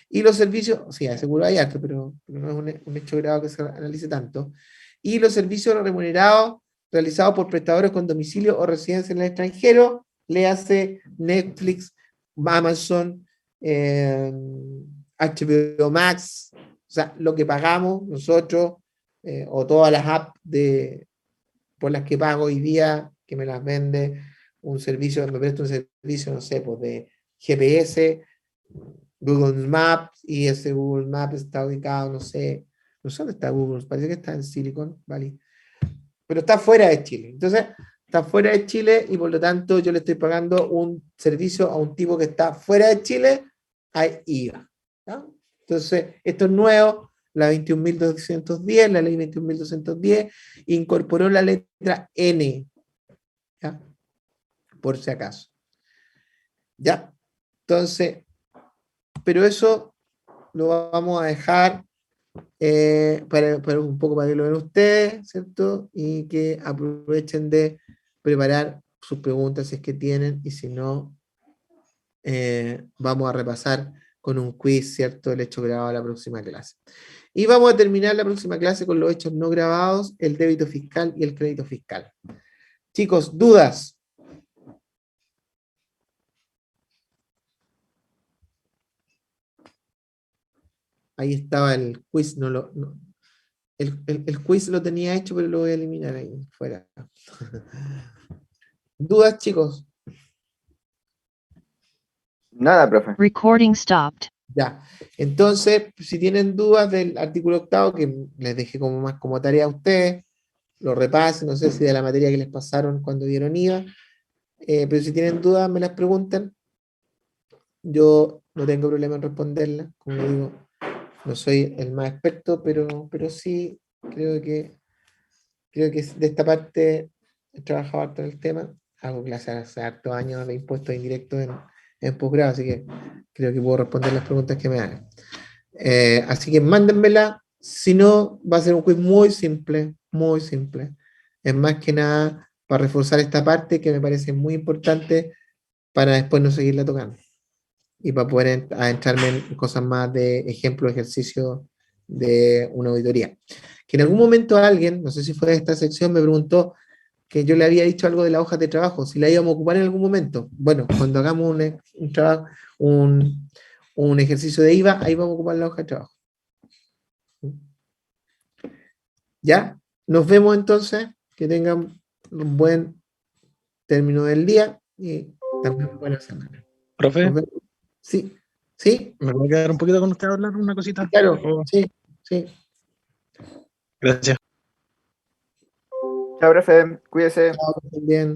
A: Y los servicios, sí, hay seguro hay harto, pero no es un hecho grave que se analice tanto. Y los servicios remunerados realizados por prestadores con domicilio o residencia en el extranjero, le hace Netflix, Amazon, HBO Max, o sea, lo que pagamos nosotros, o todas las apps por las que pago hoy día, que me las vende un servicio, me presta un servicio, no sé, pues de GPS, Google Maps, y ese Google Maps está ubicado, no sé dónde está Google, parece que está en Silicon Valley, pero está fuera de Chile. Entonces, está fuera de Chile y por lo tanto yo le estoy pagando un servicio a un tipo que está fuera de Chile, hay IVA. ¿Ya? Entonces, esto es nuevo, la 21.210, la ley 21.210, incorporó la letra N, ¿ya? Por si acaso. ¿Ya? Entonces, pero eso lo vamos a dejar para un poco para que lo vean ustedes, ¿cierto? Y que aprovechen de preparar sus preguntas si es que tienen, y si no, vamos a repasar con un quiz, ¿cierto? El hecho grabado a la próxima clase. Y vamos a terminar la próxima clase con los hechos no grabados, el débito fiscal y el crédito fiscal. Chicos, ¿dudas? Ahí estaba el quiz, el quiz lo tenía hecho, pero lo voy a eliminar ahí, fuera. ¿Dudas, chicos?
D: Nada, profe.
C: Recording stopped.
A: Ya. Entonces, si tienen dudas del artículo 8, que les dejé como más como tarea a ustedes, lo repasen, no sé si de la materia que les pasaron cuando dieron IVA, pero si tienen dudas, me las preguntan. Yo no tengo problema en responderlas, como digo, no soy el más experto, pero sí creo que de esta parte he trabajado harto en el tema, hago clases hace hartos años de impuestos indirectos en posgrado, así que creo que puedo responder las preguntas que me hagan. Así que mándenmela, si no, va a ser un quiz muy simple, muy simple. Es más que nada para reforzar esta parte que me parece muy importante para después no seguirla tocando. Y para poder adentrarme en cosas más de ejemplo, ejercicio de una auditoría. Que en algún momento alguien, no sé si fue de esta sección, me preguntó que yo le había dicho algo de la hoja de trabajo, si la íbamos a ocupar en algún momento. Bueno, cuando hagamos un trabajo, un ejercicio de IVA, ahí vamos a ocupar la hoja de trabajo. ¿Ya? Nos vemos entonces, que tengan un buen término del día y también buena semana.
F: Profe,
A: Nos vemos. Sí, sí,
F: ¿me voy a quedar un poquito con usted a hablar una cosita?
A: claro,
F: Oh,
A: sí, sí.
F: gracias.
D: Chao, profe. Cuídese.
A: Chao, que estén bien.